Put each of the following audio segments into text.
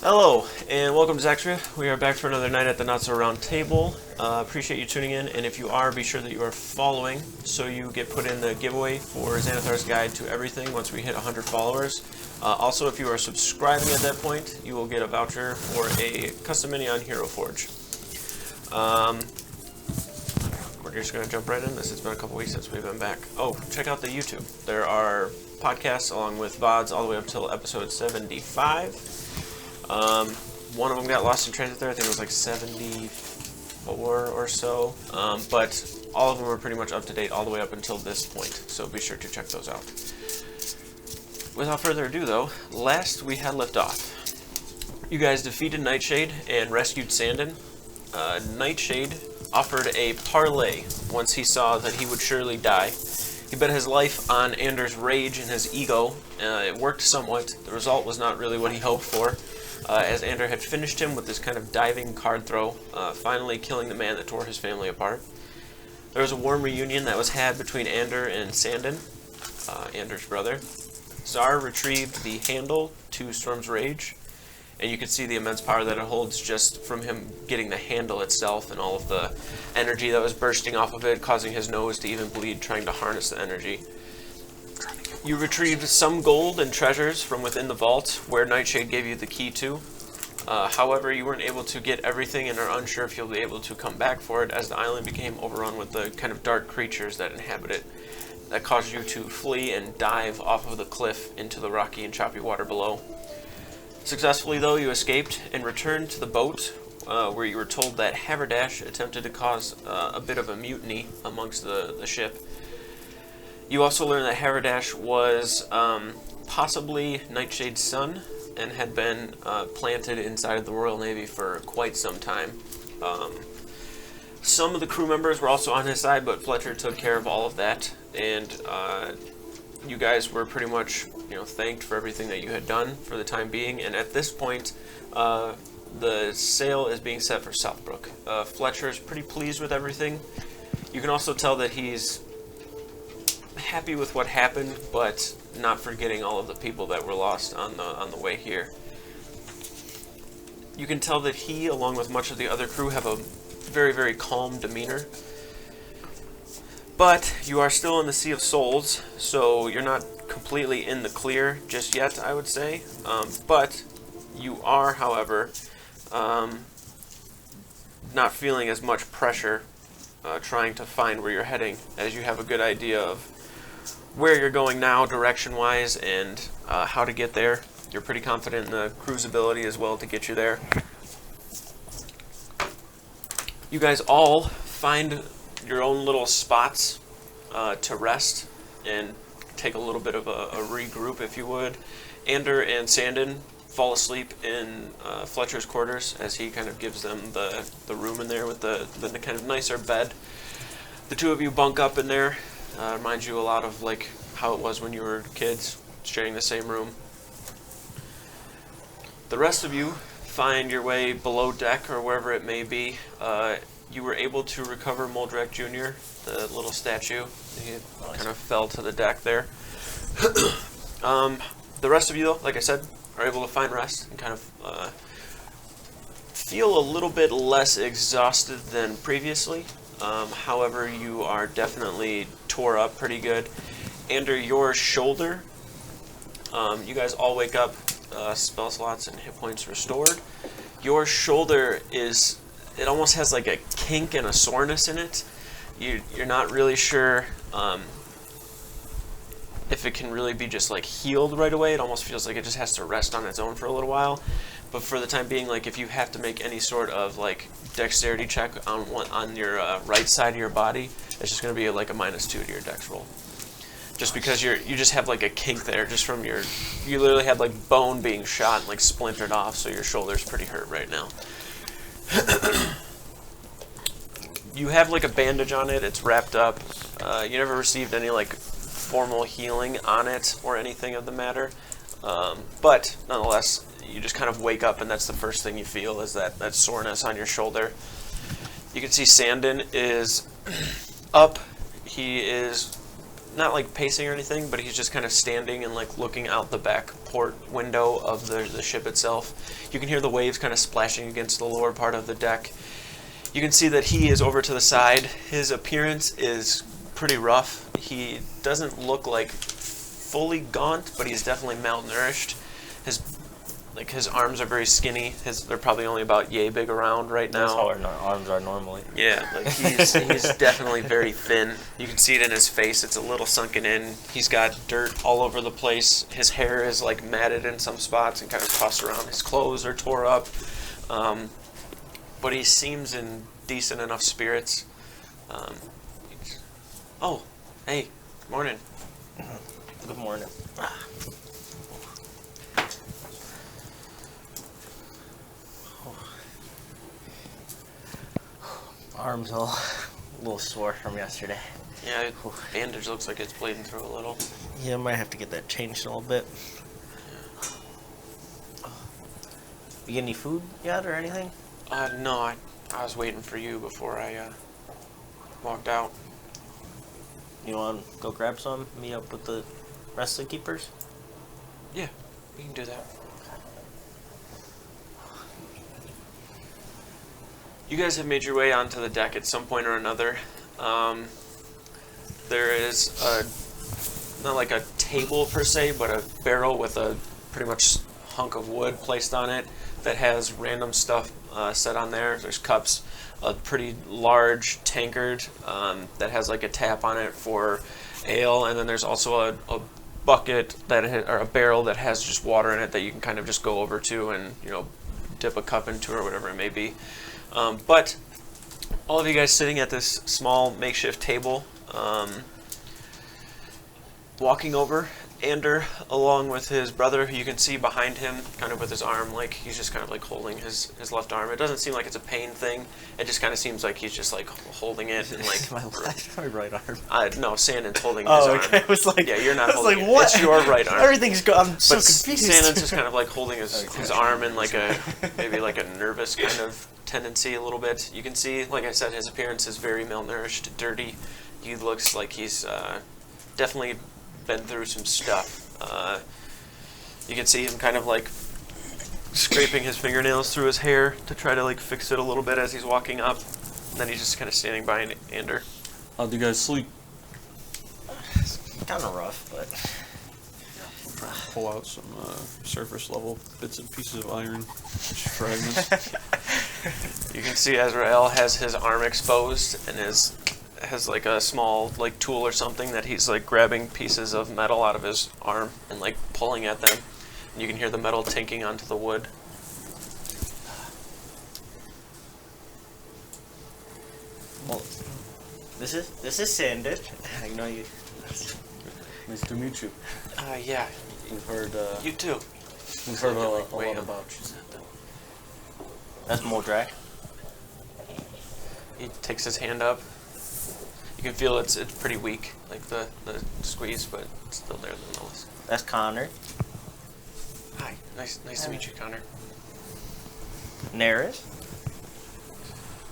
Hello, and welcome to Zaxria. We are back for another night at the Not So Round Table. Appreciate you tuning in, and if you are, be sure that you are following so you get put in the giveaway for Xanathar's Guide to Everything once we hit 100 followers. Also, if you are subscribing at that point, you will get a voucher for a custom mini on Hero Forge. We're just going to jump right in this. It's been a couple weeks since we've been back. Oh, check out the YouTube. There are podcasts along with VODs all the way up till episode 75. One of them got lost in transit there. I think it was like 74 or so. But all of them are pretty much up to date all the way up until this point. So be sure to check those out. Without further ado, though, last we had left off, you guys defeated Nightshade and rescued Sandin. Nightshade offered a parlay once he saw that he would surely die. He bet his life on Ander's rage and his ego. It worked somewhat. The result was not really what he hoped for, as Ander had finished him with this kind of diving card throw, finally killing the man that tore his family apart. There was a warm reunion that was had between Ander and Sandin, Ander's brother. Zar retrieved the handle to Storm's Rage, and you could see the immense power that it holds just from him getting the handle itself and all of the energy that was bursting off of it, causing his nose to even bleed trying to harness the energy. You retrieved some gold and treasures from within the vault, where Nightshade gave you the key to. However, you weren't able to get everything and are unsure if you'll be able to come back for it, as the island became overrun with the kind of dark creatures that inhabit it, that caused you to flee and dive off of the cliff into the rocky and choppy water below. Successfully, though, you escaped and returned to the boat, where you were told that Haverdash attempted to cause a bit of a mutiny amongst the ship. You also learned that Haverdash was possibly Nightshade's son and had been planted inside of the Royal Navy for quite some time. Some of the crew members were also on his side, but Fletcher took care of all of that, and you guys were pretty much, thanked for everything that you had done for the time being. And at this point, the sail is being set for Southbrook. Fletcher is pretty pleased with everything. You can also tell that he's happy with what happened, but not forgetting all of the people that were lost on the way here. You can tell that he, along with much of the other crew, have a very, very calm demeanor. But you are still in the Sea of Souls, so you're not completely in the clear just yet, I would say. But you are, however, not feeling as much pressure trying to find where you're heading, as you have a good idea of where you're going now, direction-wise, and how to get there. You're pretty confident in the crew's ability as well to get you there. You guys all find your own little spots to rest and take a little bit of a regroup, if you would. Ander and Sandin fall asleep in Fletcher's quarters, as he kind of gives them the room in there with the kind of nicer bed. The two of you bunk up in there. Reminds you a lot of like how it was when you were kids, sharing the same room. The rest of you find your way below deck, or wherever it may be. You were able to recover Moldrak Jr., the little statue. He kind of fell to the deck there. The rest of you, though, like I said, are able to find rest and kind of feel a little bit less exhausted than previously. However, you are definitely tore up pretty good. Under your shoulder, you guys all wake up, spell slots and hit points restored. Your shoulder it almost has like a kink and a soreness in it. You're not really sure if it can really be just like healed right away. It almost feels like it just has to rest on its own for a little while. But for the time being, like if you have to make any sort of like dexterity check on your right side of your body, it's just going to be like a -2 to your dex roll. Just because you just have like a kink there, just from you literally had like bone being shot and like splintered off, so your shoulder's pretty hurt right now. You have like a bandage on it, it's wrapped up. You never received any like formal healing on it or anything of the matter. But nonetheless, you just kind of wake up and that's the first thing you feel, is that soreness on your shoulder. You can see Sandin is up. He is not like pacing or anything, but he's just kind of standing and like looking out the back port window of the ship itself. You can hear the waves kind of splashing against the lower part of the deck. You can see that he is over to the side. His appearance is pretty rough. He doesn't look like fully gaunt, but he's definitely malnourished. His arms are very skinny. They're probably only about yay big around right now. That's how our arms are normally. Yeah, like he's definitely very thin. You can see it in his face. It's a little sunken in. He's got dirt all over the place. His hair is like matted in some spots and kind of tossed around. His clothes are tore up. But he seems in decent enough spirits. Oh, hey, morning. Good morning. Arms all a little sore from yesterday. Yeah, bandage looks like it's bleeding through a little. Yeah, I might have to get that changed a little bit. You get any food yet or anything? No, I was waiting for you before I walked out. You want to go grab some? Meet up with the rest of the keepers? Yeah, we can do that. You guys have made your way onto the deck at some point or another. There is not like a table per se, but a barrel with a pretty much hunk of wood placed on it that has random stuff set on there. There's cups, a pretty large tankard that has like a tap on it for ale, and then there's also a bucket or a barrel that has just water in it that you can kind of just go over to and dip a cup into or whatever it may be. But all of you guys sitting at this small makeshift table, walking over, Ander, along with his brother, who you can see behind him, kind of with his arm, like he's just kind of like holding his left arm. It doesn't seem like it's a pain thing. It just kind of seems like he's just like holding it and like my left or right arm? No, Sandon's holding his arm. Okay. I was like, yeah, you're not holding like, it. what? It's your right arm. Everything's I'm so but confused. Sandon's just kind of like holding his arm in like maybe like a nervous kind of tendency a little bit. You can see, like I said, his appearance is very malnourished, dirty. He looks like he's definitely been through some stuff. You can see him kind of like scraping his fingernails through his hair to try to like fix it a little bit as he's walking up. And then he's just kind of standing by Ander. How'd you guys sleep? Kind of rough, but Pull out some surface level bits and pieces of iron, just fragments. You can see Azrael has his arm exposed and has like a small like tool or something that he's like grabbing pieces of metal out of his arm and like pulling at them. And you can hear the metal tinking onto the wood. well, this is Sanded. I know you. Nice to meet you. Yeah, We've heard you too. we've heard a lot Wait, about you. That's Modrak. He takes his hand up. You can feel it's pretty weak, like the squeeze, but it's still there nonetheless. That's Connor. Hi, nice to meet you, Connor. Neris.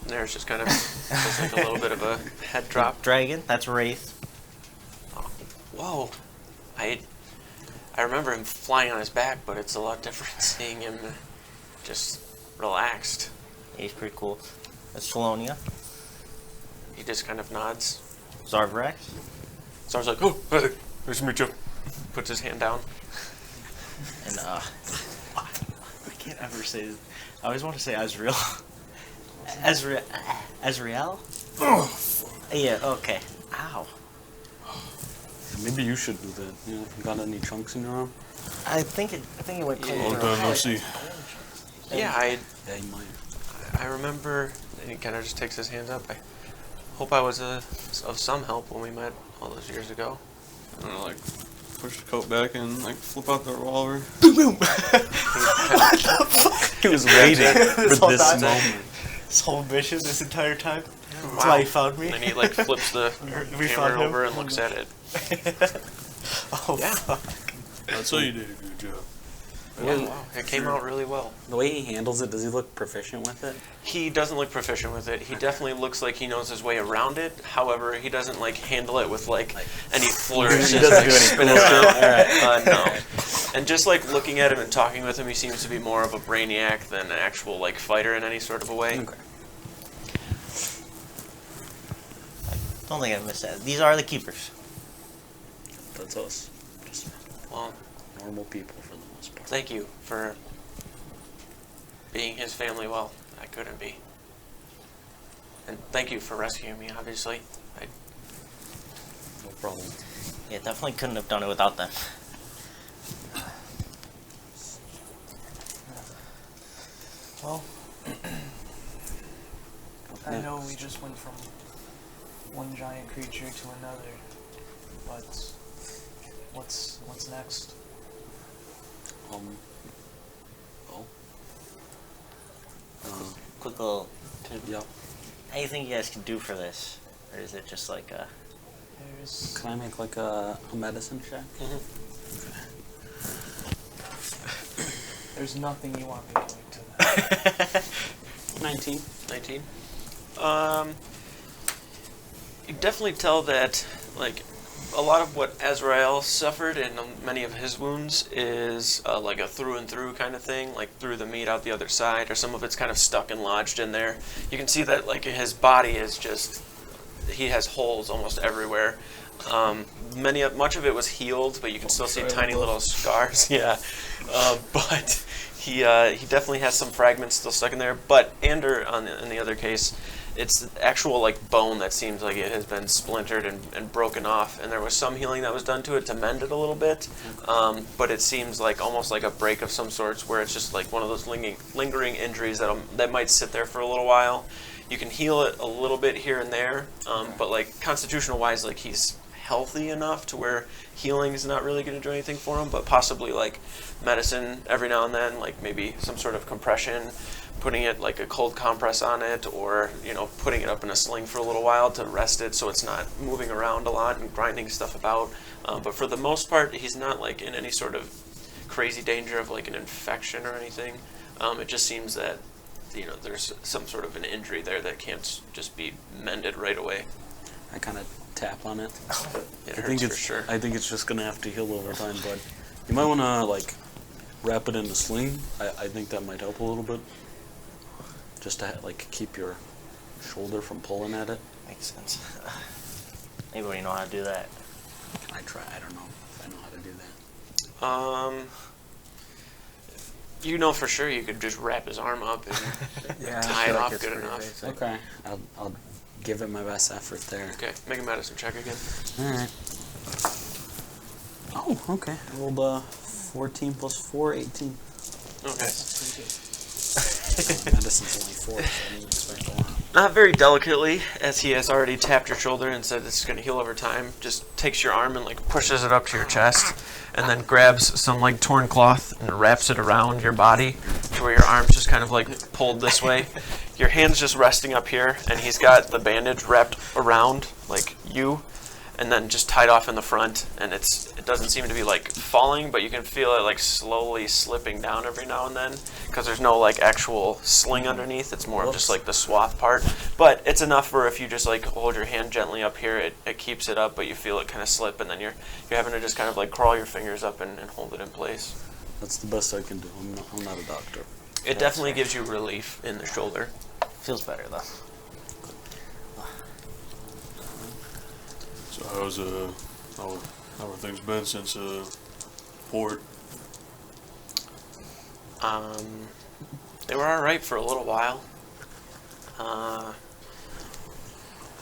There's just kind of does like a little bit of a head drop. Dragon. That's Wraith. Whoa, I remember him flying on his back, but it's a lot different seeing him just relaxed. He's pretty cool. That's Felonia. He just kind of nods. Zarvrax. So I was like, oh, hey, nice to meet you. Puts his hand down. And I can't ever say this. I always want to say Azrael. Azrael? Yeah, okay. Ow. Maybe you should do that. You got any chunks in your arm? I think it went clean. Hold on, let's see. Yeah, Yeah, you might. I remember, and he kind of just takes his hands up. I hope I was of some help when we met all those years ago. I don't know, like, push the coat back and, like, flip out the revolver. Boom, boom. He was waiting This for whole this time. moment. This whole mission, this entire time. That's Wow. why he found me. And then he like flips the We found camera him. over and looks at it. Oh, Yeah. fuck. I'd say you did a good job. Yeah, wow. It came out really well. The way he handles it, does he look proficient with it? He doesn't look proficient with it. He definitely looks like he knows his way around it. However, he doesn't like handle it with like any flourish. He doesn't do any spin cool it around. stuff? No. And just like looking at him and talking with him, he seems to be more of a brainiac than an actual like fighter in any sort of a way. Okay. Don't think I missed that. These are the keepers. That's us. Just Well, normal people for the most part. thank you for being his family. Well, I couldn't be. And thank you for rescuing me, obviously. No problem. Yeah, definitely couldn't have done it without them. Well, What I know next? we just went from one giant creature to another, but what's next? Well. Quick little. Yep. Anything you guys can do for this, or is it just like a? There's Can I make like a medicine check? there's nothing you want me doing to that. 19. 19. You definitely tell that, like, a lot of what Azrael suffered in many of his wounds is like a through and through kind of thing, like through the meat out the other side, or some of it's kind of stuck and lodged in there. You can see that, like, his body is just, he has holes almost everywhere. Much of it was healed, but you can still see tiny little scars. Yeah, but he definitely has some fragments still stuck in there. But Ander, in the other case, it's actual like bone that seems like it has been splintered and broken off. And there was some healing that was done to it to mend it a little bit, but it seems like almost like a break of some sorts, where it's just like one of those lingering injuries that might sit there for a little while. You can heal it a little bit here and there, but like constitutional wise, like he's healthy enough to where healing is not really going to do anything for him, but possibly like medicine every now and then, like maybe some sort of compression, putting it like a cold compress on it, or putting it up in a sling for a little while to rest it so it's not moving around a lot and grinding stuff about. But for the most part, he's not like in any sort of crazy danger of like an infection or anything. It just seems that there's some sort of an injury there that can't just be mended right away. I kind of tap on it. It I hurts think for it's sure. I think it's just gonna have to heal over time, but you might want to like wrap it in a sling. I think that might help a little bit, just to like keep your shoulder from pulling at it. Makes sense. Anybody know how to do that? Can I try? I don't know if I know how to do that. You know for sure you could just wrap his arm up and tie it off good enough. Okay, I'll give it my best effort there. Okay, make a medicine check again. All right. Oh, okay. I rolled 14 plus 4, 18. Okay. Medicine's only 4, so I didn't expect a lot. Not very delicately, as he has already tapped your shoulder and said this is going to heal over time. Just takes your arm and like pushes it up to your chest, and then grabs some like torn cloth and wraps it around your body to where your arm's just kind of like pulled this way. Your hand's just resting up here, and he's got the bandage wrapped around like you, and then just tied off in the front. And it doesn't seem to be like falling, but you can feel it like slowly slipping down every now and then, because there's no like actual sling underneath. It's more of just like the swath part. But it's enough for if you just like hold your hand gently up here, it keeps it up, but you feel it kind of slip, and then you're having to just kind of like crawl your fingers up and hold it in place. That's the best I can do. I'm not a doctor. It definitely gives you relief in the shoulder. Feels better though. So how have things been since port? They were all right for a little while.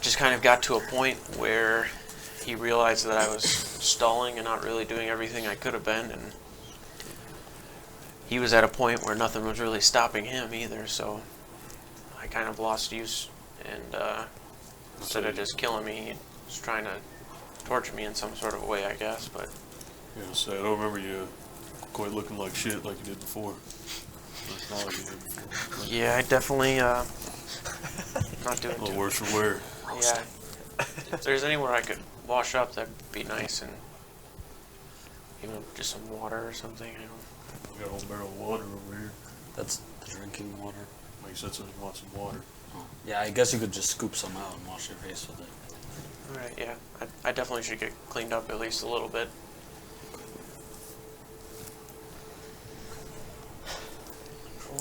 Just kind of got to a point where he realized that I was stalling and not really doing everything I could have been, and he was at a point where nothing was really stopping him either, so I kind of lost use, and instead of just killing me, he was trying to torture me in some sort of way, I guess, but... Yeah, so I don't remember you quite looking like shit like you did before. Not like you did before. Yeah, I definitely, not doing A little too worse for wear. Yeah. If there's anywhere I could wash up, that'd be nice, and even just some water or something. We got a whole barrel of water over here. That's the drinking water. Like you said, somebody wants some water. Oh. Yeah, I guess you could just scoop some out and wash your face with it. Alright, yeah. I definitely should get cleaned up at least a little bit.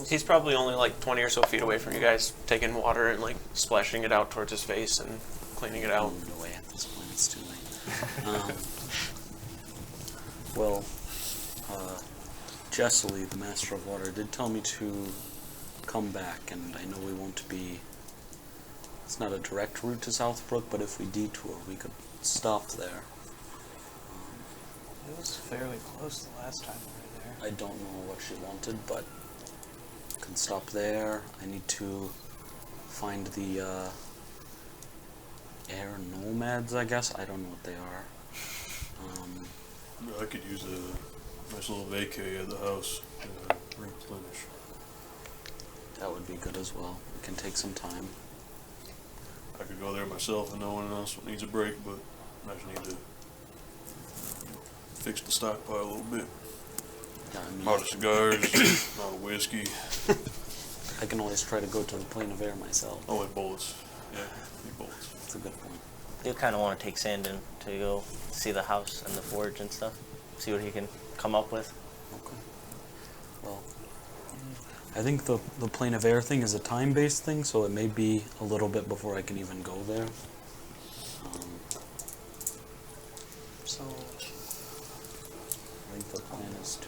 He's probably only like 20 or so feet away from you guys, taking water and like splashing it out towards his face and cleaning it out. No way, at this point it's too late. Well, Jessely, the Master of Water, did tell me to come back, and I know we won't be... It's not a direct route to Southbrook, but if we detour, we could stop there. It was fairly close the last time we were there. I don't know what she wanted, but can stop there. I need to find the air nomads, I guess. I don't know what they are. I could use a nice little vacay at the house to replenish. That would be good as well. We can take some time. I could go there myself and no one else needs a break, but I just need to fix the stockpile a little bit. Yeah, I mean, Amount of cigars, amount of whiskey. I can always try to go to the plane of air myself. Oh, and bullets. Yeah, need bullets. That's a good point. You kind of want to take Sandon to go see the house and the forge and stuff. See what he can come up with. Okay. Well, I think the plane of air thing is a time-based thing, so it may be a little bit before I can even go there. So I think the plan is to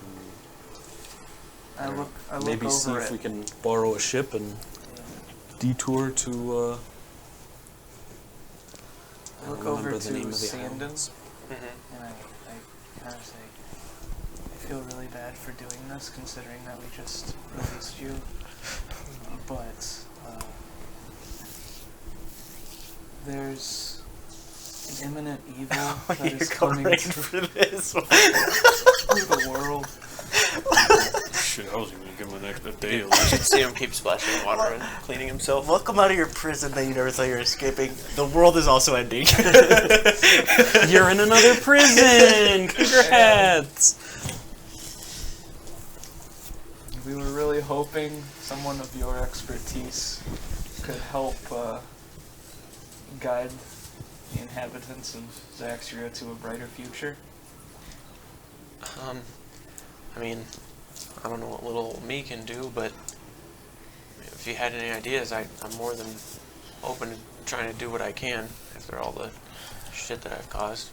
I look maybe over see it. if we can borrow a ship and detour to. I look don't over remember the name to of the Sandon, islands. Mm-hmm. and I kind of say, I feel really bad for doing this, considering that we just released you. But there's an imminent evil that is coming for this one. through the world. Shit, I was even gonna give him an extra day at You least. should see him keep splashing water and cleaning himself. Welcome out of your prison that you never thought you were escaping. The world is also ending. You're in another prison! Congrats! We were really hoping someone of your expertise could help guide the inhabitants of Zaxria to a brighter future. I mean, I don't know what little me can do, but if you had any ideas, I'm more than open to trying to do what I can after all the shit that I've caused.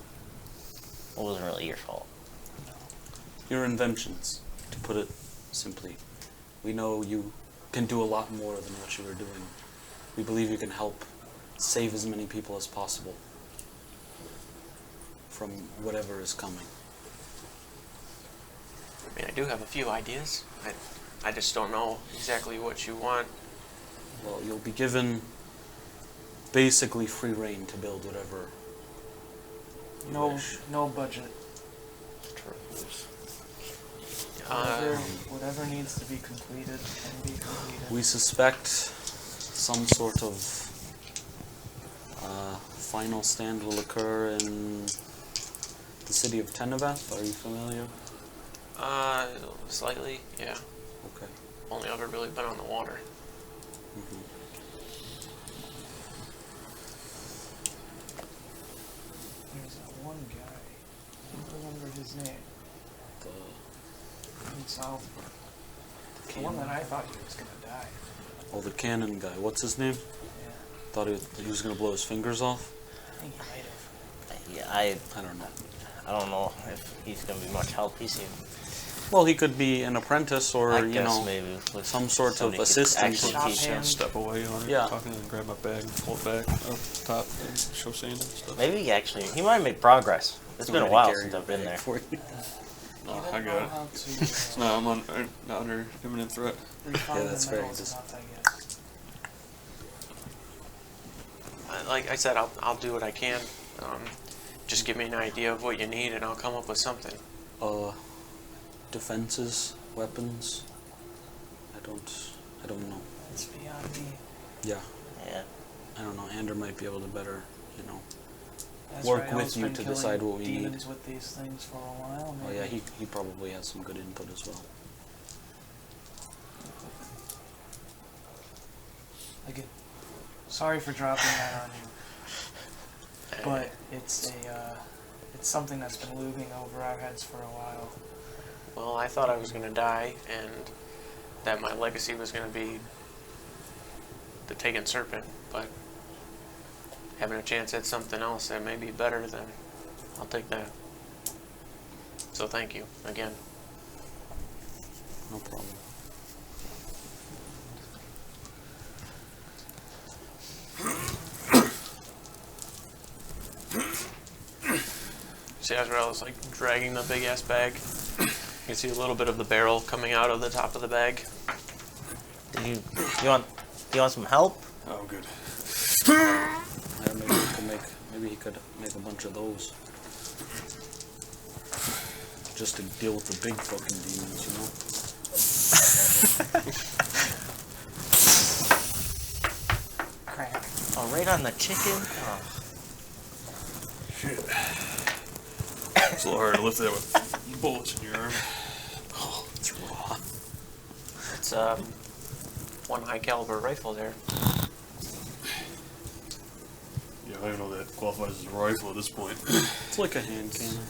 It wasn't really your fault. Your inventions, to put it simply. We know you can do a lot more than what you were doing. We believe you can help save as many people as possible from whatever is coming. I mean, I do have a few ideas. I just don't know exactly what you want. Well, you'll be given basically free reign to build whatever you No, wish. no budget. Whatever needs to be completed can be completed. We suspect some sort of final stand will occur in the city of Teneveth. Are you familiar? Slightly, yeah. Okay. Only ever really been on the water. Mm-hmm. There's that one guy. I don't remember his name. In Southbrook. The one that I thought he was gonna die. Oh, the cannon guy. What's his name? Yeah, Thought he was gonna blow his fingers off. I think he might have. Yeah, I don't know. I don't know if he's gonna be much help. He seemed. Well, he could be an apprentice or, I you guess know, maybe with some sort of somebody could assistant. actually Shop teach him. hand. Step away on it, Yeah. talking, and grab my bag and pull it back up top and show Sand and stuff. Maybe he might make progress. It's been a while since I've been there. For you. No, He I didn't got know it. how to No, I'm not under imminent threat. refine Yeah, that's the very metals dis- enough, I guess. Like I said, I'll do what I can. Just give me an idea of what you need, and I'll come up with something. Defenses, weapons. I don't know. It's beyond me. Yeah, Yeah. I don't know. Ander might be able to better, you know, work Azrael's with you been to killing decide what we need. demons with these things for a while. Oh Maybe. yeah, he probably has some good input as well. Again, sorry for dropping that on you, but it's something that's been looming over our heads for a while. Well, I thought I was going to die, and that my legacy was going to be the Taken Serpent, but having a chance at something else that may be better, then I'll take that. So thank you again. No problem. See, Azrael is like dragging the big ass bag. You can see a little bit of the barrel coming out of the top of the bag. Do you want some help? Oh, good. Yeah, maybe he could make a bunch of those. Just to deal with the big fucking demons, you know? Crack. Oh, right on the chicken? Oh. Shit. It's a little hard to lift that with bullets in your arm. Oh, it's raw. It's one high caliber rifle there. Yeah, I don't know that qualifies as a rifle at this point. It's like a hand cannon.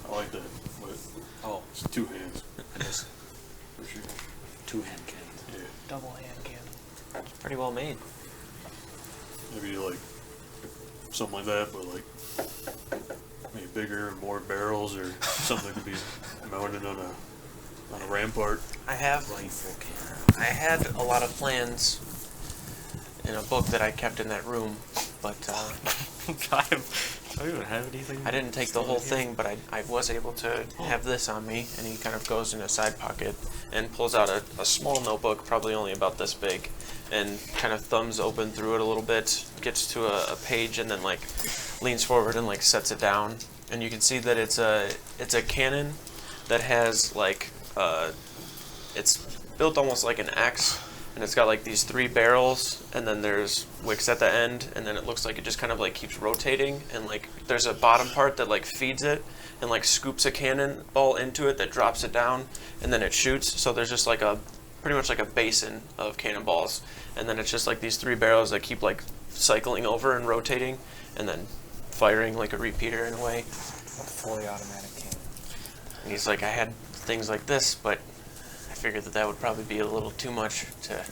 I like that, but Oh, it's two hands I guess for sure. 2 hand cannons. Yeah, Double hand cannon. It's pretty well made. maybe like something like that, but like maybe bigger and more barrels or something that could be mounted on a rampart. I have Rifle cannon. I had a lot of plans in a book that I kept in that room, but I don't even have anything. I didn't take the whole thing, but I was able to have this on me, and he kind of goes in a side pocket and pulls out a small notebook, probably only about this big, and kind of thumbs open through it a little bit, gets to a page, and then like leans forward and like sets it down, and you can see that it's a cannon that has like it's built almost like an axe, and it's got like these 3 barrels, and then there's wicks at the end, and then it looks like it just kind of like keeps rotating, and like there's a bottom part that like feeds it and like scoops a cannonball into it that drops it down, and then it shoots. So there's just like a pretty much like a basin of cannonballs, and then it's just like these 3 barrels that keep like cycling over and rotating, and then firing like a repeater in a way. Fully automatic cannon. And he's like, I had things like this, but I figured that would probably be a little too much to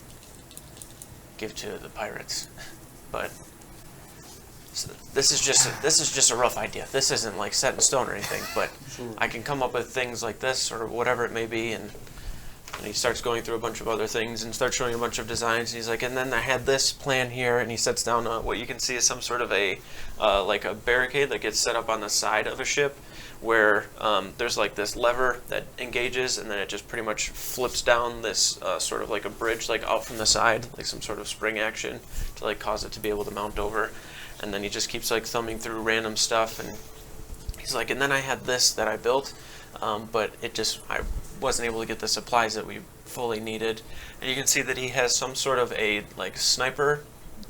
give to the pirates. But so this is just a rough idea. This isn't like set in stone or anything, but I can come up with things like this or whatever it may be. And he starts going through a bunch of other things and starts showing a bunch of designs. And he's like, and then I had this plan here, and he sets down what you can see is some sort of a like a barricade that gets set up on the side of a ship, where there's like this lever that engages, and then it just pretty much flips down this sort of like a bridge like out from the side, like some sort of spring action to like cause it to be able to mount over. And then he just keeps like thumbing through random stuff, and he's like, and then I had this that I built, but I wasn't able to get the supplies that we fully needed. And you can see that he has some sort of a like sniper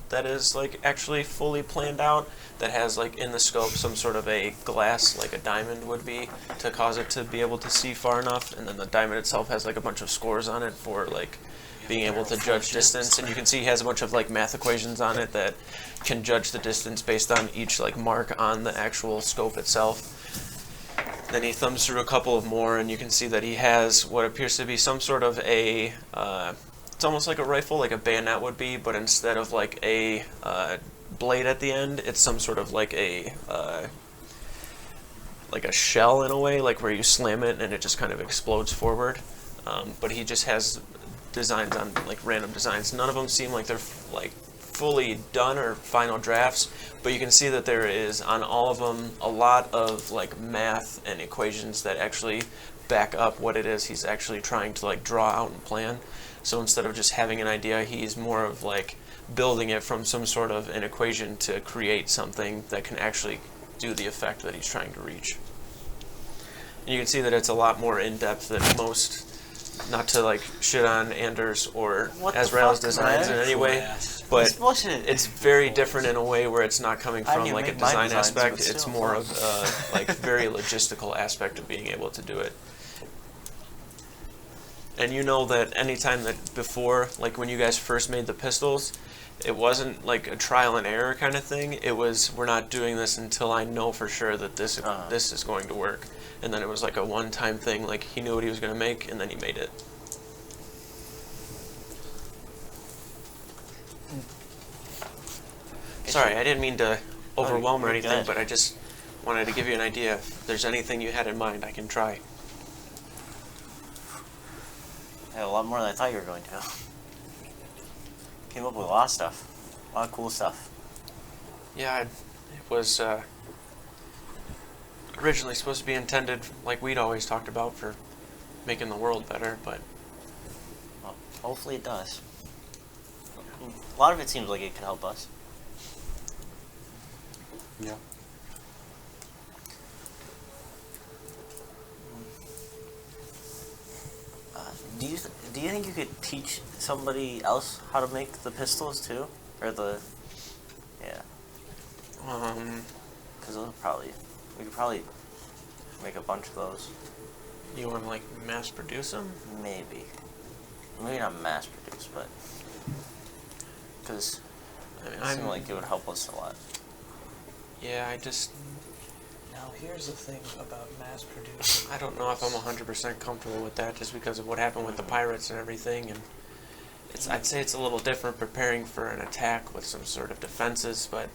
that is like actually fully planned out, that has like in the scope some sort of a glass like a diamond would be, to cause it to be able to see far enough, and then the diamond itself has like a bunch of scores on it for like being able to judge distance. And you can see he has a bunch of like math equations on it that can judge the distance based on each like mark on the actual scope itself. Then he thumbs through a couple of more, and you can see that he has what appears to be some sort of a it's almost like a rifle, like a bayonet would be, but instead of like a blade at the end, it's some sort of like a shell in a way, like where you slam it and it just kind of explodes forward. But he just has designs on like random designs. None of them seem like they're like fully done or final drafts, but you can see that there is on all of them a lot of like math and equations that actually back up what it is he's actually trying to like draw out and plan. So instead of just having an idea, he's more of like building it from some sort of an equation to create something that can actually do the effect that he's trying to reach. And you can see that it's a lot more in-depth than most not to like shit on Anders or What the Azrael's fuck, designs man? in any way, That's but bullshit. it's very different in a way where it's not coming I from didn't like a make my design designs, aspect. but It's still, more fuck. of like very logistical aspect of being able to do it. And you know that anytime that before, like when you guys first made the pistols, it wasn't like a trial and error kind of thing. It was, we're not doing this until I know for sure that this is going to work. And then it was like a one-time thing. Like he knew what he was going to make, and then he made it. Sorry, I didn't mean to overwhelm or you're anything, good. but I just wanted to give you an idea. If there's anything you had in mind, I can try. Yeah, a lot more than I thought you were going to. Came up with a lot of stuff. A lot of cool stuff. Yeah, it was originally supposed to be intended, like we'd always talked about, for making the world better, but Well, hopefully it does. A lot of it seems like it could help us. Yeah. Do you think you could teach somebody else how to make the pistols too, or the? Yeah, because we could probably make a bunch of those. you want to like mass produce them? Maybe not mass produce, but because I mean, it seemed like it would help us a lot. yeah, I just, Now here's the thing about mass producing. I don't know if I'm 100% comfortable with that, just because of what happened with the pirates and everything, and I'd say it's a little different preparing for an attack with some sort of defenses, but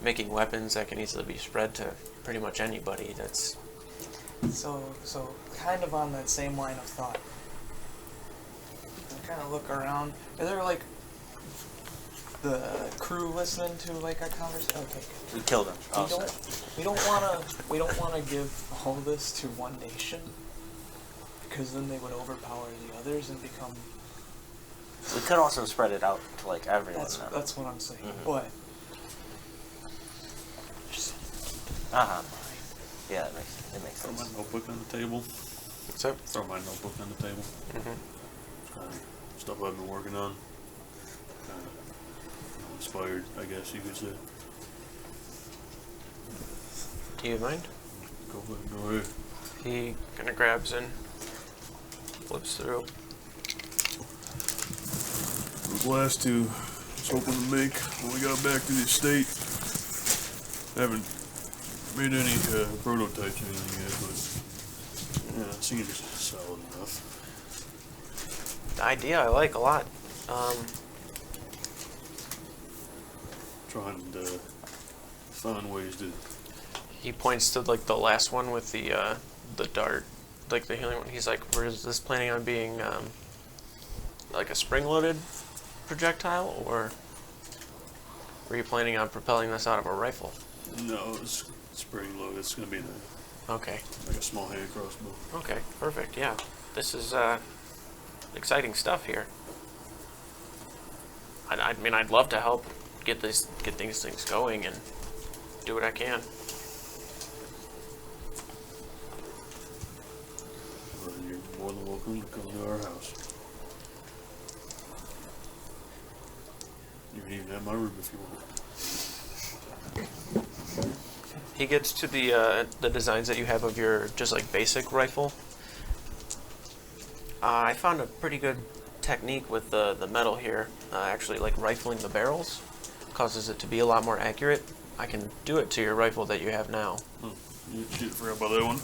making weapons that can easily be spread to pretty much anybody, that's, So kind of on that same line of thought. I kind of look around. Are there like the crew listening to like our conversation? Okay, We killed him. good. We don't wanna give all this to one nation, because then they would overpower the others and become. We could also spread it out to like everyone. That's what I'm saying. Mhm. But Yeah, it makes Throw sense. my notebook on the table. what's up? Throw my notebook on the table. Stuff I've been working on. Inspired, I guess you could say. Do you mind? Go ahead. He kind of grabs and flips through. Those last two I was hoping to make when we got back to the estate. I haven't made any prototypes or anything yet, but yeah, it seems solid enough. The idea I like a lot. Trying to find ways to. He points to like the last one with the dart, like the healing one. He's like, "Was this planning on being like a spring-loaded projectile, or were you planning on propelling this out of a rifle?" No, it's spring load. It's gonna be Okay. like a small hand crossbow. Okay. Perfect. Yeah. This is exciting stuff here. I mean, I'd love to help get these things going and do what I can. Well, you're more than welcome to come to our house. You can even have my room if you want. He gets to the designs that you have of your just like basic rifle. I found a pretty good technique with the metal here. Actually, like rifling the barrels causes it to be a lot more accurate. I can do it to your rifle that you have now. Shit, forgot about that one.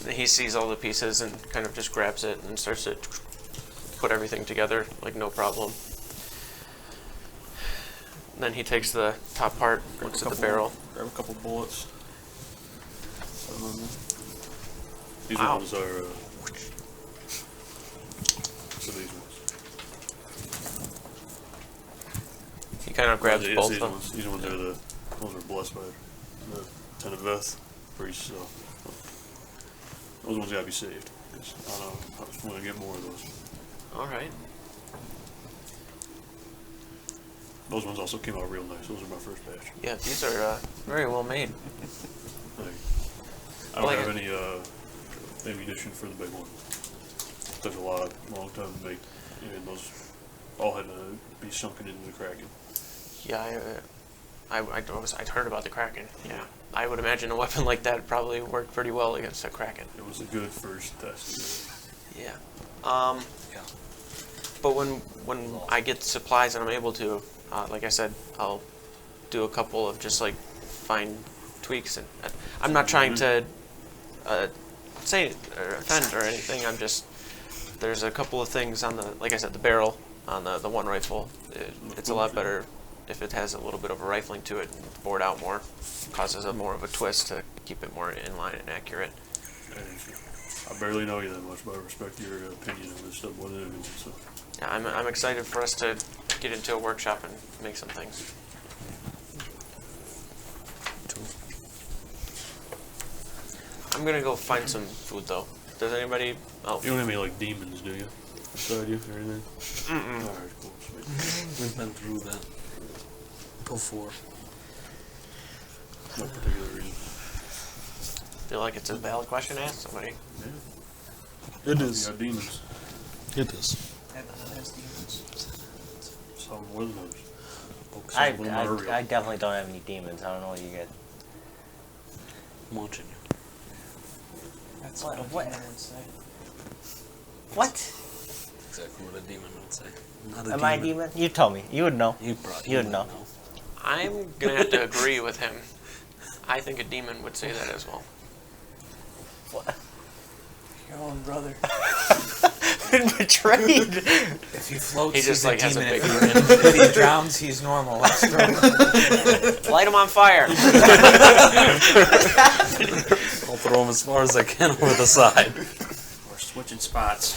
He sees all the pieces and kind of just grabs it and starts to put everything together like no problem. Then he takes the top part, looks at the barrel. Grab a couple bullets. These Wow. ones are. So these ones. He kind of grabs Yes, both these of them. ones. These ones are the ones are blessed by the Teneveth priest. So those ones gotta be saved. 'Cause I don't know. I just want to get more of those. All right. Those ones also came out real nice. Those are my first batch. Yeah, these are very well made. Like, I don't have any ammunition for the big one. Took a long time to make, and those all had to be sunken into the Kraken. Yeah, I'd heard about the Kraken. Yeah, I would imagine a weapon like that probably worked pretty well against a Kraken. It was a good first test. Yeah. Yeah. But when I get supplies and I'm able to, like I said, I'll do a couple of just like fine tweaks, and I'm not trying to say or offend or anything. I'm just there's a couple of things on the, like I said, the barrel on the one rifle. It's a lot better if it has a little bit of a rifling to it and bored out more, causes a more of a twist to keep it more in line and accurate. I barely know you that much, but I respect your opinion on this stuff more than anything. So. Yeah, I'm excited for us to get into a workshop and make some things. I'm gonna go find some food though. Does anybody? Oh, You don't have any like demons, do you? Beside you or anything? mm-mm. Alright, cool. Sweet. We've been through that before. No particular reason. Feel like it's a valid question to ask somebody. Yeah. It You got demons. It is. Everyone has demons. Some with those. I Some of them are real. definitely don't have any demons. I don't know what you get. I'm watching you. That's What- what a what? demon would say. What? Exactly what a demon would say. Not Am I a demon? You tell me. You would know. You probably You would would know. I'm gonna have to agree with him. I think a demon would say that as well. What? Your own brother. Been betrayed. If he floats, He just he's like a has a demon. big If he drowns, he's normal. Let's throw him. Light him on fire. I'll throw him as far as I can over the side. We're switching spots.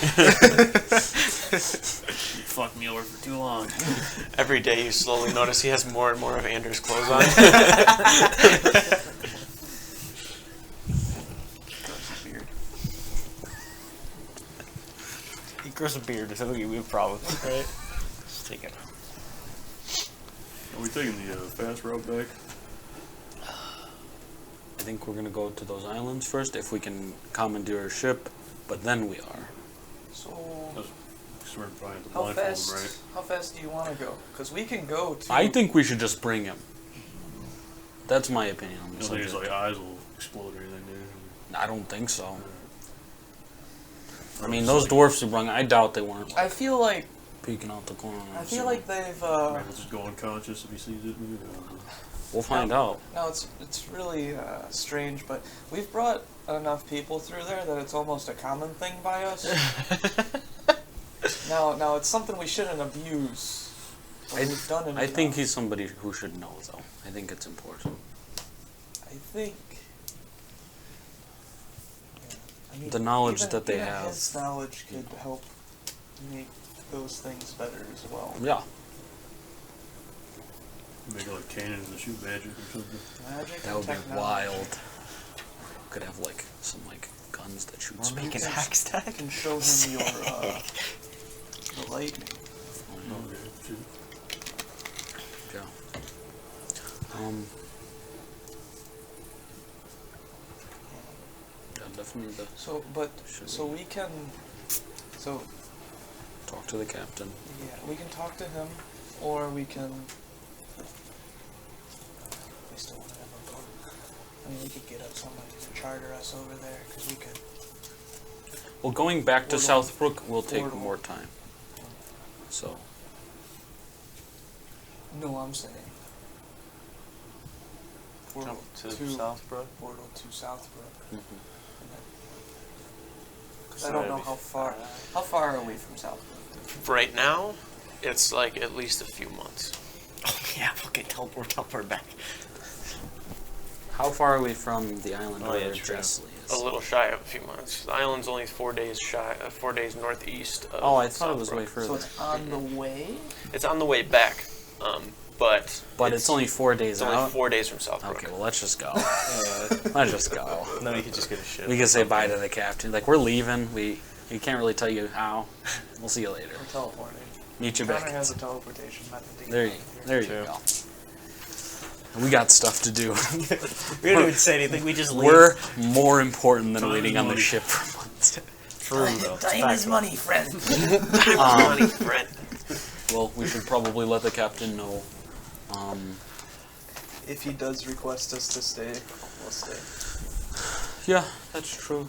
You fucked me over for too long. Every day you slowly notice he has more and more of Anders' clothes on. He grows a beard, so it'll give me a problem. Right? Just take it. Are we taking the fast route back? I think we're gonna go to those islands first if we can commandeer a ship, but then we are. So, Because we're probably at the how blindfold, fast? right? How fast do you want to go? Because we can go to. I think we should just bring him. That's my opinion on You this don't think his subject. like eyes will explode or anything, do you? I don't think so. I mean, those dwarfs who brung, I doubt they weren't I feel like peeking out the corner. I feel like they've. Maybe he'll just go unconscious if he sees it. Maybe. I don't know. We'll find out. No, it's really strange, but we've brought enough people through there that it's almost a common thing by us. Now it's something we shouldn't abuse. But we've done it I think enough. he's somebody who should know, though. I think it's important. I think. Yeah, I mean, The knowledge even- that they even have. His knowledge could help make those things better as well. Yeah. Make like cannons that shoot magic or something. Magic That and would be technology. wild. Could have like some like guns that shoot Or smoke. make an axe You stack. can show him your the lightning. Okay, shoot. Yeah. Yeah, definitely So, Should we can. So talk to the captain. yeah, we can talk to him, or we can. We still want to have a boat. I mean, we could get up somebody to charter us over there, because we could. Well, going back to Portal. Southbrook will take Portal. more time. So, No, I'm saying. Portal To Southbrook. Portal to Southbrook. mhm. Because I don't know how far. How far are we from Southbrook? Right now, it's like at least a few months. Yeah, fucking teleport back. How far are we from the island Oh, where yeah, true. Jessley is? A little shy of a few months. The island's only 4 days shy, 4 days northeast of Oh, I thought it was Southbrook. way further. So it's on the way. It's on the way back, but But it's only 4 days it's only out. 4 days from Southbrook. Okay, well let's just go. Let's just go. No, we could just get a ship. We can say bye to the captain. Like we're leaving. We can't really tell you how. We'll see you later. We're teleporting. Meet you Connor back. has a teleportation method to get There out you, of here. there you True. go. We got stuff to do. We don't even say anything. We just leave. We're more important than Time waiting is on the money. ship for months. True, though. Time is money, friend. Money, friend. Well, we should probably let the captain know. If he does request us to stay, we'll stay. Yeah, that's true.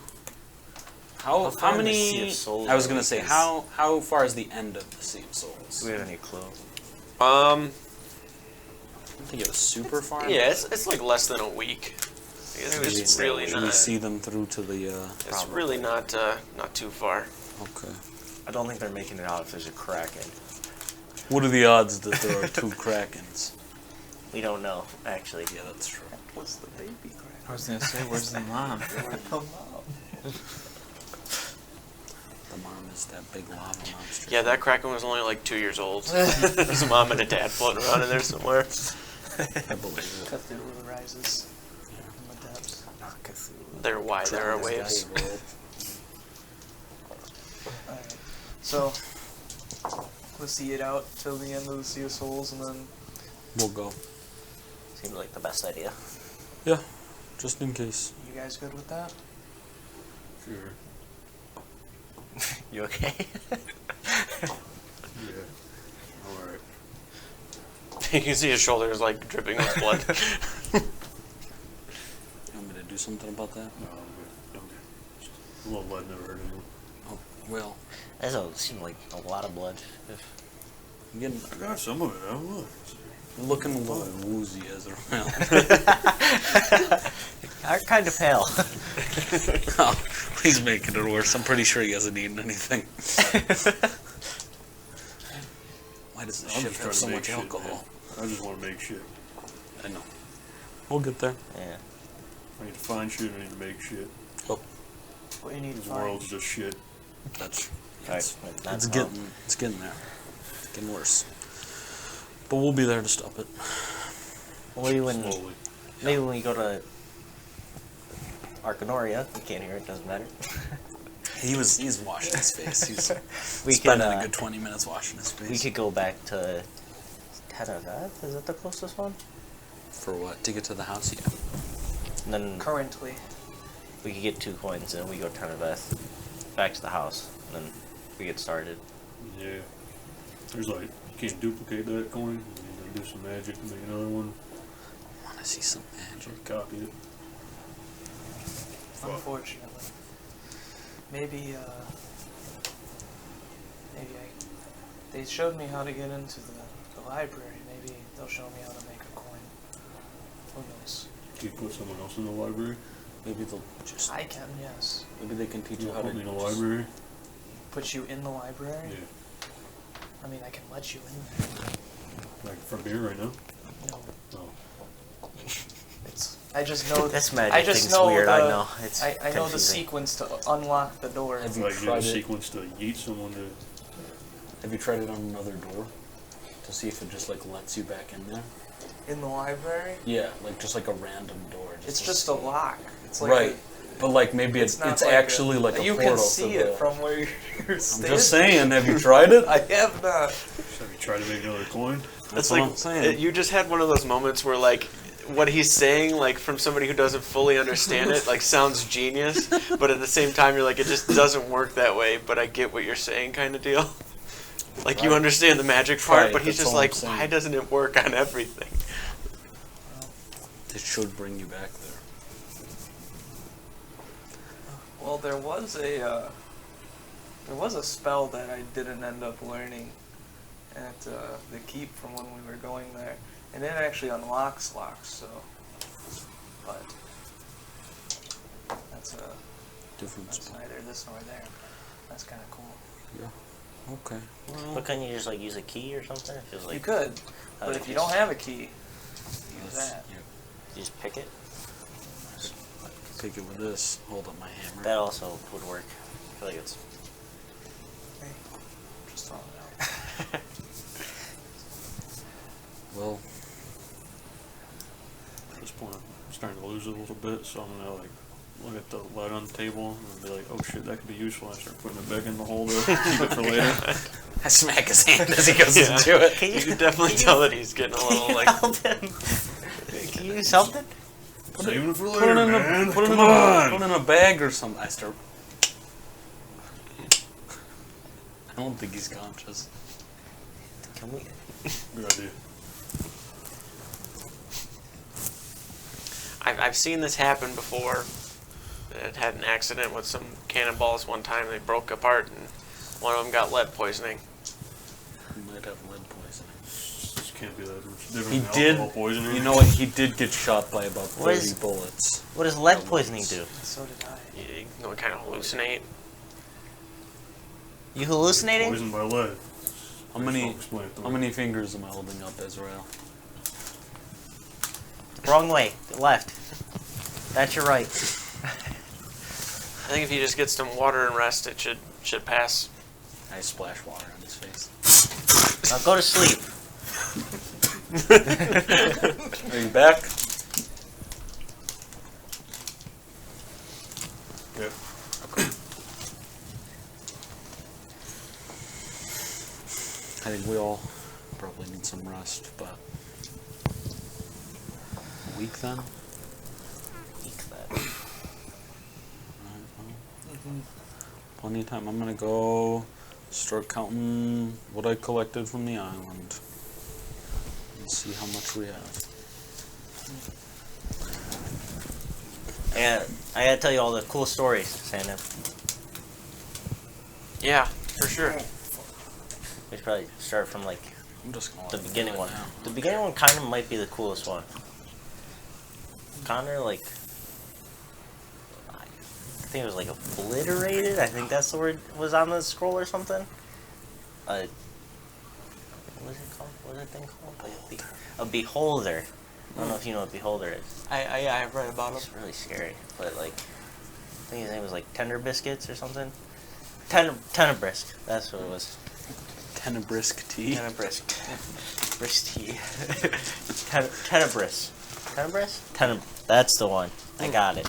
How far in the Sea many? of Souls I was are gonna we? say Because- how far is the end of the Sea of Souls? Do we have any clue? I don't think it was super far. Yeah, it's like less than a week. It's really Should we not. see them through to the? It's really not too far. Okay. I don't think they're making it out if there's a Kraken. What are the odds that there are two Krakens? We don't know, actually. Yeah, that's true. What's the baby crack? I was gonna say, where's the mom? The mom is that big lava monster. Yeah, that Kraken was only like 2 years old. There's a mom and a dad floating around in there somewhere. I believe it. Cthulhu rises in the depths. Not Cthulhu. They're why there are waves. Alright. So, let's see it out till the end of the Sea of Souls, and then We'll go. Seems like the best idea. Yeah, just in case. you guys good with that? Sure. You okay? Yeah. Alright. You can see his shoulders like dripping with blood. You want me to do something about that? No, I'm good. Just a little blood never hurt anyone. Oh, well, That doesn't seem like a lot of blood. I'm getting I got some of it. I don't know. I'm looking a little woozy as well. I'm kind of pale. Oh, he's making it worse. I'm pretty sure he hasn't eaten anything. Why does the I'm ship just have trying so to make much shit, alcohol? man. I just want to make shit. I know. We'll get there. Yeah. I need to find shit. I need to make shit. What you need to This find? world's just shit. That's Alright, it's getting there. It's getting worse. But we'll be there to stop it. Maybe when Slowly. we go to Arcanoria, you can't hear it, doesn't matter. He's washing his face. He's We spending can a good 20 minutes washing his face. we could go back to Tenerife. Is that the closest one? For what? To get to the house? Yeah. And then Currently. we could get 2 coins and we go to Tenerife, back to the house, and then we get started. Yeah. There's like, you can't duplicate that coin. You need to do some magic to make another one. I want to see some magic. Copy it. Fuck. Unfortunately. Maybe they showed me how to get into the library. Maybe they'll show me how to make a coin. Who knows? Can you put someone else in the library? Maybe they'll just. I can, yes. Maybe they can teach you You how to. put me in the just- library? Put you in the library? Yeah. I mean, I can let you in there. Like from here right now? No, No. it's. I just know. This magic I just thing's know weird. the, I know. It's I know the confusing. sequence to unlock the door. Have It's you like you tried have a it? sequence to yeet someone to. Have you tried it on another door to see if it just like lets you back in there? In the library? Yeah, like just like a random door. It's to just see. a lock. It's like Right, but like maybe it's not like actually like a you portal can see to the. it from where you're I'm standing. just saying. Have you tried it? I have not. Have you tried to make another coin? That's It's what like I'm saying. you just had one of those moments where like what he's saying, like from somebody who doesn't fully understand it, like sounds genius, but at the same time you're like it just doesn't work that way. But I get what you're saying, kind of deal. Like you Right. understand the magic Try part, it, but he's that's just all I'm like, saying. why doesn't it work on everything? It should bring you back there. Well, there was a spell that I didn't end up learning at the keep from when we were going there, and it actually unlocks locks. So, but that's Different that's spot. neither this nor there. That's kind of cool. Okay. But couldn't you just like use a key or something? It feels like You could, I but would if you just- don't have a key, use Let's- that. yeah, you just pick it. pick it with this. Hold up my hammer. That also would work. I feel like it's Hey, just throwing it out. Well, At this point, I'm starting to lose it a little bit, so I'm gonna like look at the light on the table and be like, oh shit, that could be useful. I start putting it back in the hole to keep it for later. I smack his hand as he goes into it. You can definitely tell that he's getting a little like. Help him. Can you do something? Saving it for Put later, it in man. put it Come in on. put it in a bag or something. I don't think he's conscious. Can we? Good idea. I've seen this happen before. It had an accident with some cannonballs one time. They broke apart, and one of them got lead poisoning. He might have lead poisoning. This can't be that much different He than did. alcohol poisoning. You know what? He did get shot by about 30 What is- bullets. What does lead poisoning do? So did I. You kind of hallucinate. You hallucinating? Poisoned by lead. How many? Self-explanatory. How many fingers am I holding up, Israel? Wrong way. Left. That's your right. I think if you just get some water and rest, it should pass. I splash water on his face. Now go to sleep. Are you back? Yep. I think we all probably need some rest, but a week then? Alright, well, plenty of time. I'm gonna go start counting what I collected from the island and see how much we have. I gotta tell you all the cool stories, Santa. Yeah, for sure. We should probably start from like I'm just gonna the let it beginning go one. now. The beginning one kind of might be the coolest one. Connor, like, I think it was like obliterated. I think that's the word was on the scroll or something. What is it called? What is that thing called? Like a beholder. I don't know if you know what beholder is. I've read about It's really scary, but like, I think his name was like Tender Biscuits or something. Tenebrisk. That's what it was. Tenebrisk tea. Tenebrisk. Brisk tea. Tenebrisk. Tenebrisk? That's the one. I got it.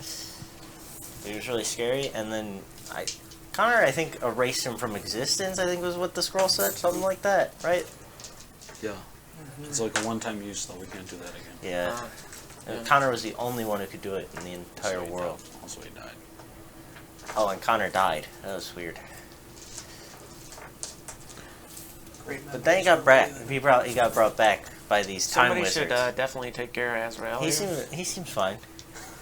It was really scary, and then Connor, I think, erased him from existence, I think was what the scroll said. Something like that, right? Yeah. It's like a one-time use, though. We can't do that again. Yeah. And Yeah. Connor was the only one who could do it in the entire Also he world. died. Also, he died. Oh, and Connor died. That was weird. But then he got brought back by these time Somebody wizards. should definitely take care of Azrael. He here. seems fine.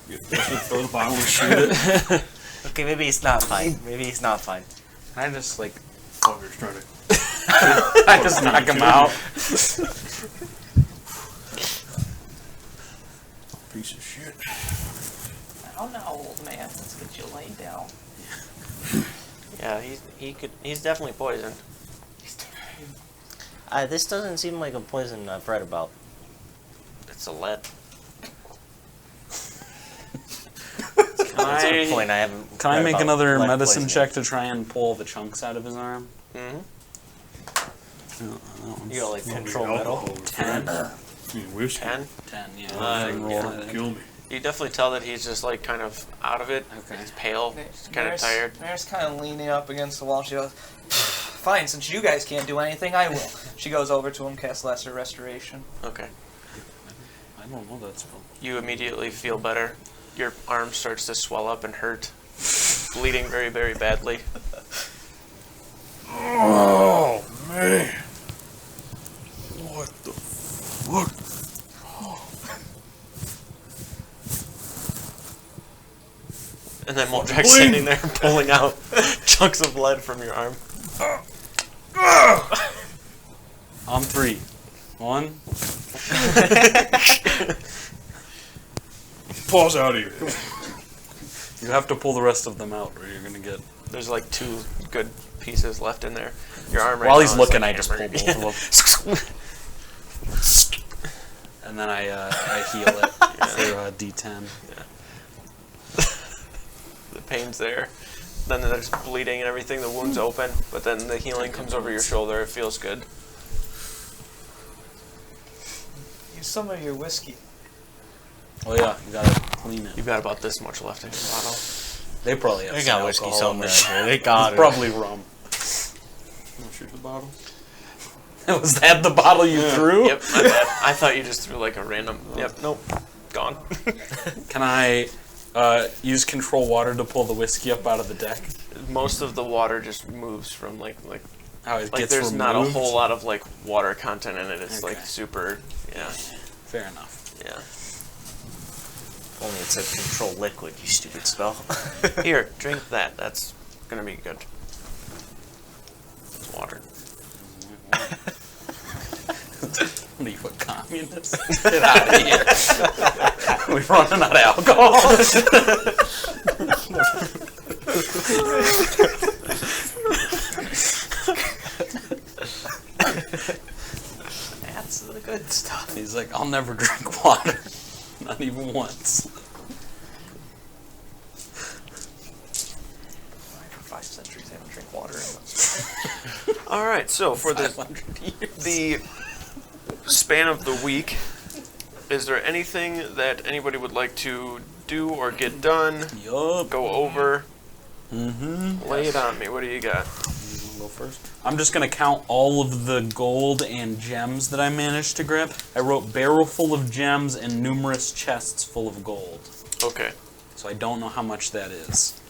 You should throw the bottle and shoot it. Okay, maybe he's not fine. Maybe he's not fine. I just, like, Fucker's trying to. I just knock him out. Piece of shit. Oh no, old man. Let's get you laid down. Yeah, he's definitely poisoned. This doesn't seem like a poison I've read about. It's a lead. That's a point I haven't. Can I read make about another lead medicine poisoning. check to try and pull the chunks out of his arm? Mm-hmm. You got like control Alcohol metal. is 10. bad. You mean whiskey? 10. 10, yeah. That'll yeah. kill me. You definitely tell that he's just like kind of out of it. Okay. He's pale. He's kind of tired. Mary's kind of leaning up against the wall. She goes, "Fine, since you guys can't do anything, I will." She goes over to him, casts Lesser Restoration. Okay. I don't know that spell. You immediately feel better. Your arm starts to swell up and hurt, bleeding very, very badly. Oh, man. What the fuck? And then Moldrak's standing there pulling out chunks of lead from your arm. On 3. 1. Paws out of here. You have to pull the rest of them out, or you're gonna get. There's like 2 good pieces left in there. Your arm right While now he's is, looking, like, I just pull hammered. both of them. And then I heal it for D10. The pain's there. Then there's bleeding and everything. The wound's open, but then the healing comes over your shoulder. It feels good. Use some of your whiskey. Oh yeah, you gotta clean it. You've got about this much left in your bottle. They probably have They some got whiskey alcohol in somewhere. there. They got It's it. probably rum. Wanna shoot the bottle? Was that the bottle you threw? Yep, my bad. I thought you just threw like a random. Yep, nope, gone. Can I use control water to pull the whiskey up out of the deck? Most of the water just moves from like How it like gets there's removed? not a whole lot of like water content in it. It's like Okay. super, yeah, Fair enough. yeah. If only it's a control liquid, you stupid spell. Here, drink that. That's gonna be good. It's water. What are you, a communist? Get out of here. We're running out of alcohol. That's the good stuff. He's like, I'll never drink water. Not even once. For 5 centuries, I haven't drank water. All right, so for the 500 years. the span of the week, is there anything that anybody would like to do or get done? Yup. Go over. Mm-hmm. Lay it on me. What do you got? Go first. I'm just gonna count all of the gold and gems that I managed to grab. I wrote barrel full of gems and numerous chests full of gold. Okay. So I don't know how much that is.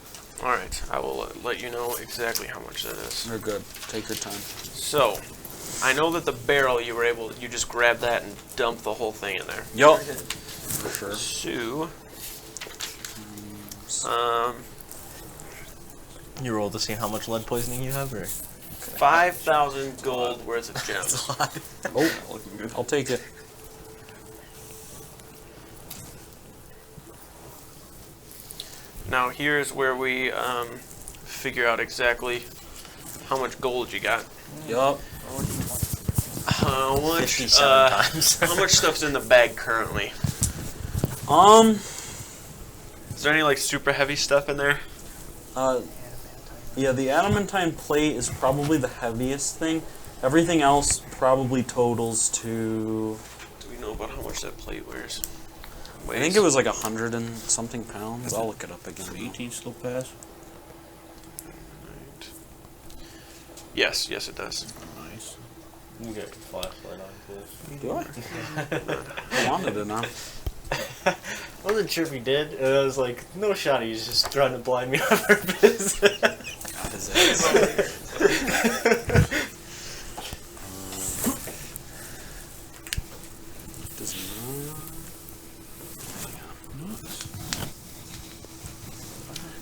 All right. I will let you know exactly how much that is. They're good. Take your time. So, I know that the barrel you just grab that and dump the whole thing in there. Yup. For sure. So, You roll to see how much lead poisoning you have, or 5,000 gold worth of gems. Oh, I'll take it. Now here's where we figure out exactly how much gold you got. Yup. How much? 57 times. How much stuff's in the bag currently? Is there any like super heavy stuff in there? Yeah, the adamantine plate is probably the heaviest thing. Everything else probably totals to... Do we know about how much that plate weighs? I think it was like 100 and something pounds. I'll look it up again. Does 18 still pass? Right. Yes, it does. Nice. You get your flashlight on, please. Do I? I wanted it on. I wasn't sure if he did, and I was like, no shot, he's just trying to blind me on purpose. God, his ass. Does not...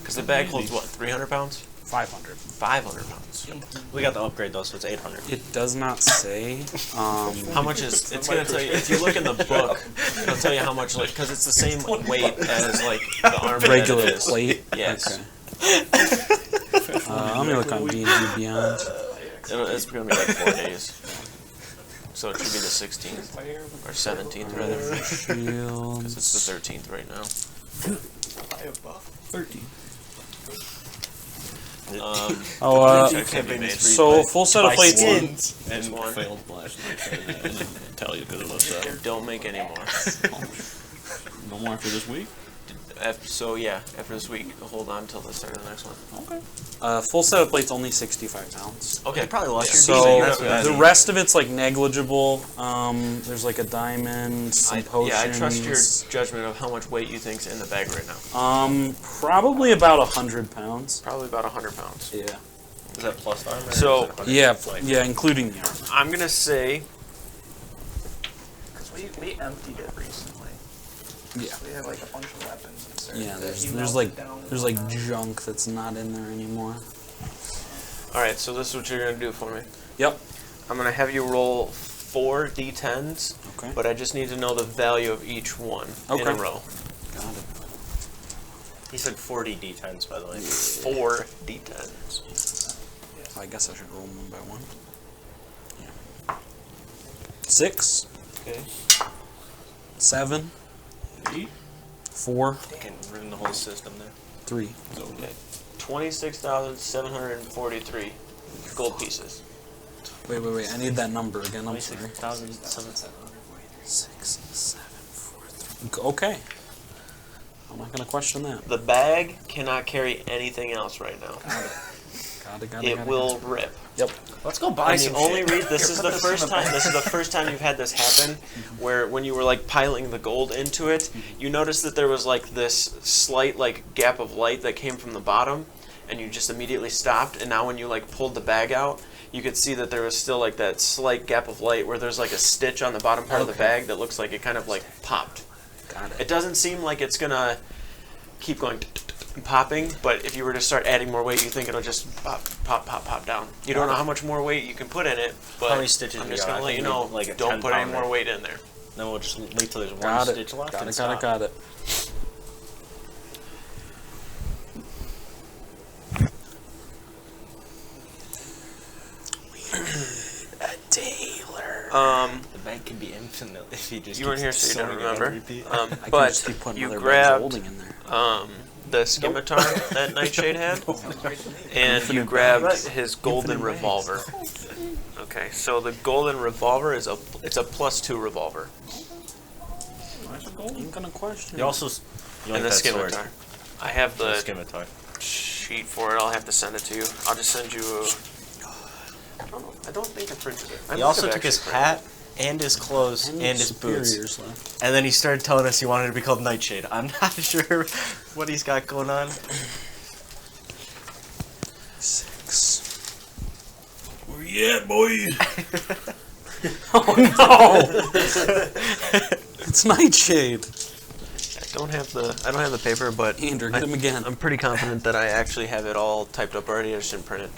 Because the bag holds what, 300 pounds? 500. 500 pounds. We got the upgrade though, so it's 800. It does not say. How much is? It's gonna tell you if you look in the book. It'll tell you how much, like, because it's the same weight as like the armor that Regular it is. plate? Yes. Okay. Let me look on D&D Beyond. It's gonna be like 4 days. So it should be the 16th or 17th rather. Because Shields. it's the 13th right now. 13. Can be made. So full set of plates. And one. failed flashlight. I didn't tell you because it was Don't make any more. no more after this week. So yeah, after this week, hold on until the start of the next one. Okay. Full set of plates only 65 pounds. Okay. You probably lost So your decent. That's the rest of it's like negligible. There's like a diamond, some potions. I trust your judgment of how much weight you think's in the bag right now. Probably about 100 pounds. Probably about 100 pounds. Yeah. Is that plus armor? or So- is it 100 Yeah, plate? yeah, including the armor. I'm gonna say Because we emptied it recently. Yeah. We have like a bunch of weapons. And Yeah, that you there's melted down. there's like junk that's not in there anymore. All right, so this is what you're going to do for me. Yep. I'm going to have you roll 4 d10s, Okay. but I just need to know the value of each one in a Okay. row. Got it. He said 40 d10s, by the way. 4 d10s. I guess I should roll them one by one. Yeah. 6, Okay. 7, 4, Can ruin the whole system there. 3. Okay. 26,743 gold pieces. Wait. I need that number again. I'm sorry. 26,700. 6, 7, 4, 3. Okay. I'm not gonna question that. The bag cannot carry anything else right now. Got it will rip. Yep. Let's go buy And some the only shit. reason this is the first time. This is the first time you've had this happen, where when you were like piling the gold into it, you noticed that there was like this slight like gap of light that came from the bottom, and you just immediately stopped. And now when you like pulled the bag out, you could see that there was still like that slight gap of light where there's like a stitch on the bottom part of the bag that looks like it kind of like popped. Got it. It doesn't seem like it's gonna keep going and popping, but if you were to start adding more weight, you think it'll just pop down. You don't know how much more weight you can put in it, but How many stitches I'm we just got? gonna I let you think know, like a don't put any 10-pounder. more weight in there. Then we'll just wait till there's one Got it. stitch left. Got and it. stop. Got it. A tailor. The bag can be infinite if you just. You weren't keep here, so you don't sewing it on remember. repeat. I can But just keep putting you other grabbed holding in there. the scimitar that Nightshade had, and you grabbed his golden revolver. Okay, so the golden revolver is it's a +2 revolver. Ain't gonna question. You also. You like And the that sword. scimitar. I have The the scimitar. sheet for it. I'll have to send it to you. I'll just send you a... I don't think I printed it. I He might also have took his actually printed hat and his clothes and his boots. superiors left. And then he started telling us he wanted to be called Nightshade. I'm not sure what he's got going on. 6. Where you at, boy? Oh no! It's Nightshade. I don't have the paper, but Andrew, hit him again. I'm pretty confident that I actually have it all typed up already. I just didn't print it.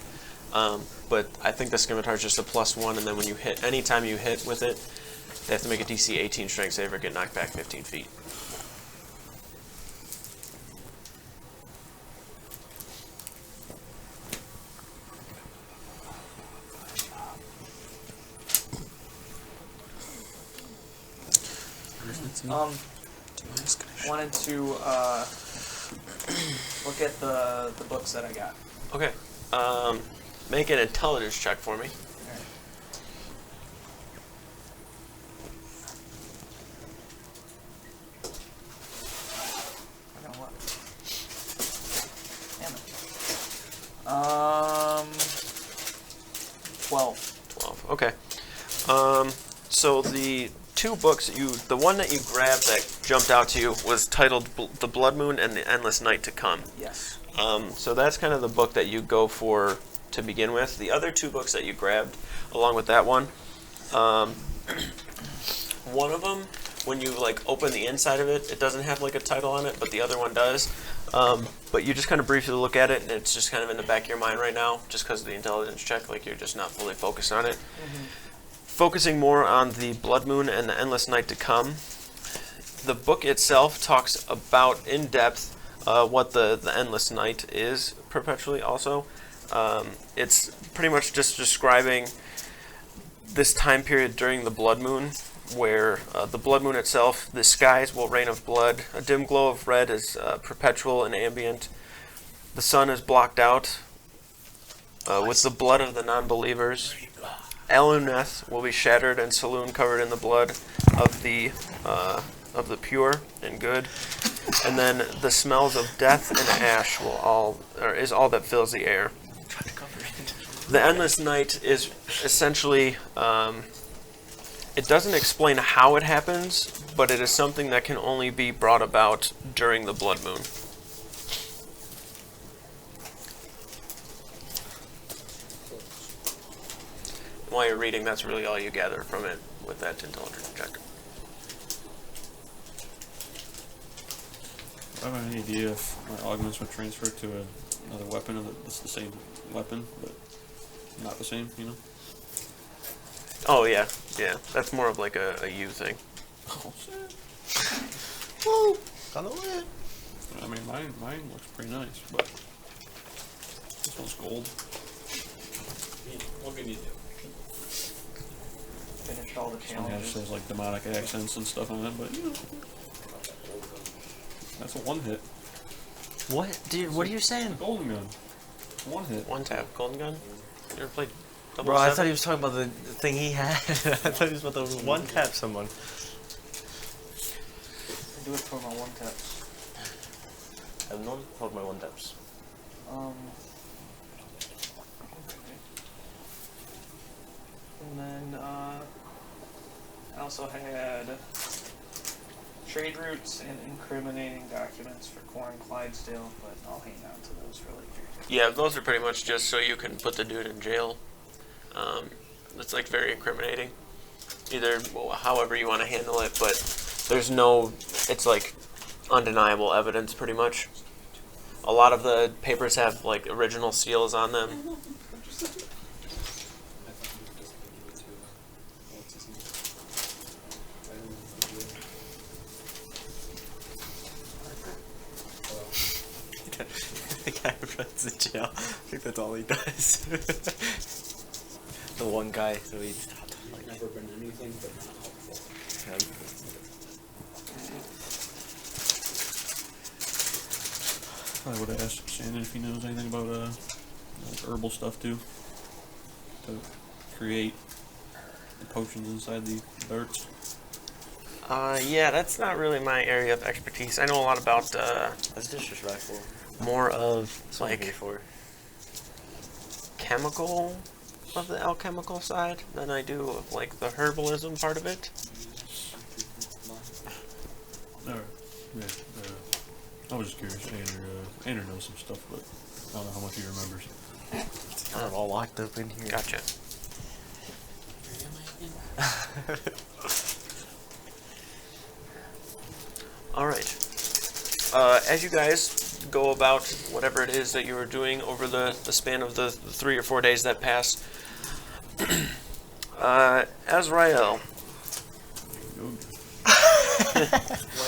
But I think the scimitar is just a +1, and then when you hit, anytime you hit with it, they have to make a DC 18 strength save or get knocked back 15 feet. Wanted to look at the books that I got. Okay. Make an intelligence check for me. I got what? Damn it. 12. 12. Okay. So the two books the one that you grabbed that jumped out to you was titled The Blood Moon and the Endless Night to Come. Yes. So that's kind of the book that you go for to begin with. The other two books that you grabbed, along with that one, one of them, when you like open the inside of it, it doesn't have like a title on it, but the other one does. But you just kind of briefly look at it, and it's just kind of in the back of your mind right now, just because of the intelligence check. Like you're just not fully focused on it. Focusing more on the Blood Moon and the Endless Night to Come. The book itself talks about in depth what the Endless Night is perpetually. Also, it's pretty much just describing this time period during the Blood Moon, where the Blood Moon itself, the skies will rain of blood. A dim glow of red is perpetual and ambient. The sun is blocked out with the blood of the non-believers. Aluneth will be shattered and Saloon covered in the blood of the pure and good. And then the smells of death and ash is all that fills the air. The Endless Night is essentially, it doesn't explain how it happens, but it is something that can only be brought about during the Blood Moon. While you're reading, that's really all you gather from it with that intelligence check. I have any idea if my augments would transfer to another weapon, or it's the same weapon, but not the same, you know? Oh, yeah. That's more of like a you thing. Oh, shit. Woo! Got it. I mean, mine looks pretty nice, but this one's gold. What can you do? Finished all the This one has challenges. says like demonic accents and stuff on it, but you know, that's a one hit. What, dude? What are you saying? Golden gun. One hit. One tap. Golden gun? You ever played double Bro, I seven? thought he was talking about the thing he had. I thought he was about to one tap someone. I do it for my one tap. I've known for my one taps. And then I also had trade routes and incriminating documents for Corin Clydesdale, but I'll hang on to those for later. Yeah, those are pretty much just so you can put the dude in jail. It's like very incriminating. Either however you want to handle it, but there's no, it's like undeniable evidence pretty much. A lot of the papers have like original seals on them. The guy who runs the jail. I think that's all he does. The one guy, so he stopped. Like, never been anything but not helpful. I would have asked Shannon if he knows anything about like herbal stuff too, to create the potions inside the darts. Yeah, that's not really my area of expertise. I know a lot about That's disrespectful. more of Like like for chemical of the alchemical side than I do of like the herbalism part of it. Alright, yeah. I was just curious. Andrew knows some stuff, but I don't know how much he remembers. I'm all locked up in here. Gotcha. All right. As you guys go about whatever it is that you were doing over the span of the 3 or 4 days that passed, Azrael,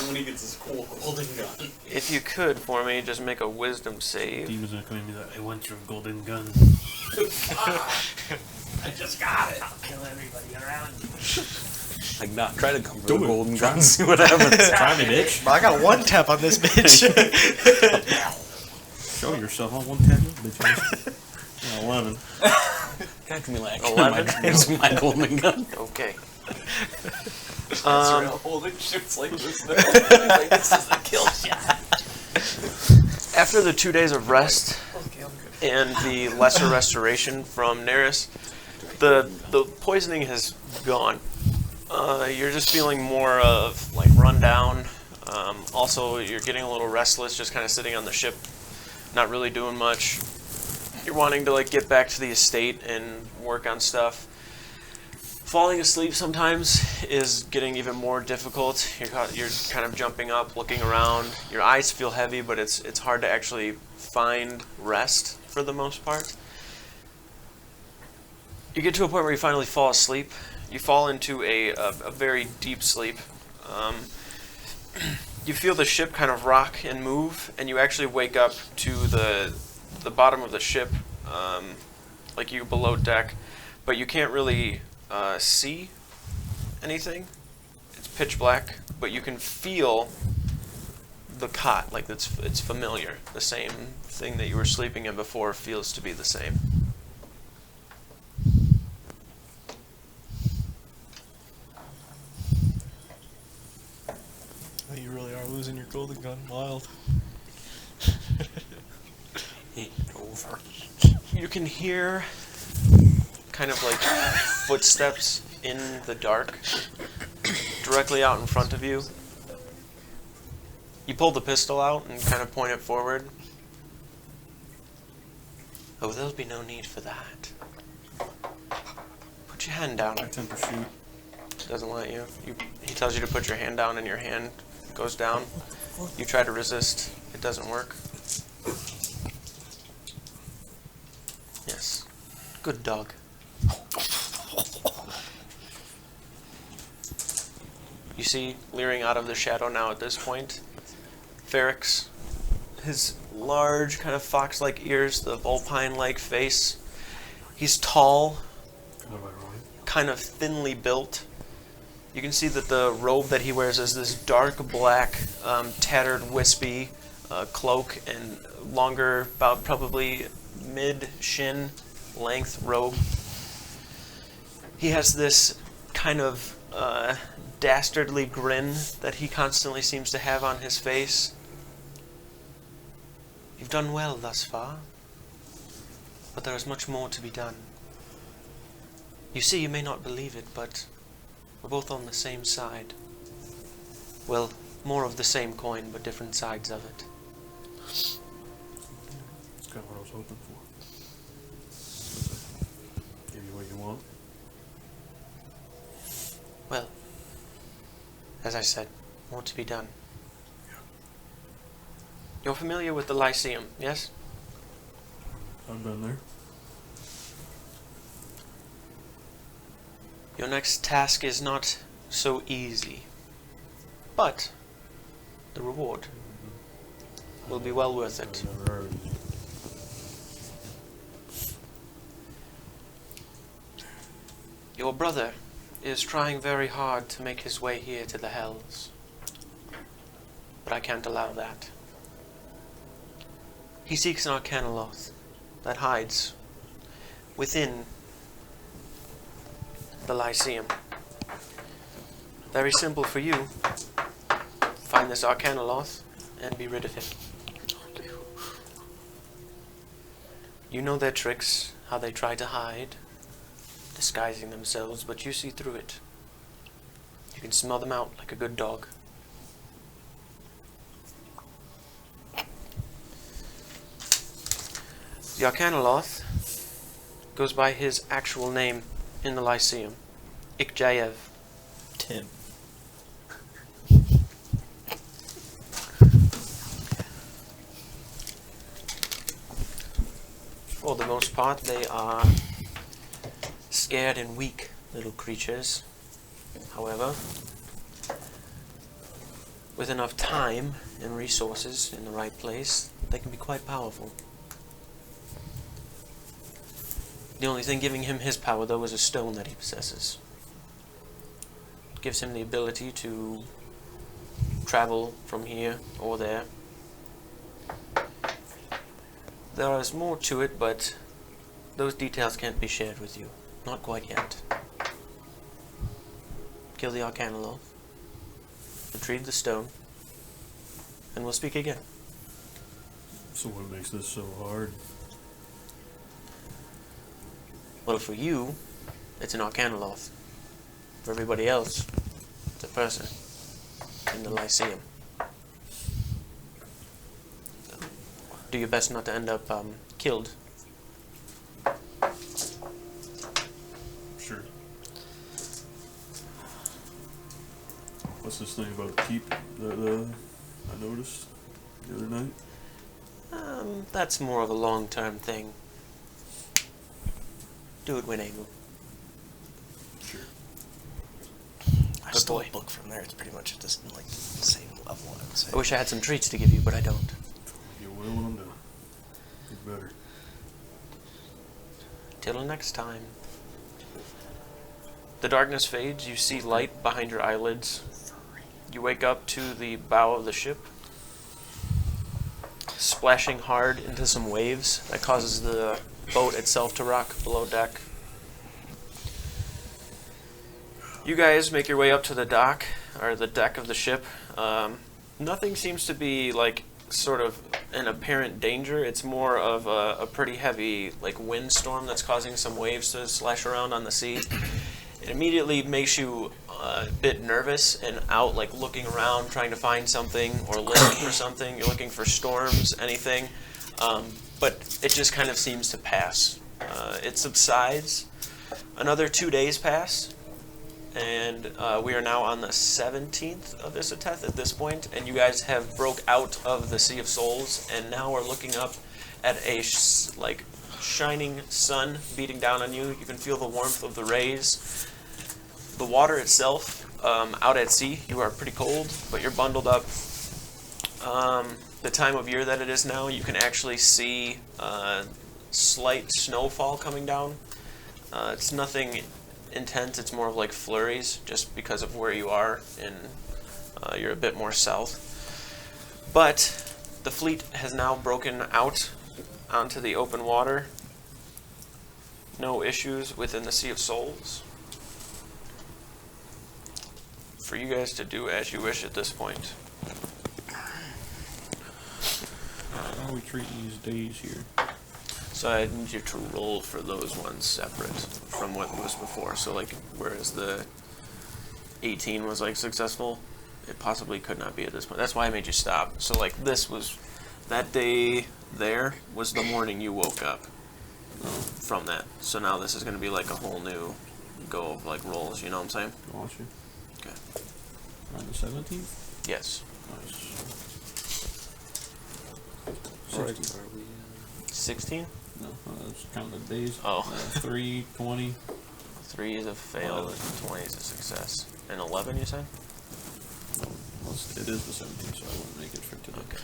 When he gets his cool golden gun. if you could for me, just make a wisdom save. Demon's gonna come in and be like, I want your golden gun. I just got it. I'll kill everybody around you. Like, not try to come for the golden gun, see what happens. Try me, bitch. I got one tap on this bitch. Show yourself on one tap, bitch. 11. Catch me like 11? my golden gun. Okay. Holding shoots like this. Like, this is a kill shot. After the 2 days of rest Okay, I'm good. and the lesser restoration from Neris, the poisoning has gone. You're just feeling more of like run down. Also, you're getting a little restless, just kind of sitting on the ship, not really doing much. You're wanting to like get back to the estate and work on stuff. Falling asleep sometimes is getting even more difficult. You're kind of jumping up, looking around. Your eyes feel heavy, but it's hard to actually find rest for the most part. You get to a point where you finally fall asleep. You fall into a very deep sleep. You feel the ship kind of rock and move, and you actually wake up to the bottom of the ship, like you below deck, but you can't really see anything. It's pitch black, but you can feel the cot, like it's familiar. The same thing that you were sleeping in before feels to be the same. You really are losing your golden gun. Wild. Over. You can hear kind of like footsteps in the dark directly out in front of you. You pull the pistol out and kind of point it forward. Oh, there'll be no need for that. Put your hand down. I attempt to shoot. Doesn't let you. He tells you to put your hand down and your hand goes down. You try to resist. It doesn't work. Yes. Good dog. You see, leering out of the shadow now at this point, Ferrix. His large, kind of fox-like ears, the vulpine-like face. He's tall, kind of thinly built. You can see that the robe that he wears is this dark black, tattered, wispy cloak and longer, about probably mid-shin length robe. He has this kind of dastardly grin that he constantly seems to have on his face. You've done well thus far, but there is much more to be done. You see, you may not believe it, but we're both on the same side. Well, more of the same coin, but different sides of it. That's kind of what I was hoping for. Give you what you want. Well, as I said, more to be done. You're familiar with the Lyceum, yes? I've been there. Your next task is not so easy, but the reward will be well worth it. I've never heard of it. Your brother is trying very hard to make his way here to the Hells, but I can't allow that. He seeks an Arcanoloth that hides within the Lyceum. Very simple for you. Find this Arcanoloth and be rid of him. You know their tricks, how they try to hide, disguising themselves, but you see through it. You can smell them out like a good dog. The Arcanoloth goes by his actual name in the Lyceum, Ikjaev. Tim. For the most part, they are scared and weak little creatures. However, with enough time and resources in the right place, they can be quite powerful. The only thing giving him his power, though, is a stone that he possesses. It gives him the ability to travel from here or there. There is more to it, but those details can't be shared with you. Not quite yet. Kill the Arcanoloth, retrieve the stone, and we'll speak again. So what makes this so hard? Well, for you, it's an Arcanoloth. For everybody else, it's a person in the Lyceum. Do your best not to end up killed. Sure. What's this thing about the keep that I noticed the other night? That's more of a long-term thing. Do it when able. Sure. I Good stole boy. a book from there. It's pretty much just like the same level, I would say. I wish I had some treats to give you, but I don't. You're willing to get better. Till next time. The darkness fades. You see light behind your eyelids. You wake up to the bow of the ship, splashing hard into some waves that causes the boat itself to rock below deck. You guys make your way up to the dock, or the deck of the ship. Nothing seems to be like sort of an apparent danger. It's more of a pretty heavy like windstorm that's causing some waves to slash around on the sea. It immediately makes you a bit nervous and out, like looking around, trying to find something or looking for something. You're looking for storms, anything. But it just kind of seems to pass. It subsides. Another 2 days pass, and we are now on the 17th of Isateth at this point, and you guys have broke out of the Sea of Souls, and now are looking up at a shining sun beating down on you. You can feel the warmth of the rays. The water itself, out at sea, you are pretty cold, but you're bundled up. The time of year that it is now, you can actually see slight snowfall coming down. It's nothing intense, it's more of like flurries, just because of where you are, and you're a bit more south. But the fleet has now broken out onto the open water. No issues within the Sea of Souls. For you guys to do as you wish at this point. How are we treating these days here? So I need you to roll for those ones separate from what was before. So like, whereas the 18 was like successful, it possibly could not be at this point. That's why I made you stop. So like, this was that day. There was the morning you woke up from that. So now this is going to be like a whole new go of like rolls. You know what I'm saying? Got you. Okay. On the 17th? Yes. Nice. Alright, 16. are we, 16. No, that's counting the days. Oh. 3, 20. 3 is a fail, and 20 is a success. And 11, you said? Well, it is the 17th, so I wouldn't make it for today. Okay.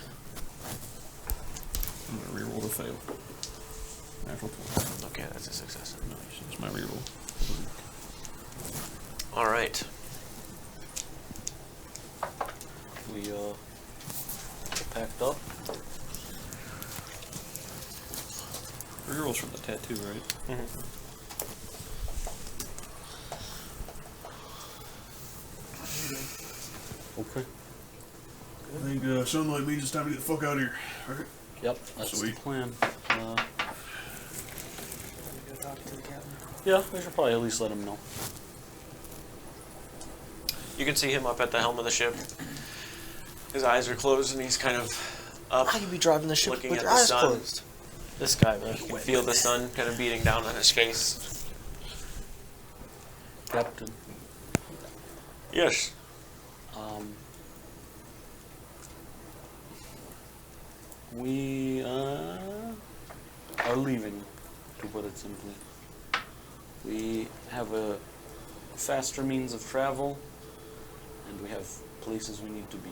I'm gonna reroll the fail. Natural 20. Okay, that's a success. Nice. That's my reroll. All right. we packed up? Rerolls from the tattoo, right? Okay. I think sunlight means it's time to get the fuck out of here. Alright. Yep, that's Sweet. the plan. Go talk to the captain. Yeah, we should probably at least let him know. You can see him up at the helm of the ship. His eyes are closed, and he's kind of up. How you be driving the ship Looking with at your the eyes sun. closed? This guy, man. You can feel the sun kind of beating down on his face. Captain, Yes. we are leaving, to put it simply. We have a faster means of travel, and we have places we need to be.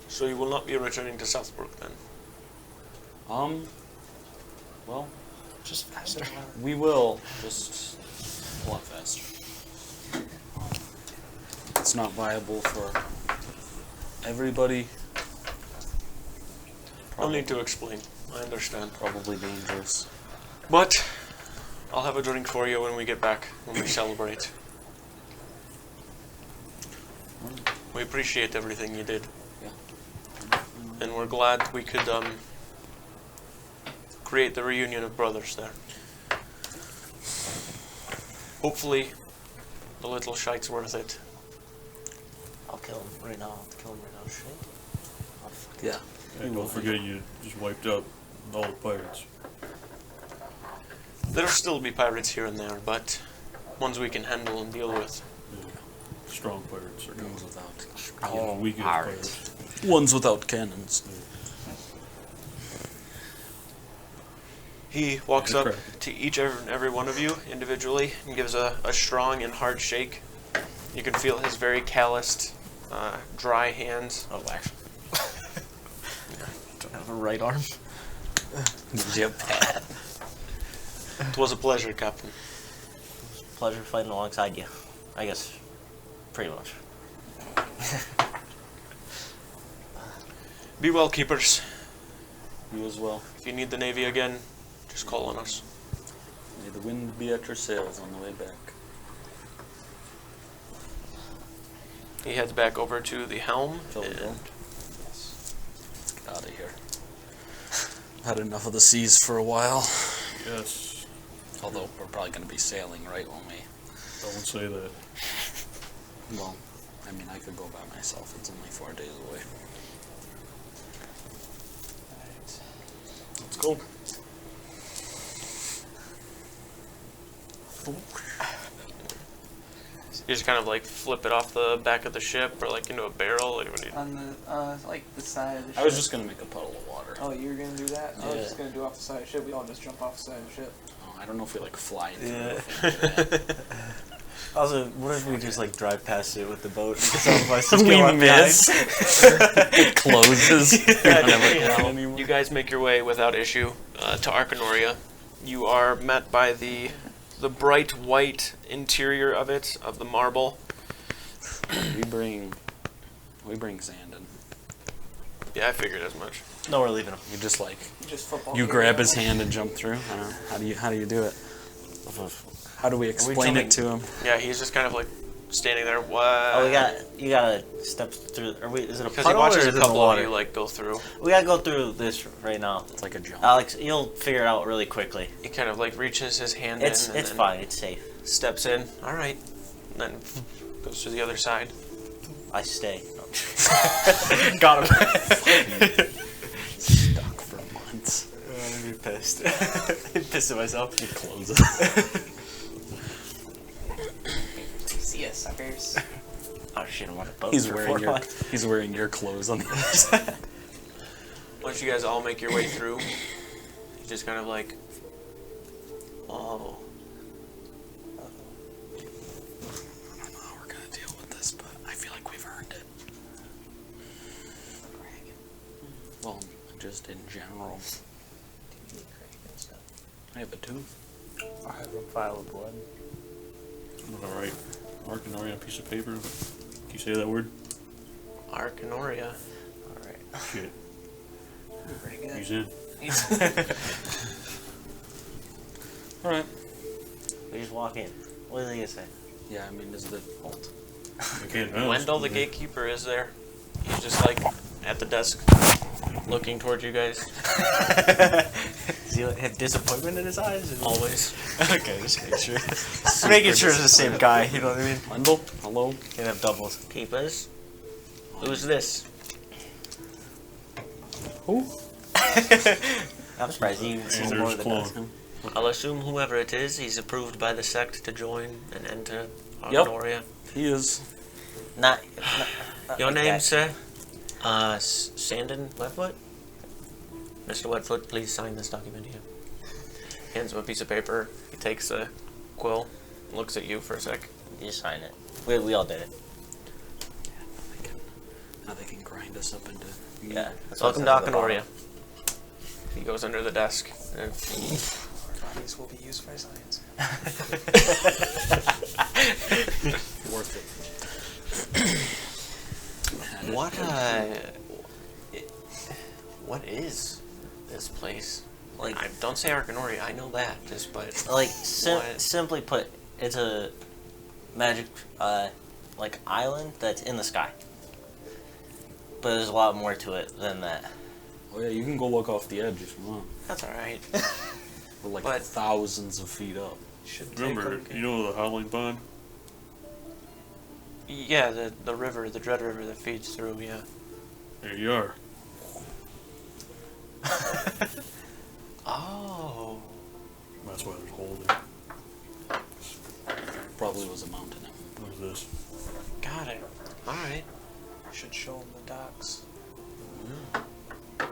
So you will not be returning to Southbrook then? Well, Just faster. we will, just a lot faster. It's not viable for everybody. No need to explain. I understand. Probably dangerous. But I'll have a drink for you when we get back, when we celebrate. We appreciate everything you did. Yeah. And we're glad we could create the reunion of brothers there. Hopefully, the little shite's worth it. I'll kill him right now. I'll kill him right now. Shit. I'll fucking Yeah. And don't forget you just wiped out all the pirates. There'll still be pirates here and there, but ones we can handle and deal with. Yeah. Strong pirates are gone. Ones without, Yeah, weak as pirates. ones without cannons. He walks And up crack. to each and every one of you individually and gives a strong and hard shake. You can feel his very calloused, dry hands. Oh, actually. Don't have a right arm. Yep. It was a pleasure, Captain. Pleasure fighting alongside you. I guess. Pretty much. Be well, keepers. You as well. If you need the Navy again, just call on us. May the wind be at your sails on the way back. He heads back over to the helm. Shall we and- go? Let's get out of here. Had enough of the seas for a while. Yes. Although we're probably going to be sailing, right, won't we? Don't say that. Well, I mean, I could go by myself. It's only 4 days away. Let's go. You just kind of like flip it off the back of the ship or like into a barrel. Like, what do you- On the like the side of the ship. I was just going to make a puddle of water. Oh, you were gonna do that? I was Yeah. just gonna do off the side of the ship. We all just jump off the side of the ship. Oh, I don't know if we like fly through Yeah. if we do that. Also, what if we just like drive past it with the boat? Because some of us just We go up miss. behind? It closes. Yeah, We never you come know, anymore. you guys make your way without issue to Arkanoria. You are met by the bright white interior of it, of the marble. We bring sand in. Yeah, I figured as much. No, we're leaving him. You just like You just football. you kick grab it his out. hand and jump through. I don't know. How do you do it? How do we explain jumping- it to him? Yeah, he's just kind of like standing there. What? Oh, you gotta step through. Is it a Because he puddle or watches is a it in the couple of water? you like go through. We gotta go through this right now. It's like a jump. Alex, you'll figure it out really quickly. He kind of like reaches his hand It's in. And it's then fine. It's safe. Steps in. All right. And then goes to the other side. I stay. No. Got him. Stuck for months. I'm gonna be pissed. I'm pissed at myself. It closes. See ya, suckers. Oh shit! I'm on a boat. He's for wearing 4 your months. he's wearing your clothes on the other side. Once you guys all make your way through, you just kind of like, oh. I don't know how we're gonna deal with this, but I feel like we've earned it. Well, just in general. I have a tooth. I have a pile of blood. All right. Marking on a piece of paper. Can you say that word? Arcanoria. All right. Shit. Pretty good. He's in. All right. We just walk in. What are they gonna say? Yeah, I mean, is it halt? I can't tell. Wendell, the gatekeeper, is there. He's just like at the desk, looking towards you guys. Does he have disappointment in his eyes? Always. Okay, just making sure. Making sure it's the same guy. You know what I mean? Wendell, hello. Can't have doubles. Keepers. Who's this? Who? I'm surprised you even seen And more there's than us. Claw. I'll assume whoever it is, he's approved by the sect to join and enter Yep. Arcanoria. He is. Not Your like name, that. sir? Sandon Webfoot? Mr. Webfoot, please sign this document here. Hands him a piece of paper. He takes a quill, looks at you for a sec. You just sign it. We all did it. Now they can grind us up into. Yeah. That's what Welcome it to says at the bottom. Arcanoria. He goes under the desk. And Our bodies will be used for science. Worth it. what is this place? Like- Don't say Arcanoria, I know that, just but Like What? simply put, it's a magic like island that's in the sky. But there's a lot more to it than that. Oh yeah, you can go look off the edge if you want. that's alright. We're like But- thousands of feet up. Should take Remember, them. you know the Howling Pond? Yeah, the river, the Dread River that feeds through, yeah. There you are. Oh. That's why there's a hole there. Probably was a mountain. What's this? Got it. Alright. Should show them the docks.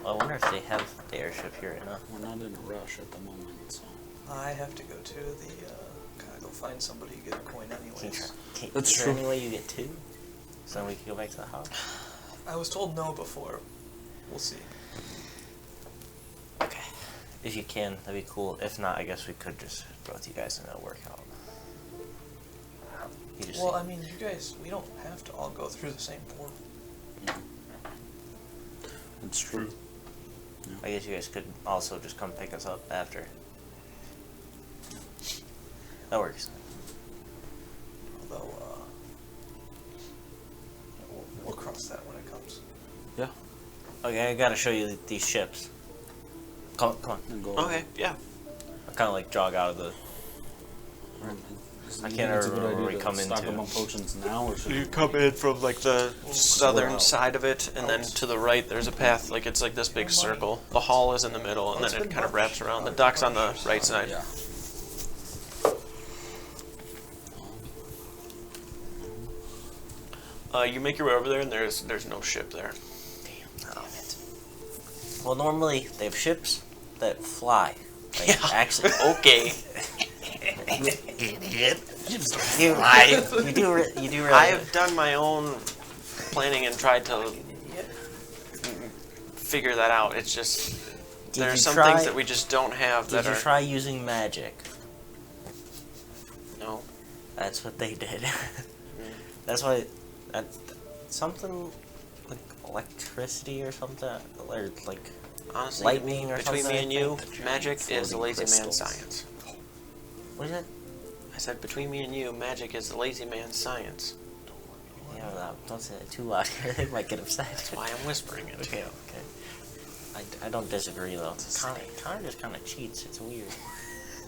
I wonder if they have the airship here right now. We're not in a rush at the moment, so. I have to go to the. Gotta go find somebody to get a coin anyways. That's is there true. any way you get two? So then we can go back to the house. I was told no before. We'll see. Okay. If you can, that'd be cool. If not, I guess we could just both you guys and it'll work out. You just Well, I mean, you guys, we don't have to all go through the same portal. It's true. I guess you guys could also just come pick us up after. That works. Although, we'll cross that when it comes. Yeah. Okay, I gotta show you these ships. Come on. And go. Okay, yeah. I kind of like jog out of the. I can't It's a good remember where idea we to come stock into. them on potions now, or should You we- come in from like the southern Wow. side of it, and then to the right there's a path, like it's like this big circle. The hall is in the middle, and then it kind of wraps around. The dock's on the right side. Yeah. You make your way over there, and there's no ship there. Damn it. Well, normally they have ships that fly. Like, Yeah. actually. Okay. You do really. I have done my own planning and tried to figure that out. It's just Did there are you some try- things that we just don't have Did that you are try using magic? no. That's what they did. That's why. Something like electricity or something, or like Honestly, lightning or between something. me and I you, think. magic is a floating lazy crystals. man's science. What is it? I said, between me and you, magic is the lazy man's science. Yeah, don't say that too loud. They might get upset. That's why I'm whispering it. Okay. I don't disagree though. Connor just kind of cheats. It's weird.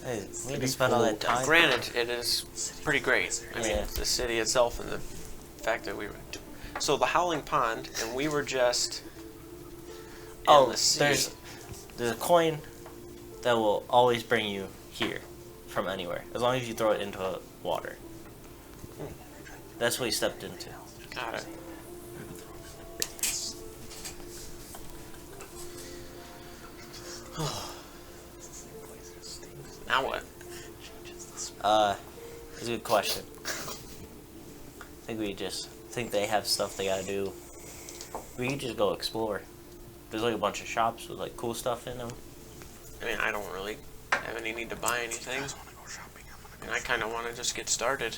Hey, we need to spend all that time. Granted, it is pretty great. I mean, Yeah. the city itself and the fact that we were... So the Howling Pond, and we were just in the sea. There's a coin that will always bring you here from anywhere, as long as you throw it into water. That's what he stepped into. Got it. Now what? It's a good question. I think they have stuff they gotta do. We could just go explore. There's like a bunch of shops with like cool stuff in them. I mean, I don't really have any need to buy anything. And I kind of want to just get started.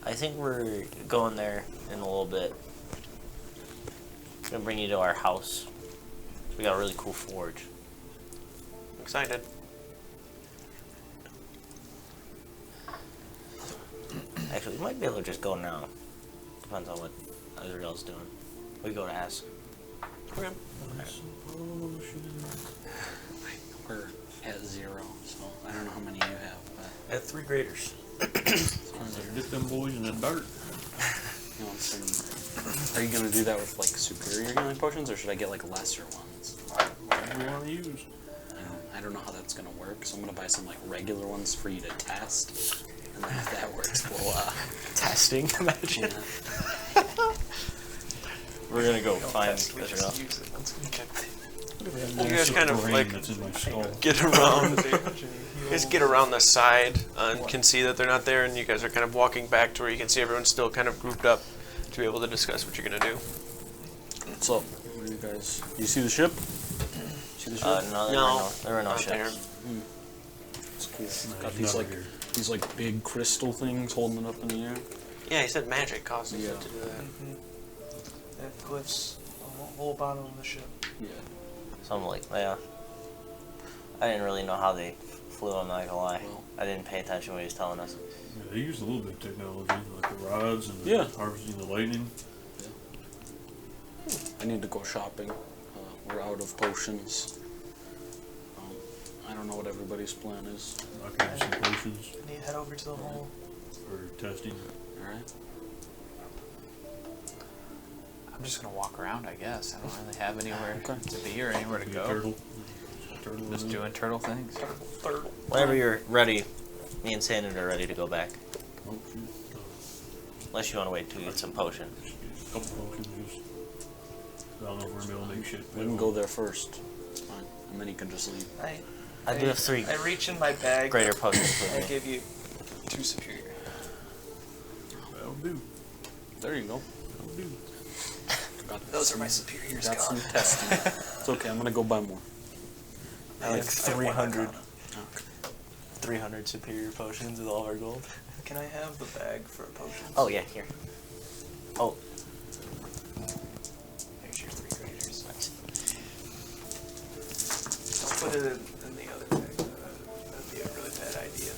I think we're going there in a little bit. I'm gonna bring you to our house. We got a really cool forge. I'm excited. Actually, we might be able to just go now. Depends on what Azrael's doing. We go to ask. Okay. We're at 0, so I don't know how many you have. But At 3 graders. Get them boys in the dirt. you know, are you gonna do that with like superior healing potions, or should I get like lesser ones? Whatever you want to use. I don't know how that's gonna work, so I'm gonna buy some like regular ones for you to test, and then if that works, we'll Testing, imagine. yeah. We're gonna go We don't find test, we just Azrael. use it once we get there. You guys kind of like That's in my skull. get around. You guys get around the side and can see that they're not there, and you guys are kind of walking back to where you can see everyone's still kind of grouped up to be able to discuss what you're gonna do. So, what do you guys? You see the ship? See the ship? No, there were no not there. ships. It's cool. No, Got he's these not like here. these like big crystal things holding it up in the air. Yeah, he said magic causes Yeah. it to do that. It glyphs the whole bottom of the ship. Yeah. Something like, yeah. I didn't really know how they flew, I'm not gonna lie. Well. I didn't pay attention when he was telling us. Yeah, they use a little bit of technology, like the rods and the Yeah. harvesting the lightning. I need to go shopping. We're out of potions. I don't know what everybody's plan is. I can use some potions And you head over to the hole. for testing. All right. I'm just gonna walk around, I guess. I don't really have anywhere Okay. to be or anywhere to Be a go. turtle. Turtle Just in it. doing turtle things. Turtle. Whenever you're ready, me and Sandon are ready to go back. Oh, shoot. Unless you want to wait to get some potion. A couple potions. Just, I don't know if we're gonna be able to make shit. We can go there first. Fine. And then you can just leave. I do have 3 I reach in my bag. greater potions I with me. give you 2 superior. That'll do. There you go. That'll do. Got Those are my superiors. Got some gone. testing. It's okay. I'm gonna go buy more. I like have 300, one 300 superior potions with all of our gold. Can I have the bag for potions? Oh yeah, here. Oh, There's your 3 graders. Don't put it in the other bag. That'd be a really bad idea.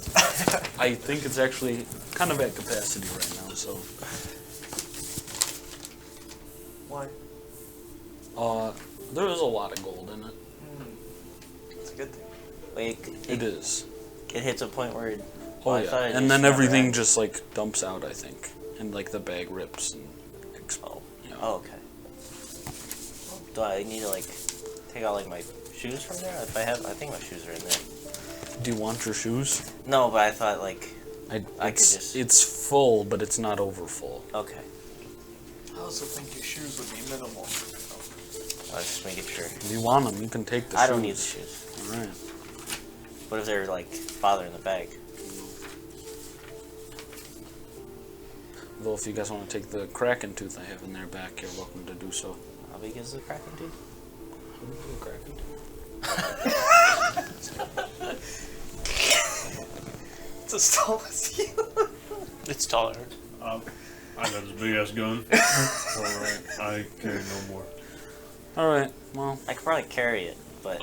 I think it's actually kind of at capacity right now. So, Why? there is a lot of gold in it. It's a good thing. wait, It is. it hits a point where. Oh I yeah. thought it And just then never everything had- just like dumps out. I think, and like the bag rips and explodes. You know. Oh, okay. Do I need to like take out like my shoes from there? If I think my shoes are in there. Do you want your shoes? No, but I thought like I could it's, just- it's full, but it's not over full. okay. I also think your shoes would be minimal. I was just making sure. If you want them, you can take the shoes. I don't need the shoes. All right. What if they're like bothering the bag? Though if you guys want to take the Kraken tooth I have in there back, you're welcome to do so. How big is the Kraken tooth? It's as tall as you. It's taller. I got this big ass gun. Alright, I carry no more. All right. Well, I could probably carry it, but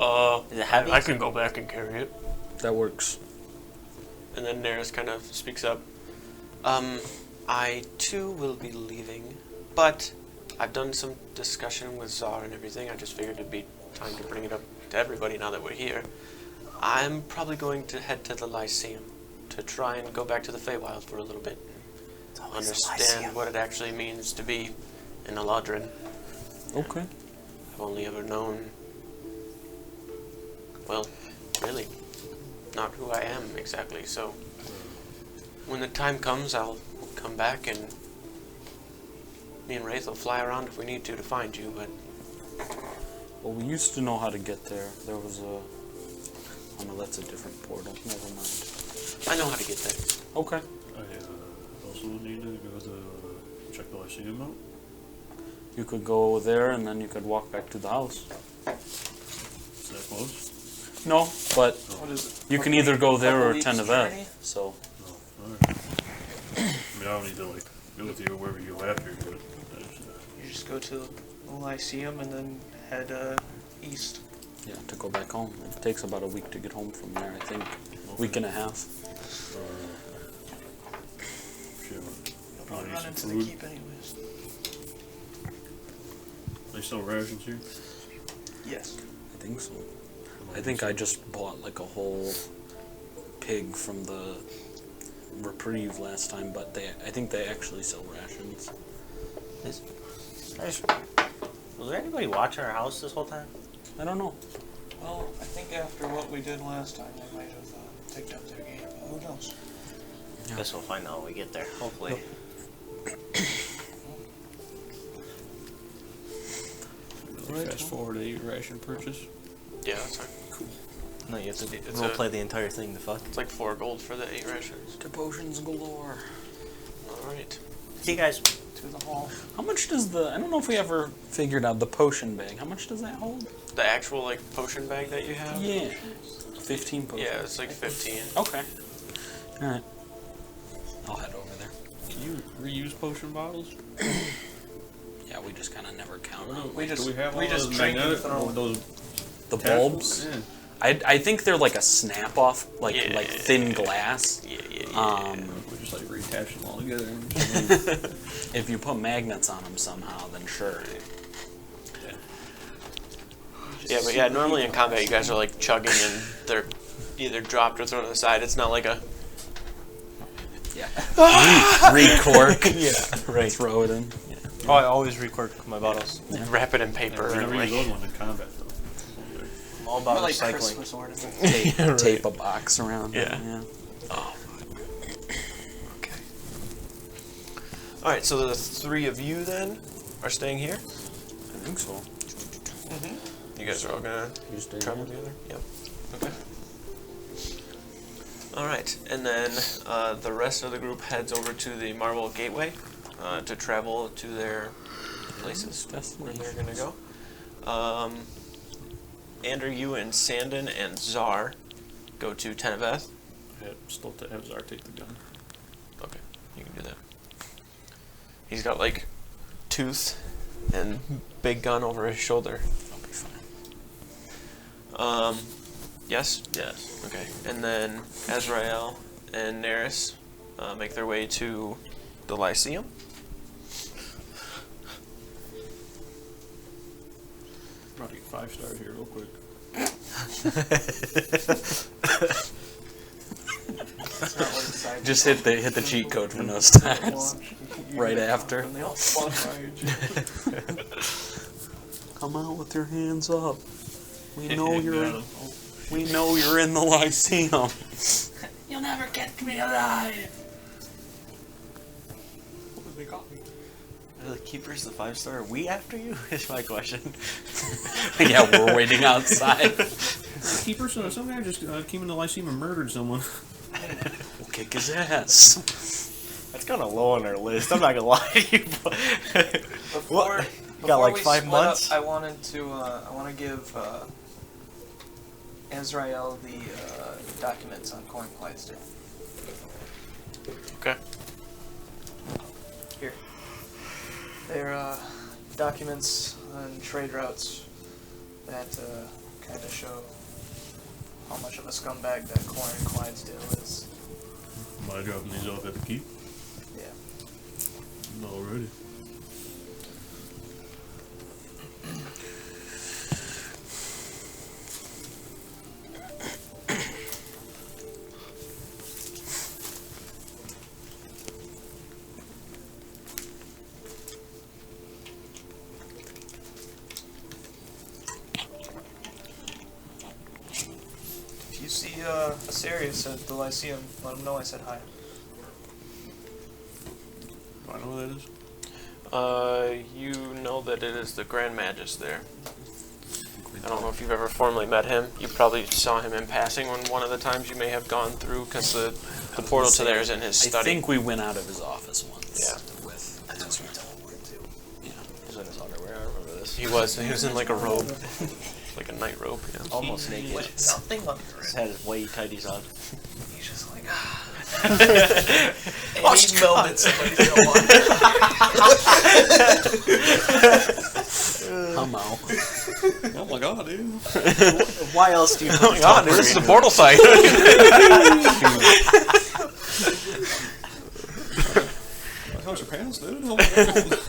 is it heavy? I can go back and carry it. that works. And then Neris kind of speaks up. I too will be leaving, but I've done some discussion with Czar and everything. I just figured it'd be time to bring it up to everybody now that we're here. I'm probably going to head to the Lyceum to try and go back to the Feywild for a little bit and understand what it actually means to be an Eladrin. Okay. I've only ever known, well, really, not who I am exactly, so when the time comes, I'll come back and me and Wraith will fly around if we need to find you, but... Well, we used to know how to get there. There was a... Oh no, that's a different portal. Never mind. I know how to get there. Okay. I also need to go to check the Lyceum out. You could go there and then you could walk back to the house. Is that close? No, but What is it? you can either go there or Couple weeks Teneveth. journey? So, No. Alright. I mean, I don't need to, like, go with you wherever you go after, but I just, You just go to the Lyceum and then head east. yeah, to go back home. It takes about a week to get home from there, I think. Week and a half. shit. You'll Probably probably need run some into the food. keep anyways. They sell rations here? Yes. I think so. I think I just bought like a whole pig from the Reprieve last time, but I think they actually sell rations. Was there anybody watching our house this whole time? I don't know. Well, I think after what we did last time, they might have picked up their game. Who knows? Yeah. Guess we'll find out when we get there. Hopefully. Fast forward to ration purchase. Yeah, that's fine. No, you have to It's role play the entire thing to fuck. It's like 4 gold for the 8 rations. To potions galore. Alright. See you guys. To the hall. How much does the... I don't know if we ever figured out the potion bag. How much does that hold? The actual, like, potion bag that you have? Yeah. 15 potions. Yeah, it's like 15. Okay. Alright. I'll head over there. Can you reuse potion bottles? Yeah, we just kind of never count No, on We just do we have we all just those drink and magnetic, throw. those the capsules? bulbs. Yeah. I think they're like a snap off, like Yeah. thin glass. Yeah. We just like reattach them all together. If you put magnets on them somehow, then sure. Yeah, but yeah, normally in combat you guys are like chugging and they're either dropped or thrown to the side. It's not like a... Yeah. Recork. Yeah, right. Throw it in. Oh, I always recork my bottles. Wrap it in paper. We and, never use those like, ones in combat though. I'm all about like recycling. Christmas ornaments. Tape, tape a box around Yeah. it. Yeah. oh. Okay. Alright, so the 3 of you then are staying here? I think so. You guys are all gonna You stay travel here? together? Yep. Okay. Alright, and then the rest of the group heads over to the Marble Gateway to travel to their places where they're gonna go. Andrew, you and Sandon and Czar go to Teneveth. Yeah, still to have Zar take the gun. Okay, you can do that. He's got like tooth and big gun over his shoulder. I'll be fine. Yes? Yes. Okay. And then Azrael and Neris make their way to the Lyceum. Probably 5-star here real quick. Just hit the cheat code for those times. Right after. And they all spawn by Come out with your hands up. We know Yeah, you're. got 'em. We know you're in the Lyceum. You'll never get me alive. What did they call me? Are the keepers the 5-star? Are we after you? Is my question. Yeah, we're waiting outside. The keeper, so some guy just came into the Lyceum and murdered someone. We'll kick his ass. That's kind of low on our list. I'm not gonna lie to you. But Before, You got like we 5 split months? Up, I want to give Azrael the documents on Corn Clydesdale. Okay. Here. They're documents on trade routes that kind of show how much of a scumbag that Corn Clydesdale is. Am I dropping these off at the keep? Yeah. Alrighty. If you see Asarius at the Lyceum, let him know I said hi. Do I know who that is? You know that it is the Grand Magus there. I don't know if you've ever formally met him. You probably saw him in passing on one of the times you may have gone through, because the portal to there is in his I study. think we went out of his office once. Yeah. With That's what we teleport to. yeah. He's in his underwear. I remember this. He was in like a robe, like a night robe. Yeah. Almost naked. With nothing under Just it. had his whitey tighties on. He's just like, Oh, any moment somebody's gonna walk. I'm out. Oh my god, dude. Why else do you? Oh my god, dude, this is a portal site. How's your pants, dude? Oh my god.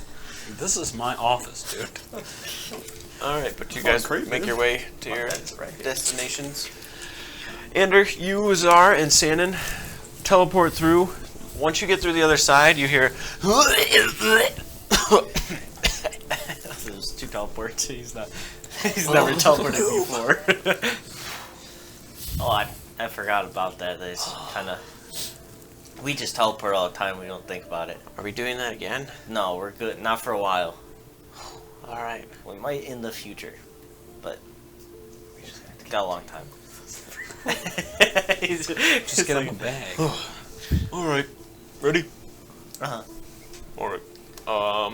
This is my office, dude. Alright, but you Oh, guys creepy. make your way to your That's right. destinations. Ender, you, Azar, and Sandon teleport through. Once you get through the other side, you hear. There's two teleports. He's not. He's never teleported before. Oh, I forgot about that. It's kind of. We just teleport all the time. We don't think about it. Are we doing that again? No, we're good. Not for a while. Alright. We might in the future, but we just got a long time. Just get him a bag. Alright. Ready? Uh-huh. Alright. I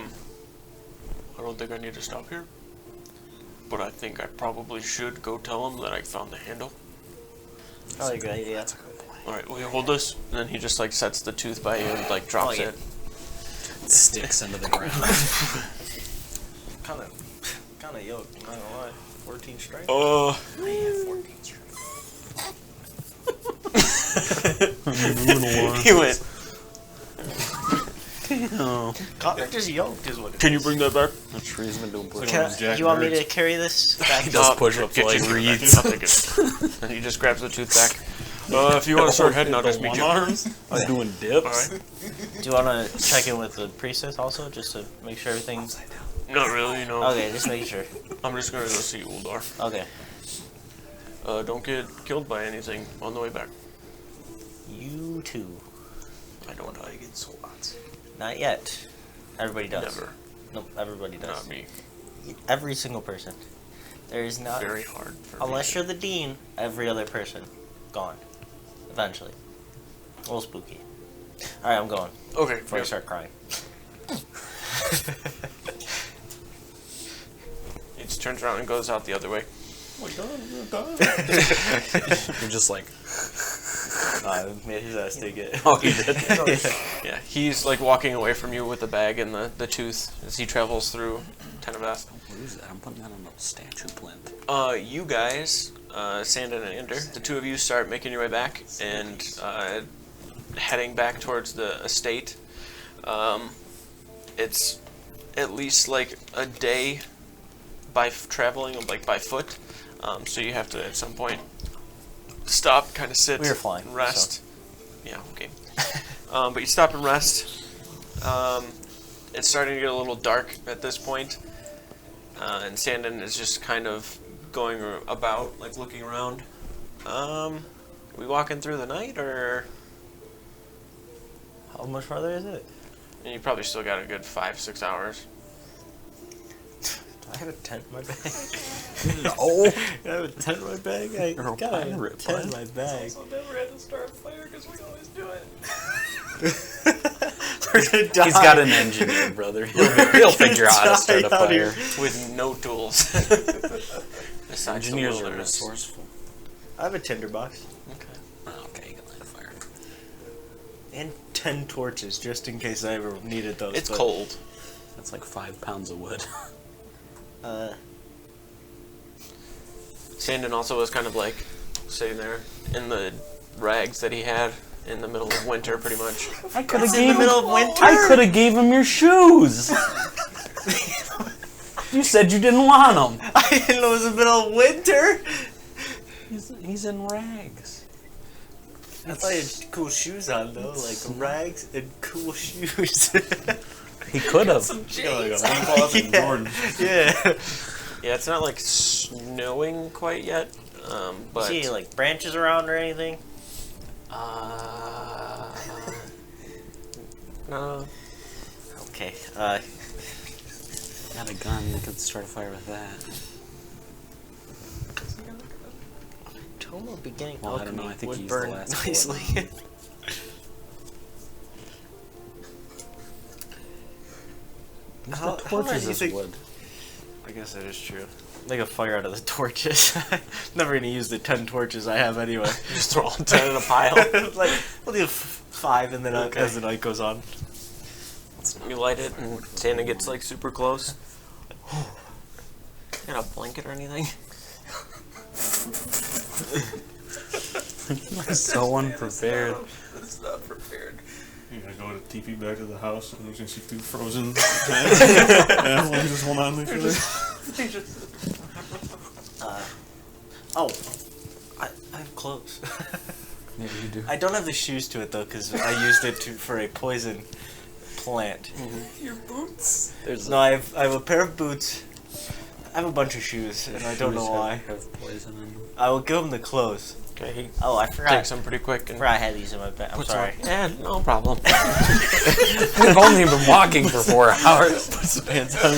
don't think I need to stop here. But I think I probably should go tell him that I found the handle. Probably a good idea. Alright, will you hold this? And then he just like sets the tooth by you and like drops yeah. it. Sticks into the ground. Kind of yoked. Not gonna lie. 14 strength. I have 14 strength. He went. Connor just yoked is what it Can you bring that back? I'm sure he's been doing push Can Jack you want me Birds. to carry this back? He does push-ups Get like you- reeds. I'll take it. And he just grabs the tooth back. If you want to start heading, I'll just meet you. arms. I'm doing dips. Alright. Do you want to check in with the priestess also, just to make sure everything's... Not really, no. Okay, just making sure. I'm just gonna go see Uldar. Okay. Don't get killed by anything on the way back. You too. I don't die. Legged swats. Not yet. Everybody does. Never. Nope, everybody does. Not me. Every single person. There is not... Very hard for Unless me. you're the dean, every other person. Gone. Eventually. A little spooky. Alright, I'm going. Okay, Before I yep. start crying. He just turns around and goes out the other way. Oh my god, I'm gonna die. You're just like, I made his ass take it. oh, he did. Yeah, he's like walking away from you with the bag and the tooth as he travels through Tenebeth. What is that? I'm putting that on a statue plinth. You guys, Sandon and Ender, the two of you start making your way back and heading back towards the estate. It's at least like a day by traveling, like by foot. So you have to at some point stop, kind of sit, We were flying, and rest. Yeah, okay. But you stop and rest. It's starting to get a little dark at this point. And Sandon is just kind of going about, like looking around. We walking through the night, or How much farther is it? you probably still got a good 5-6 hours. Do I have a tent in my bag? No. I have a tent in my bag? I You're a got a pirate, tent in bud. my bag. Also, never had to start a fire because we always do it. We're gonna die. He's got an engineer, brother. He'll figure out how to start a Die out fire. here. With no tools. Besides the Engineers are wilderness. resourceful. I have a tinderbox. Okay. Oh, okay, you can light a fire. And 10 torches, just in case I ever needed those. It's but, cold. That's like 5 pounds of wood. Sandon also was kind of like sitting there in the rags that he had in the middle of winter, pretty much. I could have It's in the middle of winter. I could have gave him your shoes. You said you didn't want them. I didn't know it was the middle of winter. He's in rags. I thought he had cool shoes on though, like rags and cool shoes. He could have. Jordan. Yeah. Yeah, it's not like snowing quite yet, but See, like branches around or anything? no. Okay. Got a gun. You could start a fire with that. Total beginning Well, I don't know, I think would he used the burn last bullet nicely. on How The torches hard do you is think- wood. I guess that is true. Make a fire out of the torches. Never gonna use the 10 torches I have anyway. Just throw all 10 in a pile. Like, we'll do 5 and then as the night goes on. You light it, and Santa gets like super close. Got a blanket or anything? So unprepared. It's not prepared. You're gonna go with a TP back to the house and you're gonna see 2 frozen halflings just hold on to each other. Oh, I have clothes. Yeah, you do. I don't have the shoes to it though, because I used it for a poison plant. Your boots? No, I have a pair of boots. I have a bunch of shoes, and I don't know why. Have poison in them. I will give him the clothes. Okay, he Oh, I forgot. takes them pretty quick I and forgot I had these in my bag. I'm puts sorry. them on. Yeah, no problem. We've only been walking for 4 hours. Puts the pants on.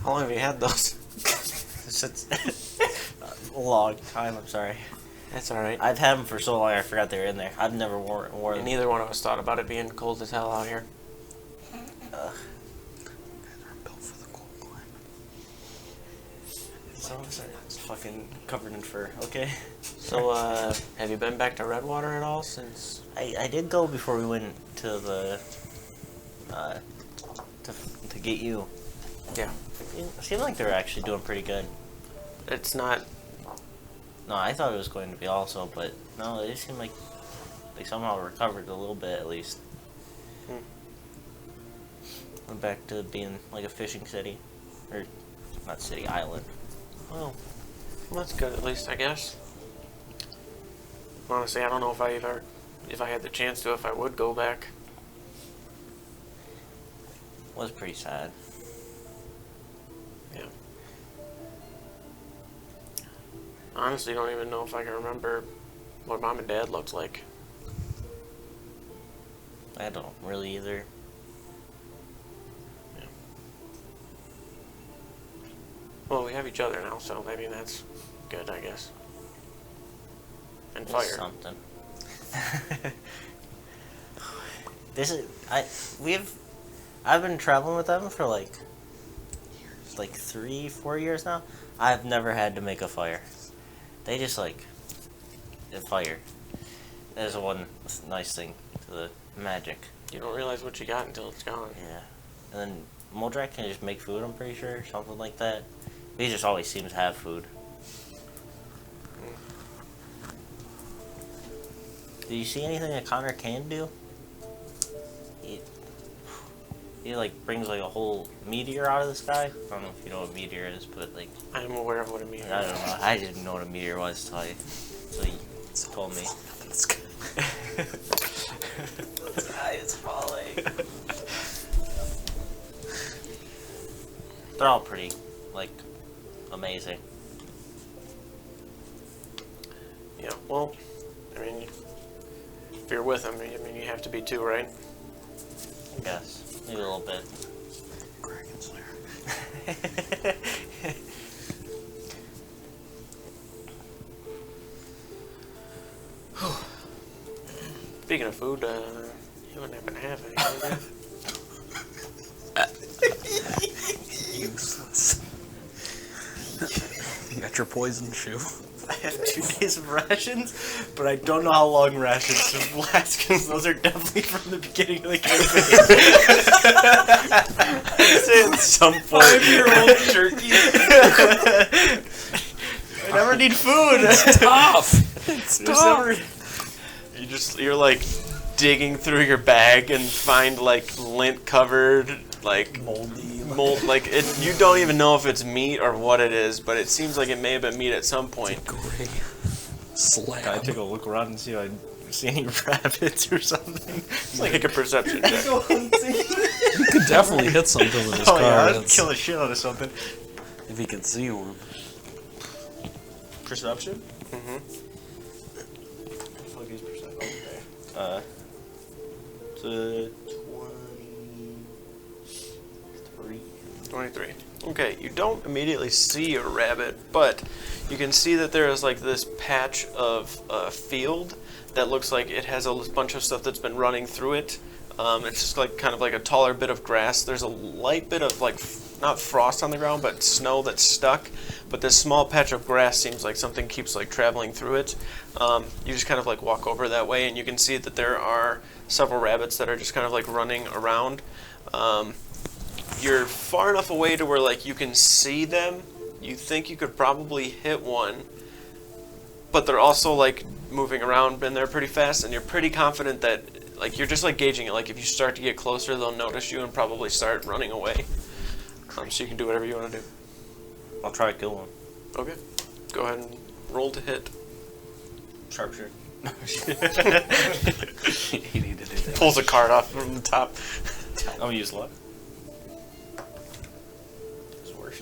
How long have you had those? It's a long time. I'm sorry. That's alright. I've had them for so long. I forgot they were in there. I've never worn And them. neither one of us thought about it being cold as hell out here. Built for the cold climate. Some of us are fucking covered in fur. Okay. So, have you been back to Redwater at all since? I did go before we went to the to get you. Yeah. It seemed like they were actually doing pretty good. It's not. No, I thought it was going to be also, but no, they seemed like they somehow recovered a little bit at least. Went back to being like a fishing city, or not city, island. Well, that's good at least, I guess. Honestly, I don't know if I had the chance to, if I would go back. Was pretty sad. Yeah. Honestly, don't even know if I can remember what Mom and Dad looked like. I don't really either. Well, we have each other now, so I mean that's good, I guess. And It's fire. something. I've been traveling with them for like 3-4 years now. I've never had to make a fire. They just like a fire. That is one nice thing to the magic. You don't realize what you got until it's gone. Yeah. And then Moldrak can just make food, I'm pretty sure, something like that. He just always seems to have food. Do you see anything that Connor can do? He like brings like a whole meteor out of the sky. I don't know if you know what a meteor is, but like I'm aware of what it means. I don't know. I didn't know what a meteor was till he told me. The sky is falling. They're all pretty like amazing. Yeah, well, I mean, if you're with them, I mean, you have to be too, right? I guess. Maybe a little bit. Dragon Slayer. Speaking of food, you wouldn't happen to have anything, Useless. You got your poison shoe. I have 2 days of rations, but I don't know how long rations will last because those are definitely from the beginning of the campaign. I'd say at some point. 5-year-old turkey. never need food. It's tough. It's There's tough. never- You're like digging through your bag and find like lint covered like moldy. mold, like it. You don't even know if it's meat or what it is, but it seems like it may have been meat at some point. Gray slab. Can I take a look around and see if I see any rabbits or something? It's like a perception check. Go hunting. You could definitely hit something with this Oh car. yeah, I'd That's- kill the shit out of something. if he can see one. Perception? Mm-hmm. Fuck is perception? Okay. It's a 23. 23. Okay, you don't immediately see a rabbit, but you can see that there is like this patch of field that looks like it has a bunch of stuff that's been running through it. It's just like kind of like a taller bit of grass. There's a light bit of like not frost on the ground, but snow that's stuck. But this small patch of grass seems like something keeps like traveling through it. You just kind of like walk over that way, and you can see that there are several rabbits that are just kind of like running around. You're far enough away to where like you can see them. You think you could probably hit one, but they're also like moving around and they're pretty fast, and you're pretty confident that like you're just like gauging it. Like if you start to get closer, they'll notice you and probably start running away. So you can do whatever you want to do. I'll try to kill one. Okay, go ahead and roll to hit. Sharpshooter. He needed to do that. Pulls a card off from the top. I'm gonna use luck. It's worse.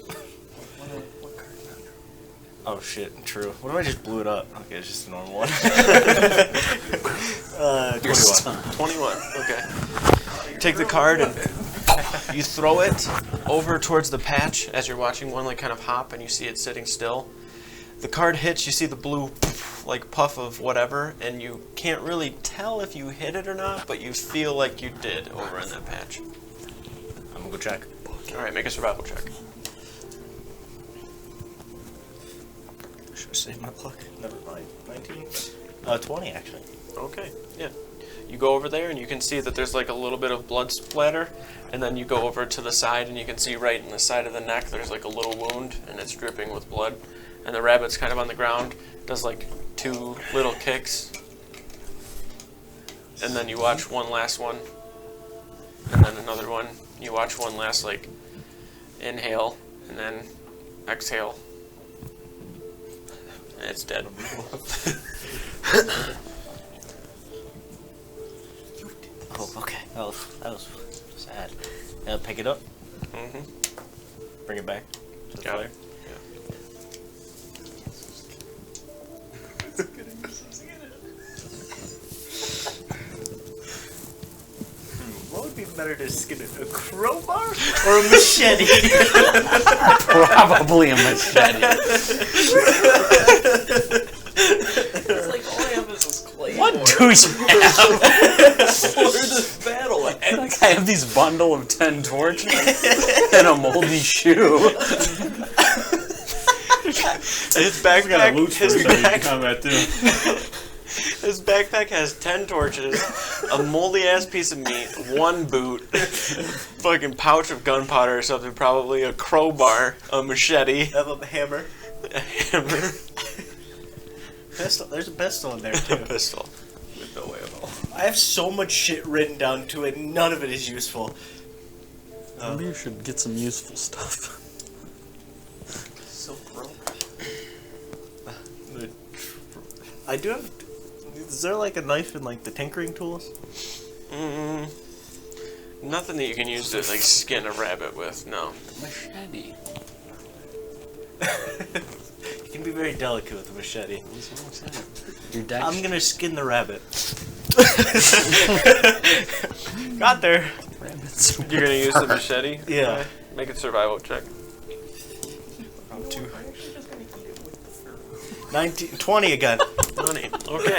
Oh shit, true. What if I just blew it up? Okay, it's just a normal one. 21. 21. Okay. You take the card and you throw it over towards the patch as you're watching one like kind of hop, and you see it sitting still. The card hits, you see the blue like puff of whatever, and you can't really tell if you hit it or not, but you feel like you did over in that patch. I'm gonna go check. Alright, make a survival check. Should have saved my luck. Never mind. 19? 20 actually. Okay, yeah. You go over there and you can see that there's like a little bit of blood splatter, and then you go over to the side and you can see right in the side of the neck there's like a little wound and it's dripping with blood. And the rabbit's kind of on the ground, does like 2 little kicks, and then you watch one last one, and then another one. You watch one last like inhale and then exhale. And it's dead. Oh, okay. That was sad. Pick it up. Mm-hmm. Bring it back. To the Got fire. it. What would be better to skin it? A crowbar or a machete? Probably a machete. It's like all I have is this clay. What do you have? Where this battle at? Like I have these bundle of 10 torches and a moldy shoe. His backpack, combat too. his backpack has 10 torches, a moldy ass piece of meat, 1 boot, fucking pouch of gunpowder or something, probably a crowbar, a machete, I have a hammer. a hammer, Pistol. There's a pistol in there a too. pistol. With no way at all. I have so much shit written down to it. None of it is useful. Maybe you should get some useful stuff. So gross. I do have. Is there like a knife in like the tinkering tools? Nothing that you can use to like skin a rabbit with, no. Machete. You can be very delicate with a machete. Your deck. I'm gonna skin the rabbit. Got there. Rabbits. You're gonna use the machete? Yeah. Okay. Make a survival check. I'm 20 again. 20. Okay.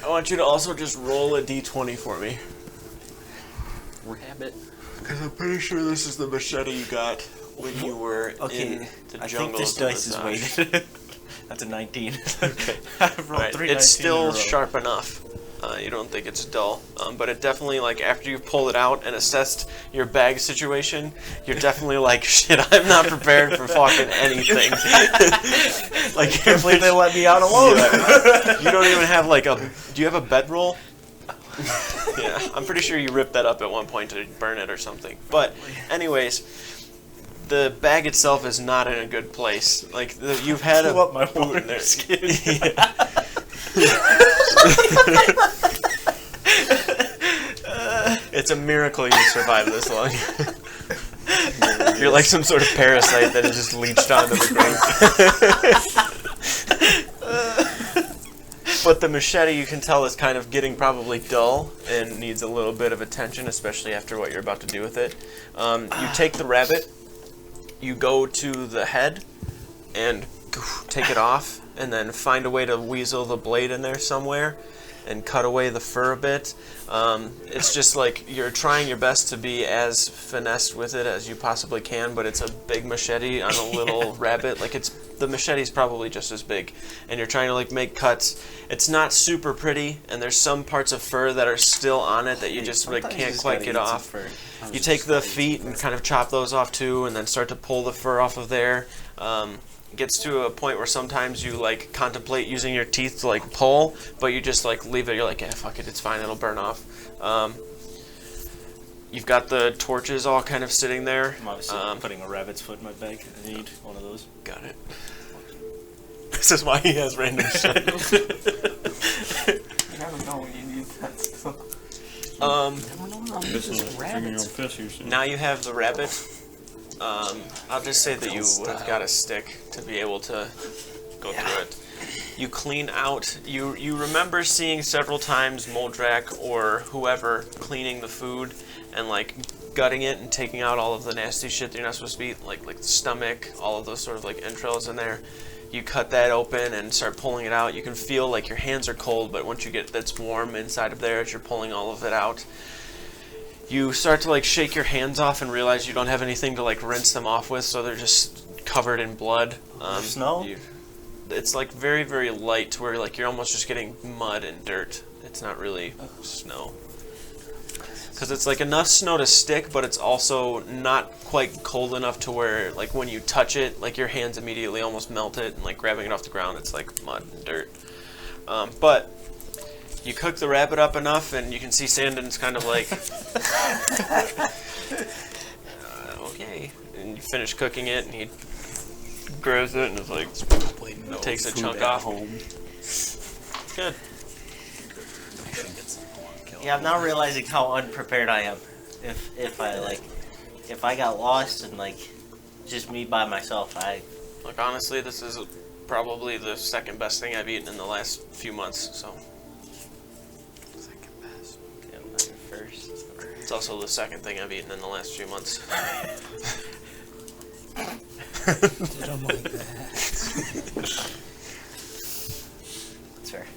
I want you to also just roll a d20 for me. Rabbit. Because I'm pretty sure this is the machete you got when you were in Okay, the I think jungle. this dice is weighted. That's a 19. Okay. I've rolled Right. 3 It's 19s in a still row. sharp enough. You don't think it's dull, but it definitely, like, after you've pulled it out and assessed your bag situation, you're definitely like, shit, I'm not prepared for fucking anything. Like, I can't believe they let me out alone. you don't even have like a. Do you have a bedroll? Yeah, I'm pretty sure you ripped that up at one point to burn it or something. But, anyways, the bag itself is not in a good place. Like, you've had a What, my boot in there. It's a miracle you survived this long. You're like some sort of parasite that has just leached onto the ground. But the machete, you can tell, is kind of getting probably dull and needs a little bit of attention, especially after what you're about to do with it. You take the rabbit, you go to the head, and take it off, and then find a way to weasel the blade in there somewhere and cut away the fur a bit. It's just like you're trying your best to be as finessed with it as you possibly can, but it's a big machete on a little rabbit. Like, the machete's probably just as big, and you're trying to like make cuts. It's not super pretty, and there's some parts of fur that are still on it that you just like can't quite get off. You take the feet and kind of chop those off too, and then start to pull the fur off of there. It gets to a point where sometimes you like contemplate using your teeth to like pull, but you just like leave it. You're like, yeah, fuck it, it's fine, it'll burn off. You've got the torches all kind of sitting there. I'm obviously putting a rabbit's foot in my bag. I need one of those. Got it. This is why he has random shit. You never know when you need that stuff. This is bringing on piss here soon. Now you have the rabbit. I'll just say that you would have got a stick to be able to go through it. You clean out. You remember seeing several times Moldrak or whoever cleaning the food and like gutting it and taking out all of the nasty shit that you're not supposed to eat, like the stomach, all of those sort of like entrails in there. You cut that open and start pulling it out. You can feel like your hands are cold, but once you get that's warm inside of there as you're pulling all of it out. You start to like shake your hands off and realize you don't have anything to like rinse them off with, so they're just covered in blood. Snow? It's like very, very light, where like you're almost just getting mud and dirt. It's not really snow. Because it's like enough snow to stick, but it's also not quite cold enough to where like when you touch it, like your hands immediately almost melt it, and like grabbing it off the ground, it's like mud and dirt. But you cook the rabbit up enough, and you can see Sandon's kind of like, okay. And you finish cooking it, and he grabs it and is like, takes a chunk off. Good. Yeah, I'm now realizing how unprepared I am. If I got lost and like just me by myself, Like, honestly, this is probably the second best thing I've eaten in the last few months, so. Second best. Yeah, I'm not first. It's also the second thing I've eaten in the last few months. I don't like that. That's fair.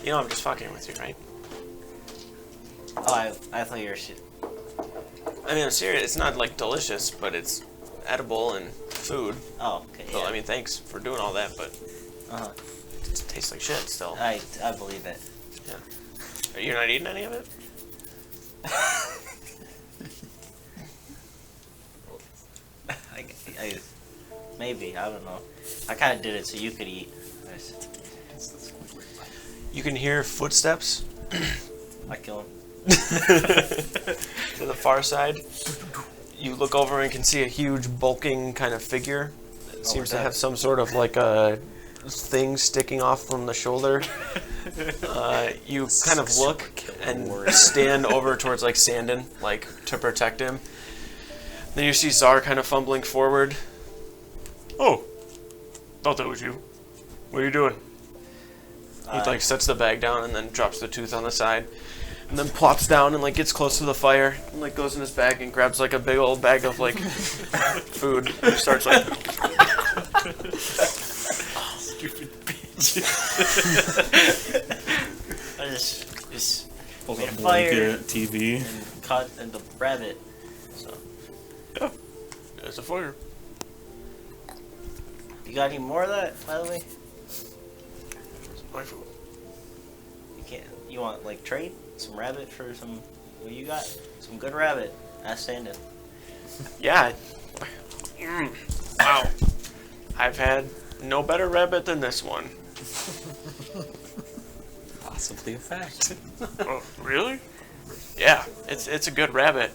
You know I'm just fucking with you, right? Oh, I thought you were shit. I mean, I'm serious. It's not, like, delicious, but it's edible and food. Oh, okay. So, Yeah. I mean, thanks for doing all that, but it tastes like shit still. I believe it. Yeah. You're not eating any of it? Maybe, I don't know. I kind of did it so you could eat. You can hear footsteps I kill him. to the far side. You look over and can see a huge bulking kind of figure. It seems to have some sort of like a thing sticking off from the shoulder. You kind of look and stand over towards like Sandon, like to protect him. Then you see Czar kind of fumbling forward. Oh, thought that was you. What are you doing? He like sets the bag down and then drops the tooth on the side, and then plops down and like gets close to the fire and like goes in his bag and grabs like a big old bag of like food and starts like. Stupid bitch. I just made a fire TV. and cut into rabbit. So Yeah, there's a fire. you got any more of that, by the way? my food. You can't. You want like trade some rabbit for some? What you got? Some good rabbit. Ask Sandon. Yeah. Wow. I've had no better rabbit than this one. Possibly a fact. Oh, really? Yeah, it's a good rabbit.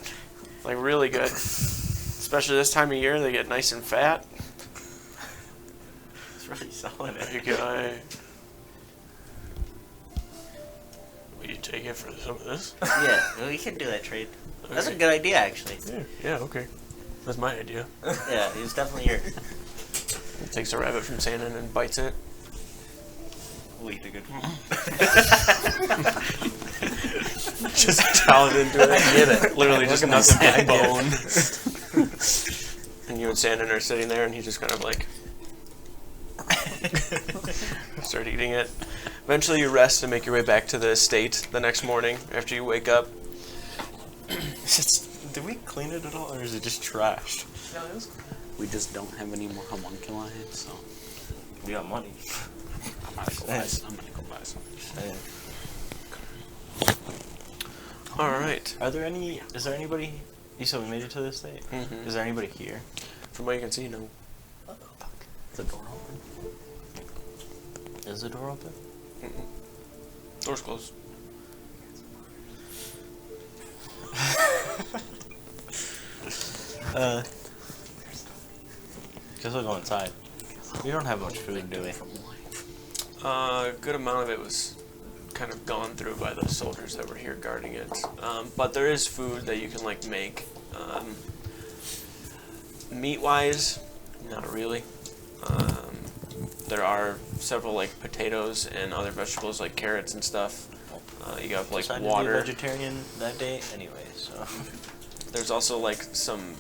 Like, really good. Especially this time of year, they get nice and fat. It's really solid. Hey, guy. Will you take it for some of this? Yeah, well, we can do that trade. That's a Okay. good idea, actually. Yeah, okay. That's my idea. Yeah, it was definitely your. Takes a rabbit from Sandon and bites it. We'll eat the good one. Just chow it into it. I get it. Literally Look just at my nothing side, but I bone. And you and Sandon are sitting there, and he just kind of like start eating it. Eventually, you rest and make your way back to the estate the next morning after you wake up. Did we clean it at all, or is it just trash? No, it was We just don't have any more homunculi, so We got money. I'm gonna go buy some. All right. Are there any? Is there anybody? You said we made it to this state. Mhm. Is there anybody here? From what you can see, no. Is the door open? Is the door open? Door's closed. Guess we'll go inside. We don't have much food, do we? A good amount of it was kind of gone through by the soldiers that were here guarding it. But there is food that you can like make. Meat-wise, not really. There are several like potatoes and other vegetables like carrots and stuff. You got like Decided water. to be vegetarian that day, anyway. So There's also like some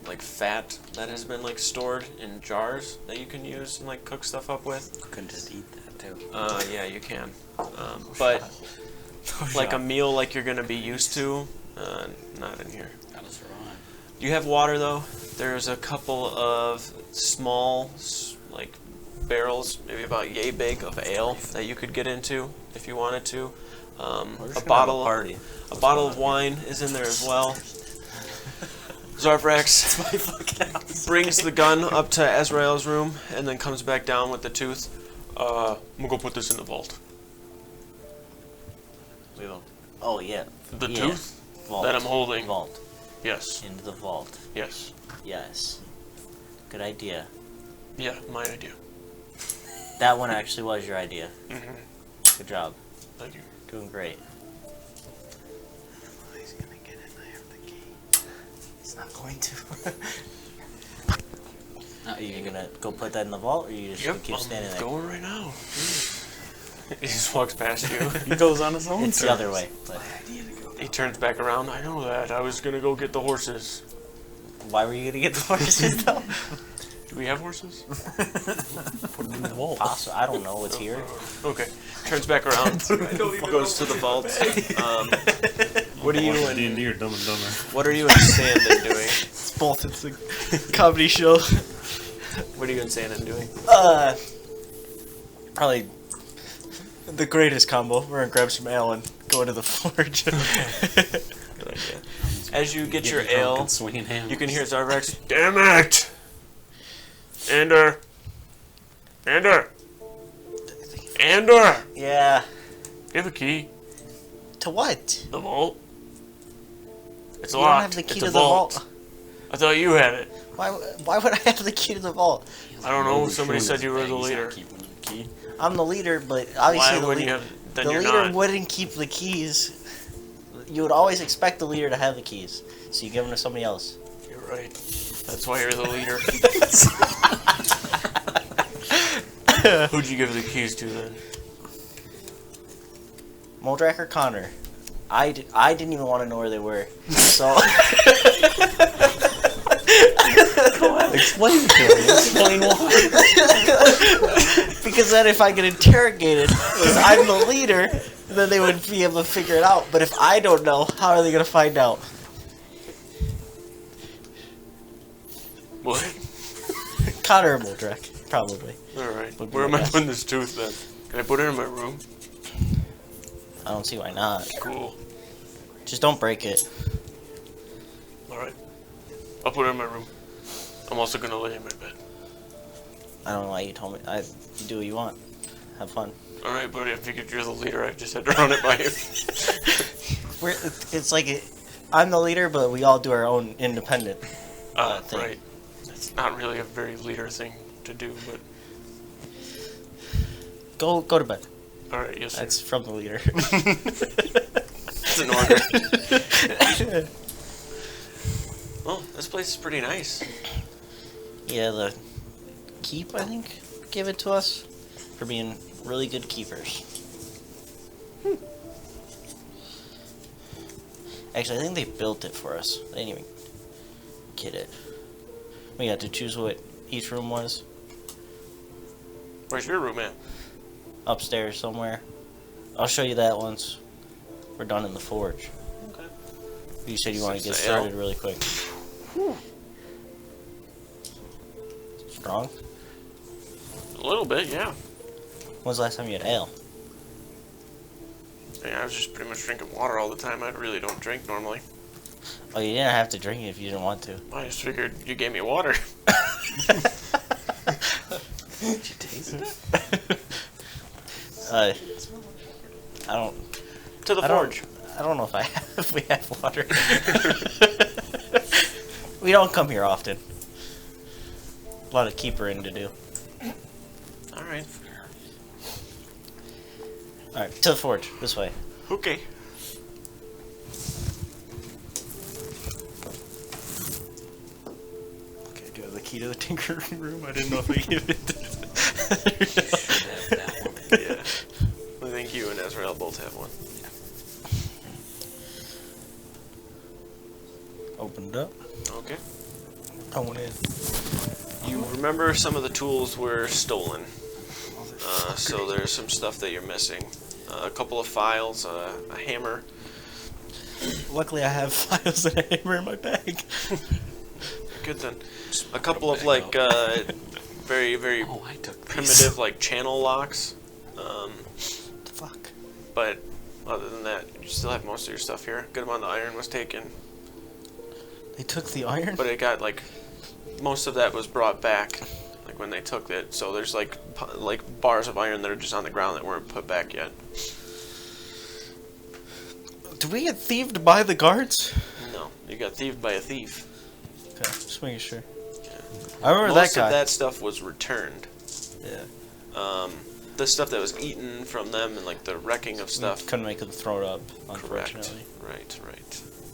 like fat that has been like stored in jars that you can use and like cook stuff up with. You can just eat that too. Yeah, you can. But like a meal like you're gonna be used to, not in here. Gotta survive. You have water though. There's a couple of small like barrels, maybe about yay big, of ale that you could get into if you wanted to. A bottle of wine is in there as well. Zarvrax brings the gun up to Azrael's room and then comes back down with the tooth. I'm gonna go put this in the vault. we will. Oh yeah. The Yeah. tooth Vault. that I'm holding. Vault. Yes. Into the vault. Yes. Yes. Good idea. Yeah, my idea. That one actually was your idea. Mm-hmm. Good job. Thank you. Doing great. He's gonna get it. I have the key. He's not going to. Are you gonna go put that in the vault, or are you just gonna keep standing there? Going right now. He just walks past you. He goes on his own. It's the other way. But He turns back around. I know that. I was gonna go get the horses. why were you gonna get the horses though? Do we have horses? Put him in the vault. I don't know what's here. Okay. Turns back around. Goes to the vault. What are you and D&D or Dumb and Dumber? What are you and Sandon doing? It's both. It's a comedy show. What are you and Sandon doing? Probably the greatest combo. We're gonna grab some ale and go into the forge. Good idea. As you get your drunk ale, and swinging hands. you can hear Zarvax. Damn it! Ander! Ander! Ander! Yeah. You have a key. To what? The vault. It's You locked. don't have the key it's to a the vault. I thought you had it. Why would I have the key to the vault? I don't know. Really Somebody cool said is you were big. the He's not leader. keeping the key. I'm the leader, but Why obviously the wouldn't you leader, have? Then the you're leader not. wouldn't keep the keys. You would always expect the leader to have the keys, so you give them to somebody else. You're right. That's why you're the leader. Who'd you give the keys to then? Moldrak or Connor? I didn't even want to know where they were. So Explain to me. Explain why. because then if I get interrogated, because I'm the leader, then they would be able to figure it out. But if I don't know, how are they gonna find out? What? Connor or Moldrak, probably. All right. Would be Where am my I guess. putting this tooth then? Can I put it in my room? I don't see why not. Cool. Just don't break it. Alright. I'll put it in my room. I'm also gonna lay in my bed. I don't know why you told me. You do what you want. Have fun. Alright, buddy, I figured you're the leader. I just had to run it by you. It's like I'm the leader, but we all do our own independent thing. Right. It's not really a very leader thing to do, but... Go to bed. Alright, yes, sir. That's from the leader. That's an order. Well, this place is pretty nice. Yeah, the keep, I think, gave it to us for being really good keepers. Actually, I think they built it for us. They didn't even get it. We had to choose what each room was. Where's your room at? Upstairs somewhere. I'll show you that once we're done in the forge. Okay. You said you want to get 6 a.m. started really quick. Strong? A little bit, yeah. When's the last time you had ale? Yeah, I was just pretty much drinking water all the time. I really don't drink normally. Oh, you didn't have to drink it if you didn't want to. I just figured you gave me water. Did you taste it? I don't. To the I forge. I don't know if we have water. We don't come here often. A lot of keepering to do. Alright. Alright, to the forge. This way. Okay. Okay, do you have the key to the tinker room? I didn't know if I gave it to Yeah. I think you and Azrael both have one. Opened up. Okay. Going in. You remember some of the tools were stolen. So there's some stuff that you're missing. A couple of files, a hammer. Luckily, I have files and a hammer in my bag. Good then. A couple of like very, very Oh, I took these. primitive like channel locks. What the fuck? But other than that, you still have most of your stuff here. Good amount of iron was taken, They took the iron? but it got like most of that was brought back, like when they took it. So there's like bars of iron that are just on the ground that weren't put back yet. Did we get thieved by the guards? No, you got thieved by a thief. Okay, just making sure. Yeah. I remember Most that guy. of that stuff was returned. Yeah. The stuff that was eaten from them and like the wrecking of stuff. Couldn't make them throw it up, Correct. unfortunately. Right.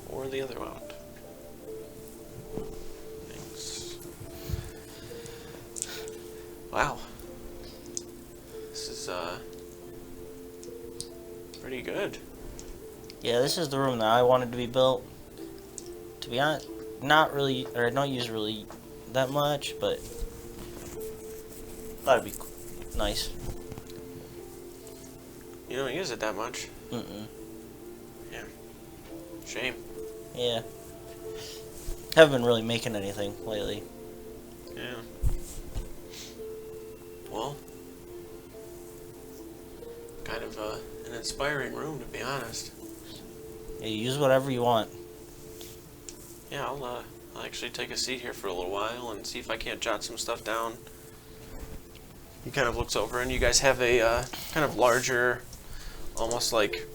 Or the other route. Thanks. Wow. This is pretty good. Yeah, this is the room that I wanted to be built. To be honest, not really, or I don't use really that much, but thought it'd be nice. You don't use it that much. Mm-mm. Yeah. Shame. Yeah. Haven't been really making anything lately. Yeah. Well, kind of an inspiring room, to be honest. Yeah, you use whatever you want. Yeah, I'll actually take a seat here for a little while and see if I can't jot some stuff down. He kind of looks over, and you guys have a kind of larger, almost like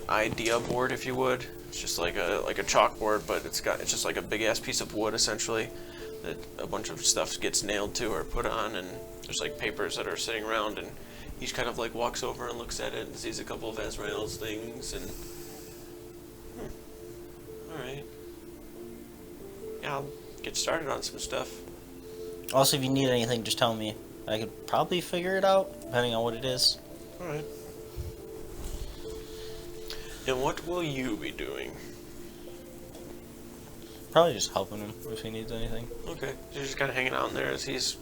idea board, if you would. It's just like a chalkboard, but it's just like a big ass piece of wood essentially that a bunch of stuff gets nailed to or put on, and there's like papers that are sitting around, and he kind of like walks over and looks at it and sees a couple of Azrael's things, and all right. Yeah, I'll get started on some stuff. Also, if you need anything, just tell me. I could probably figure it out, depending on what it is. Alright. And what will you be doing? Probably just helping him if he needs anything. Okay. So you're just kind of hanging out in there as he's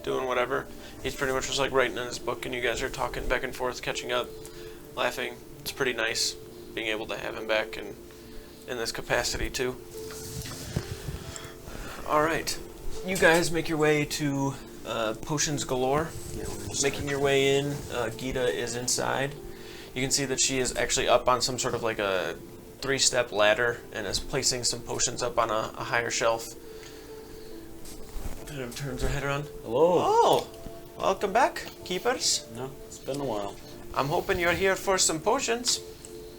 doing whatever. He's pretty much just like writing in his book, and you guys are talking back and forth, catching up, laughing. It's pretty nice being able to have him back and in this capacity too. Alright. You guys make your way to Potions Galore. Making your way in, Gita is inside. You can see that she is actually up on some sort of like a 3-step ladder and is placing some potions up on a higher shelf. Kind of turns her head around. Hello. Oh, welcome back, keepers. No, it's been a while. I'm hoping you're here for some potions.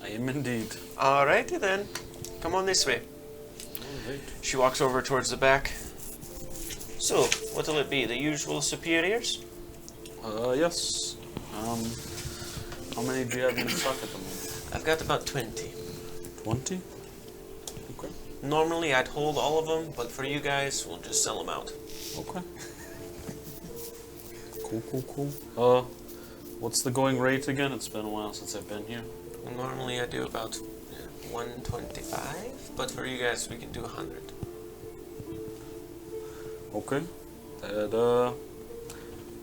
I am indeed. Alrighty then. Come on this way. Alright. She walks over towards the back. So, what'll it be? The usual superiors? Yes. How many do you have in stock at the moment? I've got about 20. 20? Okay. Normally I'd hold all of them, but for you guys, we'll just sell them out. Okay. Cool. What's the going rate again? It's been a while since I've been here. Normally I do about 125, but for you guys, we can do 100. Okay.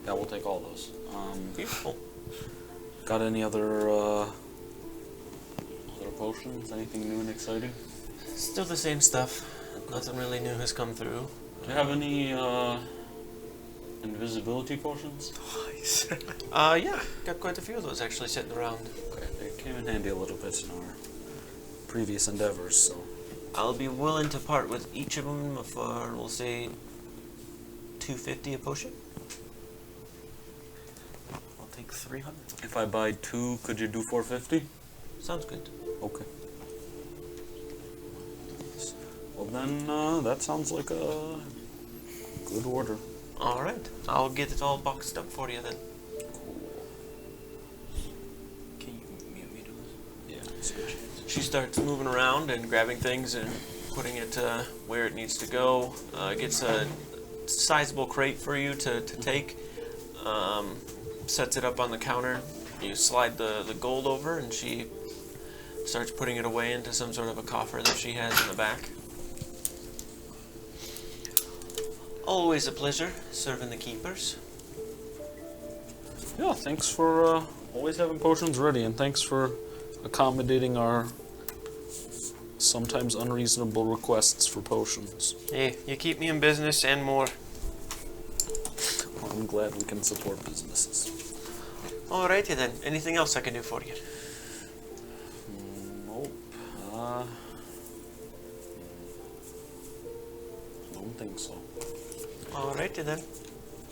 Yeah, we'll take all those. Beautiful. Got any other potions? Anything new and exciting? Still the same stuff. Nothing really new has come through. Do you have any invisibility potions? Yeah, got quite a few of those actually sitting around. Okay, they came in handy a little bit in our previous endeavors, so. I'll be willing to part with each of them for, we'll say, 250 a potion. I'll take 300. If I buy 2, could you do 450? Sounds good. Okay. Well then, that sounds like a good order. Alright, I'll get it all boxed up for you then. Can you mute me to this? Yeah, it's good. She starts moving around and grabbing things and putting it where it needs to go. Gets a sizable crate for you to take. Sets it up on the counter. You slide the gold over and she starts putting it away into some sort of a coffer that she has in the back. Always a pleasure serving the keepers. Yeah, thanks for always having potions ready, and thanks for accommodating our sometimes unreasonable requests for potions. Hey, you keep me in business and more. Well, I'm glad we can support businesses. Alrighty then. Anything else I can do for you? Nope. Don't think so. Alrighty then.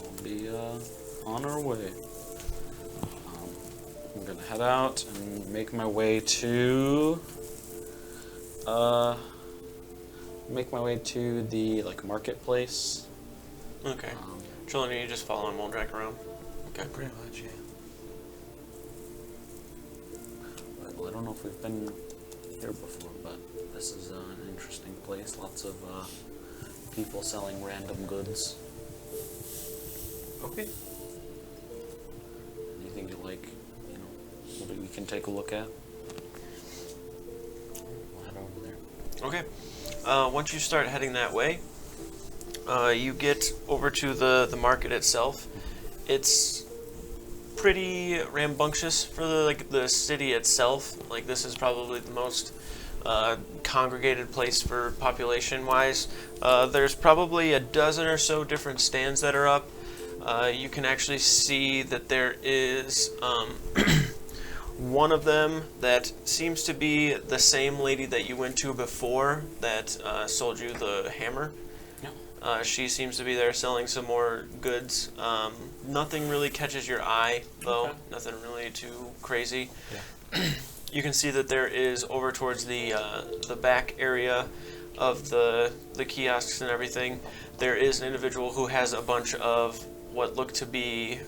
We'll be on our way. I'm gonna head out and make my way to the marketplace. Okay. Trillin, you just follow him, we'll drag around. Okay. Pretty much, yeah. Well, I don't know if we've been here before, but this is an interesting place. Lots of people selling random goods. Okay. Anything you like, that we can take a look at. We'll head over there. Okay. Once you start heading that way, you get over to the market itself. It's pretty rambunctious for the city itself. Like, this is probably the most congregated place for population-wise. There's probably a dozen or so different stands that are up. You can actually see that there is one of them that seems to be the same lady that you went to before that sold you the hammer. Yeah. She seems to be there selling some more goods. Nothing really catches your eye, though. Okay. Nothing really too crazy. Yeah. You can see that there is over towards the back area of the kiosks and everything. There is an individual who has a bunch of what look to be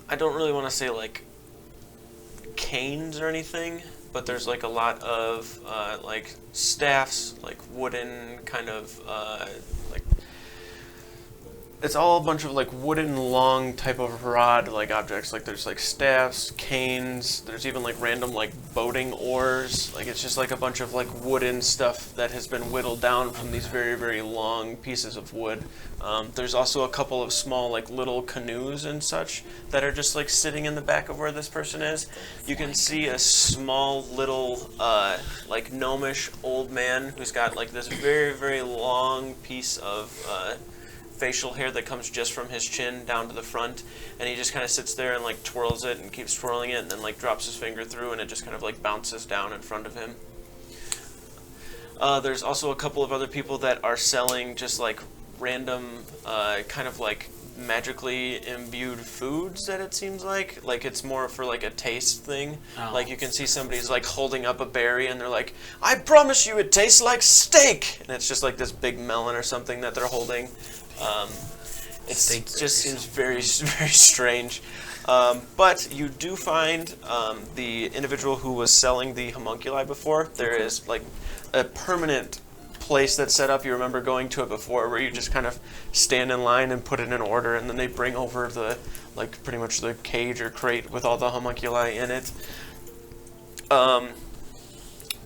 I don't really want to say like canes or anything, but there's like a lot of like staffs, like wooden kind of like it's all a bunch of like wooden long type of rod like objects. Like there's like staffs, canes, there's even like random like boating oars. Like it's just like a bunch of like wooden stuff that has been whittled down from these very, very long pieces of wood. There's also a couple of small like little canoes and such that are just like sitting in the back of where this person is. You can see a small little like gnomish old man who's got like this very, very long piece of facial hair that comes just from his chin down to the front, and he just kind of sits there and like twirls it and keeps twirling it, and then like drops his finger through, and it just kind of like bounces down in front of him. There's also a couple of other people that are selling just like random kind of like magically imbued foods that it seems like it's more for like a taste thing. Like you can see somebody's like holding up a berry and they're like, I promise you it tastes like steak, and it's just like this big melon or something that they're holding. It just seems very very strange. But you do find the individual who was selling the homunculi before. There is like a permanent place that's set up. You remember going to it before, where you just kind of stand in line and put it in order, and then they bring over the like pretty much the cage or crate with all the homunculi in it.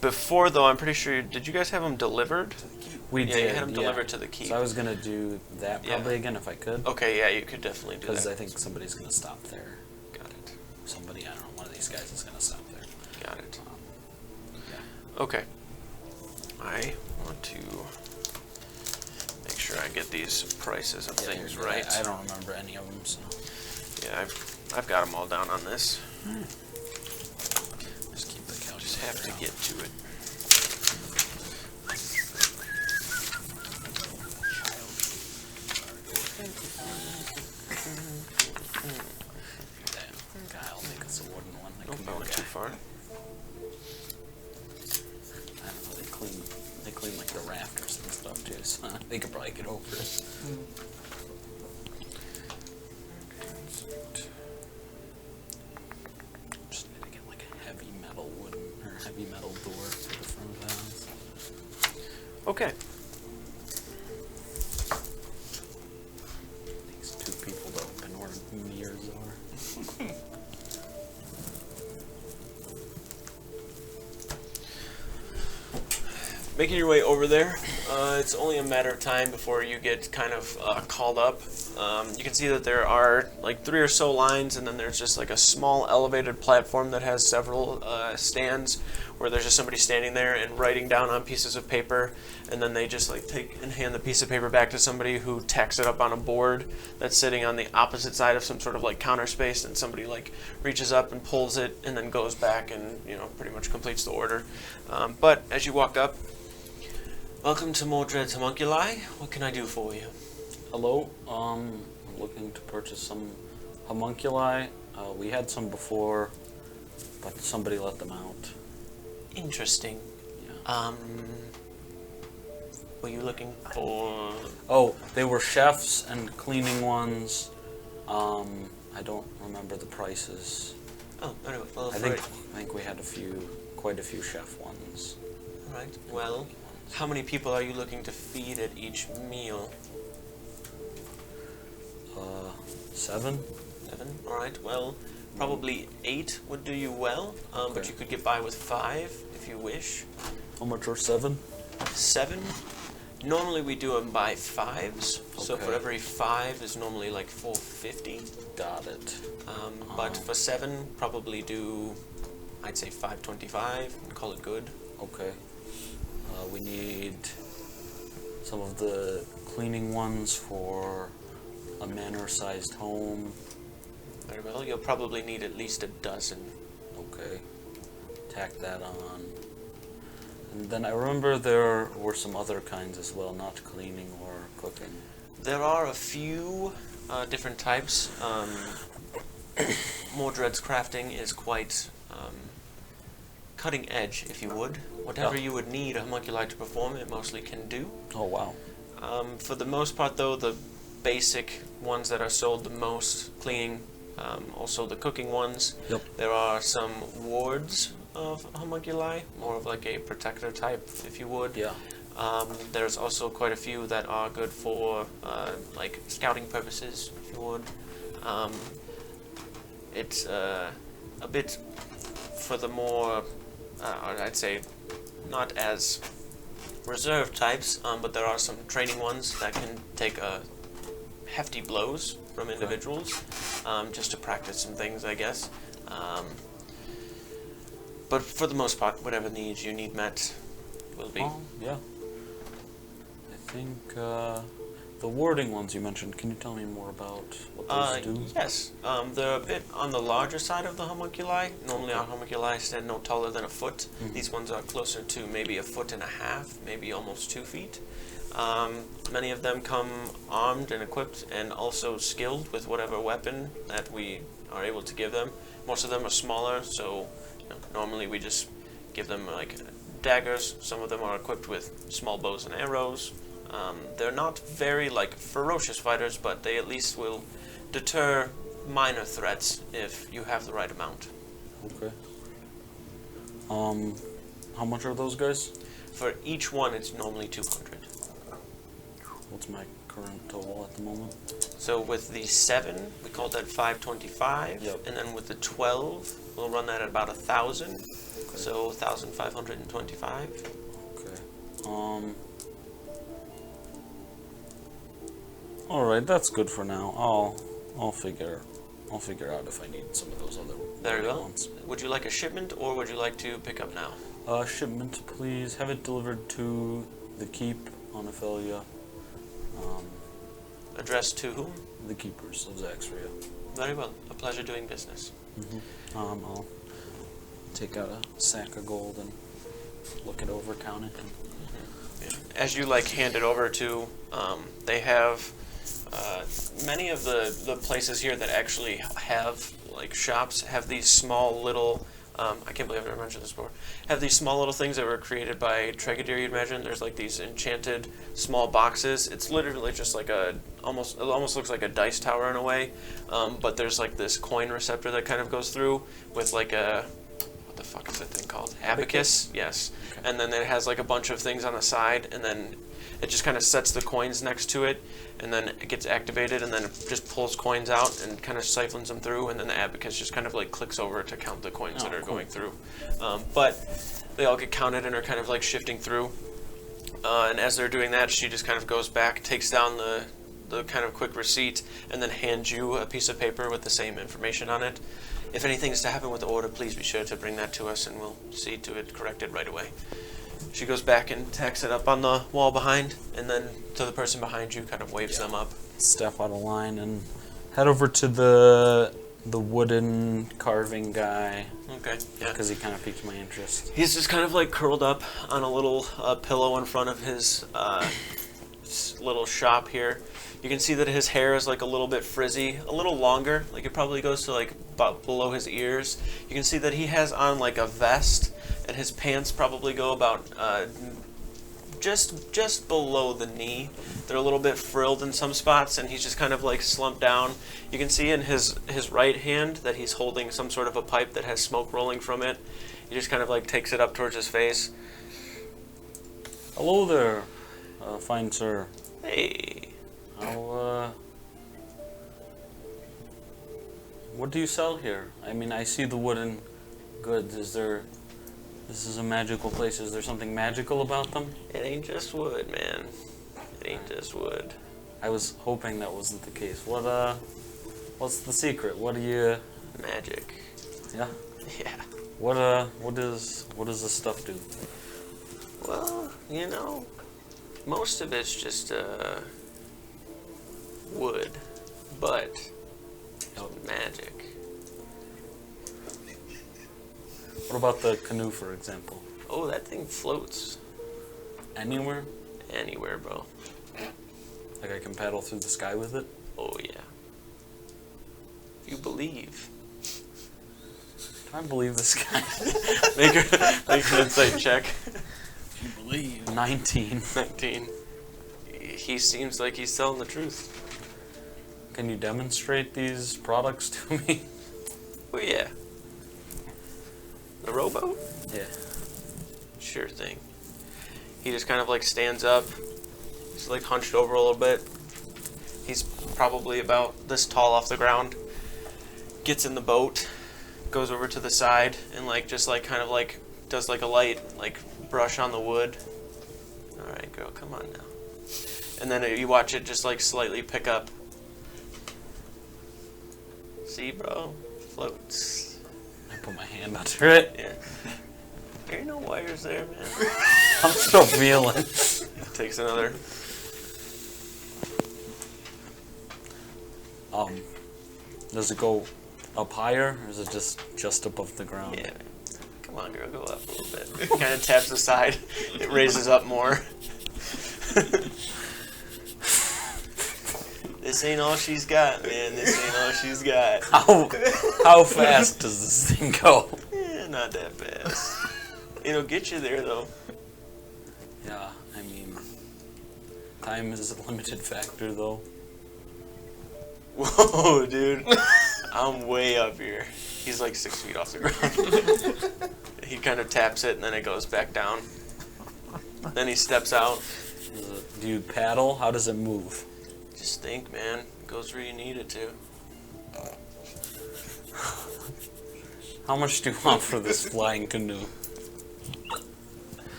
Before though, I'm pretty sure did you guys have them delivered? We Yeah, did. you had them delivered to the keep. So I was gonna do that probably again if I could. Okay, yeah, you could definitely do that. Because I think somebody's gonna stop there. Got it. Somebody, I don't know, one of these guys is gonna stop there. Got it. Yeah. Okay. I want to make sure I get these prices of things right. I don't remember any of them, so. Yeah, I've got them all down on this. Just keep the calculator. Just have to get to it. Guy, I'll make us a wooden one. That Don't can go go too far. I don't know, they clean like the rafters and stuff too, so they could probably get over it. Just need to get like a heavy metal wooden or heavy metal door for the front of the house. Okay. Takes two people to open where mirrors are. Making your way over there, it's only a matter of time before you get kind of called up. You can see that there are like 3 or so lines, and then there's just like a small elevated platform that has several stands where there's just somebody standing there and writing down on pieces of paper, and then they just like take and hand the piece of paper back to somebody who tacks it up on a board that's sitting on the opposite side of some sort of like counter space, and somebody like reaches up and pulls it and then goes back and pretty much completes the order. But as you walk up, welcome to Mordred's Homunculi. What can I do for you? Hello, I'm looking to purchase some homunculi. We had some before, but somebody let them out. Interesting. Yeah. Were you looking for... Oh, they were chefs and cleaning ones. I don't remember the prices. Oh, anyway, well, I think we had quite a few chef ones. Right, well, how many people are you looking to feed at each meal? 7? 7? Alright, well, probably 8 would do you well, but Okay. you could get by with 5 if you wish. How much are 7? 7? Normally we do them by 5s, so Okay. for every 5 is normally like $4.50. Got it. But for 7, probably do, I'd say $5.25 and call it good. Okay. We need some of the cleaning ones for a manor-sized home. Very well, you'll probably need at least a dozen. Okay. Tack that on. And then I remember there were some other kinds as well, not cleaning or cooking. There are a few different types. Mordred's crafting is quite cutting edge, if you would. Whatever you would need a homunculi to perform, it mostly can do. Oh, wow. For the most part, though, the basic ones that are sold the most, cleaning, also the cooking ones. Yep. There are some wards of homunculi, more of like a protector type, if you would. Yeah. There's also quite a few that are good for like scouting purposes, if you would. It's a bit for the more, or I'd say, not as reserved types, but there are some training ones that can take hefty blows from individuals, just to practice some things, I guess. But for the most part, whatever needs you need met will be. Yeah. I think, The warding ones you mentioned, can you tell me more about what those do? Yes. They're a bit on the larger side of the homunculi. Normally our homunculi stand no taller than a foot. These ones are closer to maybe 1.5 feet, maybe almost 2 feet. Many of them come armed and equipped and also skilled with whatever weapon that we are able to give them. Most of them are smaller, so normally we just give them like daggers. Some of them are equipped with small bows and arrows. They're not very like ferocious fighters, but they at least will deter minor threats if you have the right amount. Okay. How much are those guys? For each one, it's normally 200. What's my current total at the moment? So with the 7, we call that 525. Yep. And then with the 12, we'll run that at about 1,000. Okay. So 1,525. Okay. All right, that's good for now. I'll figure out if I need some of those other Very well. ones. Would you like a shipment, or would you like to pick up now? Shipment, please. Have it delivered to the keep on Ophelia. Addressed to whom? The keepers of Zaxria. Very well. A pleasure doing business. I'll take out a sack of gold and look it over, count it. As you like hand it over to, they have many of the places here that actually have like shops have these small little. I can't believe I've never mentioned this before. Have these small little things that were created by Tregadir, you'd imagine. There's like these enchanted small boxes. It's literally just like it almost looks like a dice tower in a way. But there's like this coin receptor that kind of goes through with like a, what the fuck is that thing called? Abacus? Yes. Okay. And then it has like a bunch of things on the side, and then it just kind of sets the coins next to it, and then it gets activated, and then it just pulls coins out and kind of siphons them through, and then the abacus just kind of like clicks over to count the coins that are going through. But they all get counted and are kind of like shifting through. And as they're doing that, she just kind of goes back, takes down the kind of quick receipt, and then hands you a piece of paper with the same information on it. If anything is to happen with the order, please be sure to bring that to us, and we'll see to it corrected right away. She goes back and tacks it up on the wall behind, and then to the person behind you, kind of waves them up. Step out of line and head over to the wooden carving guy. Okay, yeah. Because he kind of piqued my interest. He's just kind of like curled up on a little pillow in front of his little shop here. You can see that his hair is like a little bit frizzy, a little longer. Like it probably goes to like about below his ears. You can see that he has on like a vest, and his pants probably go about just below the knee. They're a little bit frilled in some spots, and he's just kind of like slumped down. You can see in his right hand that he's holding some sort of a pipe that has smoke rolling from it. He just kind of like takes it up towards his face. Hello there, fine sir. Hey. What do you sell here? I mean, I see the wooden goods. This is a magical place. Is there something magical about them? It ain't just wood, man. It ain't just wood. I was hoping that wasn't the case. What's the secret? What do you... Magic. Yeah? Yeah. What does this stuff do? Well, most of it's just wood, but it's magic. What about the canoe, for example? Oh, that thing floats Anywhere? anywhere, bro. Like I can paddle through the sky with it? Oh, yeah. You believe. Do I believe this guy? Make an insight check. You believe. 19. 19. He seems like he's telling the truth. Can you demonstrate these products to me? Oh, yeah. The rowboat? Yeah. Sure thing. He just kind of like stands up. He's like hunched over a little bit. He's probably about this tall off the ground. Gets in the boat, goes over to the side, and like just like kind of like does like a light like brush on the wood. All right, girl, come on now. And then you watch it just like slightly pick up. See, bro, floats. I put my hand under it. Yeah. There ain't no wires there, man. I'm still feeling. Takes another Does it go up higher, or is it just above the ground? Yeah. Come on, girl, go up a little bit. Kind of taps the side. It raises up more. This ain't all she's got, man. This ain't all she's got. How fast does this thing go? Yeah, not that fast. It'll get you there, though. Yeah, I mean, time is a limited factor, though. Whoa, dude. I'm way up here. He's like 6 feet off the ground. He kind of taps it, and then it goes back down. Then he steps out. Do you paddle? How does it move? Just think, man. It goes where you need it to. How much do you want for this flying canoe?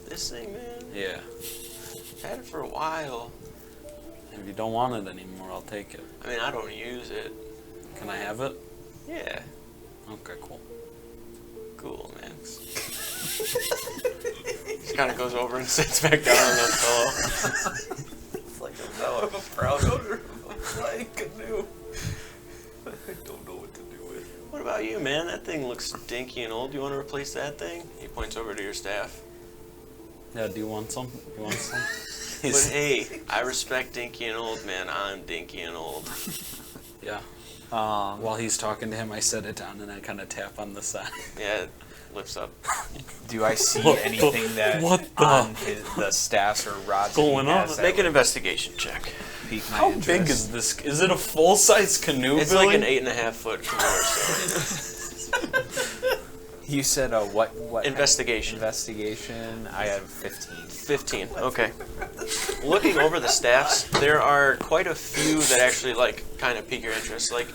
This thing, man. Yeah. I've had it for a while. If you don't want it anymore, I'll take it. I mean, I don't use it. Can I have it? Yeah. Okay, cool. Cool, man. Just kind of goes over and sits back down on that pillow. It's like, now I'm a proud owner of a flying canoe. I don't know what to do with it. What about you, man? That thing looks dinky and old. Do you want to replace that thing? He points over to your staff. Yeah, do you want some? You want some? But hey, I respect dinky and old, man. I'm dinky and old. Yeah. While he's talking to him, I set it down and I kind of tap on the side. Yeah, it lifts up. Do I see What anything the- that what the- on the staffs or rods that he Going on? has that Make an would investigation check. pique my How interest? big is this? Is it a full-size canoe, It's Billy? like an 8.5 foot canoe. So. You said what? Investigation. Investigation. I have 15. 15. Okay. Looking over the staffs, there are quite a few that actually like kind of pique your interest. Like,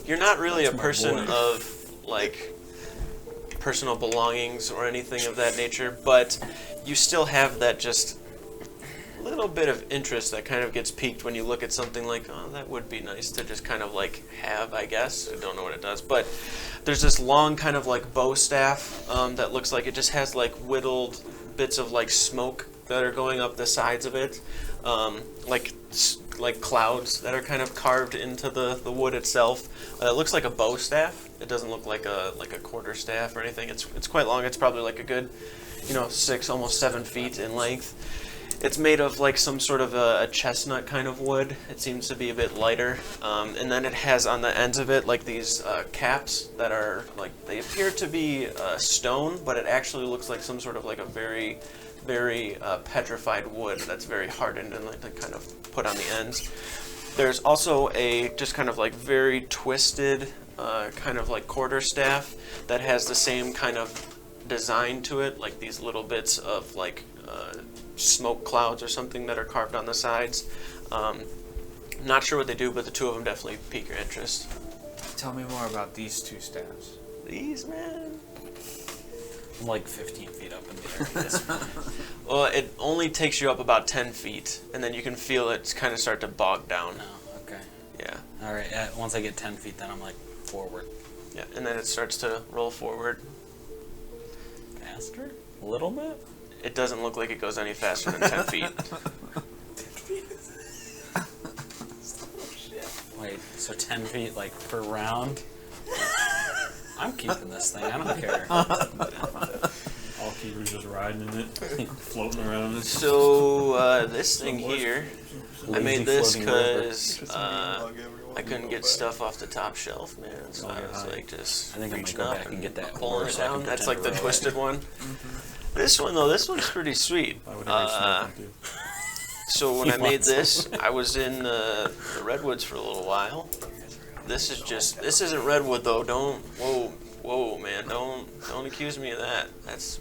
you're not really a person of like personal belongings or anything of that nature, but you still have that just little bit of interest that kind of gets piqued when you look at something like, oh, that would be nice to just kind of like have, I guess. I don't know what it does, but there's this long kind of like bow staff that looks like it just has like whittled bits of like smoke that are going up the sides of it, like clouds that are kind of carved into the wood itself. It looks like a bow staff. It doesn't look like a quarter staff or anything. It's quite long. It's probably like a good, 6, almost 7 feet in length. It's made of like some sort of a chestnut kind of wood. It seems to be a bit lighter. And then it has on the ends of it like these caps that are like, they appear to be stone, but it actually looks like some sort of like a very, very petrified wood that's very hardened and like kind of put on the ends. There's also a just kind of like very twisted kind of like quarter staff that has the same kind of design to it, like these little bits of like smoke clouds or something that are carved on the sides. Not sure what they do, but the two of them definitely pique your interest. Tell me more about these two staffs. These, man. I'm like 15 feet up in the air. Well, it only takes you up about 10 feet, and then you can feel it kind of start to bog down. Oh, okay. Yeah. All right. Once I get 10 feet, then I'm like forward. Yeah, and then it starts to roll forward. Faster? A little bit? It doesn't look like it goes any faster than 10 feet. Wait, so 10 feet like per round? I'm keeping this thing. I don't care. All keepers just riding in it, floating around in it. So, this thing here, I Lazy made this floating river. because I couldn't get stuff off the top shelf, man. So I was like just I think I might reaching go up back and get that pulling horse it so I can down. That's pretend like the to ride. twisted one. This one though, this one's pretty sweet. I would never smoke them too. So when He I made wants this, I was in the redwoods for a little while. This isn't redwood though. Whoa, man, don't accuse me of that. That's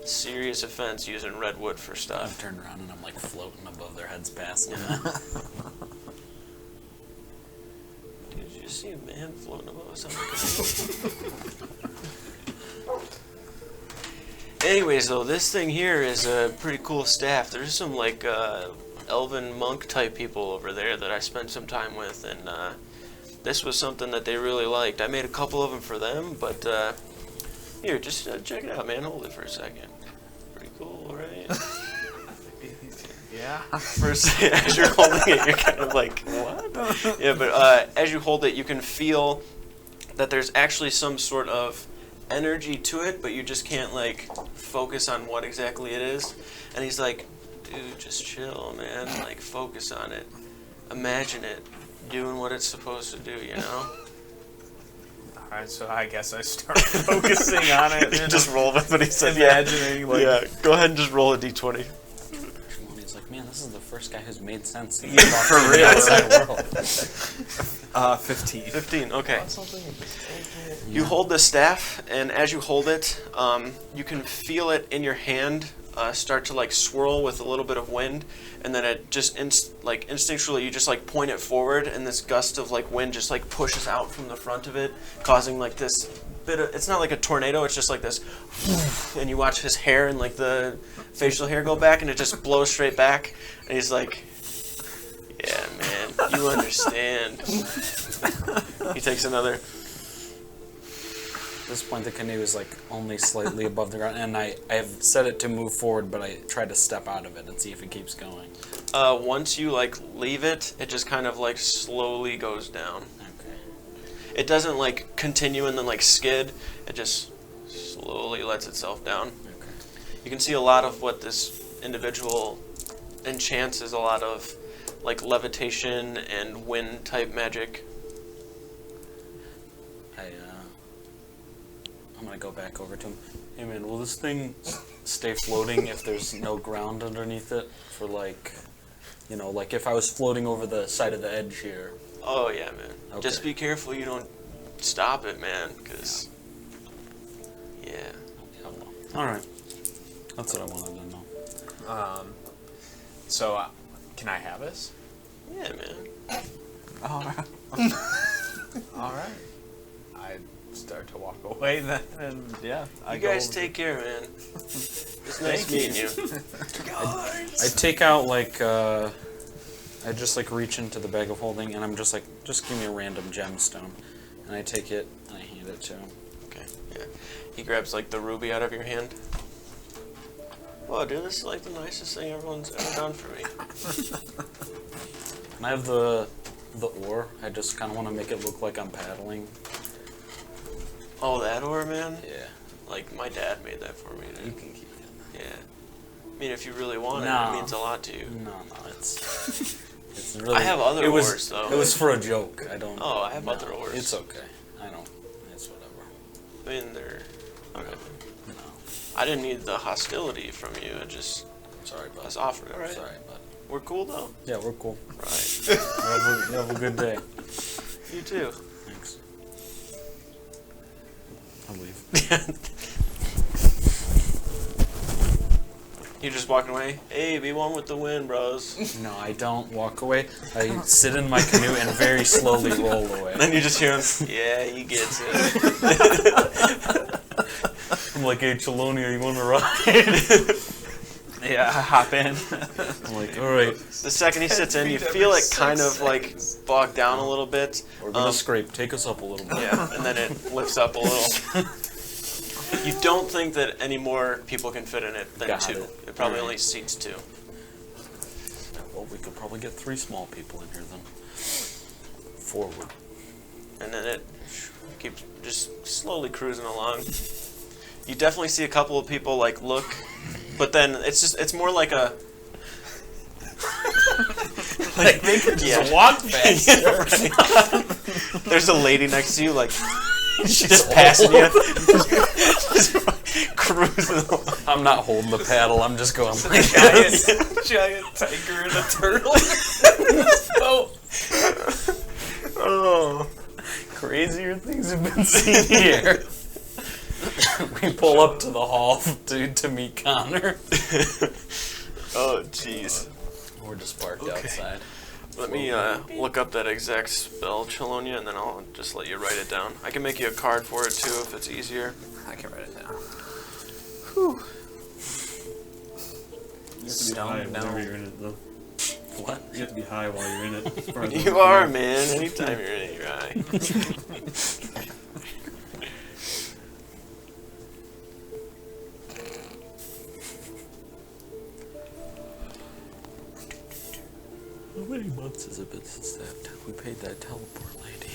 serious offense using redwood for I've stuff. turned around and I'm like floating above their heads passing. Dude, did you see a man floating above something? Anyways, though, this thing here is a pretty cool staff. There's some like elven monk type people over there that I spent some time with, and this was something that they really liked. I made a couple of them for them, but here, just check it out, man. Hold it for a second. Pretty cool, right? Yeah, Yeah. First, as you're holding it, you're kind of like, what? Yeah, but as you hold it, you can feel that there's actually some sort of energy to it, but you just can't like focus on what exactly it is. And he's like, dude, just chill, man. Like, focus on it. Imagine it doing what it's supposed to do, you know? Alright, so I guess I start focusing on it. And Just roll with what he said. imagining, like, Yeah, go ahead and just roll a d20. He's like, man, this is the first guy who's made sense. Yeah, for in real. the outside world. 15. 15, okay. You hold the staff, and as you hold it, you can feel it in your hand start to like swirl with a little bit of wind, and then it just instinctually you just like point it forward, and this gust of like wind just like pushes out from the front of it, causing like this bit of, it's not like a tornado, it's just like this, and you watch his hair and like the facial hair go back, and it just blows straight back, and he's like, yeah, man, you understand. He takes another. At this point, the canoe is like only slightly above the ground, and I have set it to move forward, but I try to step out of it and see if it keeps going. Once you like leave it, it just kind of like slowly goes down. Okay. It doesn't like continue and then like skid. It just slowly lets itself down. Okay. You can see a lot of what this individual enchants is a lot of like levitation and wind type magic. I'm gonna go back over to him. Hey man, will this thing stay floating if there's no ground underneath it? For like, you know, like if I was floating over the side of the edge here. Oh yeah, man. Okay. Just be careful you don't stop it, man, because yeah. All right. That's what I wanted to know. So, can I have this? Yeah, man. Alright. Alright. I start to walk away then, and yeah. You guys take care, man. It's nice meeting you. I take out like I just like reach into the bag of holding, and I'm just like, just give me a random gemstone, and I take it and I hand it to him. Okay, yeah. He grabs like the ruby out of your hand. Whoa, dude, this is like the nicest thing everyone's ever done for me. And I have the oar. I just kind of want to make it look like I'm paddling. Oh, that oar, man? Yeah. Like, my dad made that for me, You dude. can keep it. Yeah. I mean, if you really want No. it, it means a lot to you. No, it's really. I have other it was, oars, though. It was for a joke. I don't. Oh, I have no, other oars. It's okay. I don't. It's whatever. I mean, they're... Okay. No. I didn't need the hostility from you. It just Sorry, bud. was offered, all right? Sorry, bud. We're cool, though? Yeah, we're cool. Right. You have a good day. You too. Thanks. I'll leave. You just walking away? Hey, be one with the wind, bros. No, I don't walk away. I sit in my canoe and very slowly roll away. Then you just hear him, yeah, he gets it. I'm like, hey, Chelonia, you want to ride? Yeah, hop in. I'm like, all right, The second he sits in, you feet feel every it kind of 6 like seconds. bog down a little bit. we're gonna scrape. Take us up a little bit. Yeah, and then it lifts up a little. You don't think that any more people can fit in it than Got 2. it. It probably Alright. only seats 2. Well, we could probably get 3 small people in here then. Forward. And then it keeps just slowly cruising along. You definitely see a couple of people like look, but then it's more like a Like, they could just Yeah. walk fast. Yeah, right. There's a lady next to you, like she's just passing you, just cruising along. I'm not holding the paddle. I'm just going like Giant tiger and a turtle. oh. Oh, Crazier things have been seen here. We pull up to the hall to meet Connor. oh, jeez. We're just parked outside. Let me look up that exact spell, Chelonia, and then I'll just let you write it down. I can make you a card for it too if it's easier. I can write it down. You have to be Stone high whenever no. you're in it, though. What? You have to be high while you're in it. as far as I'm You are, concerned. man. Anytime you're in it, you're high. months is it been since we paid that teleport lady?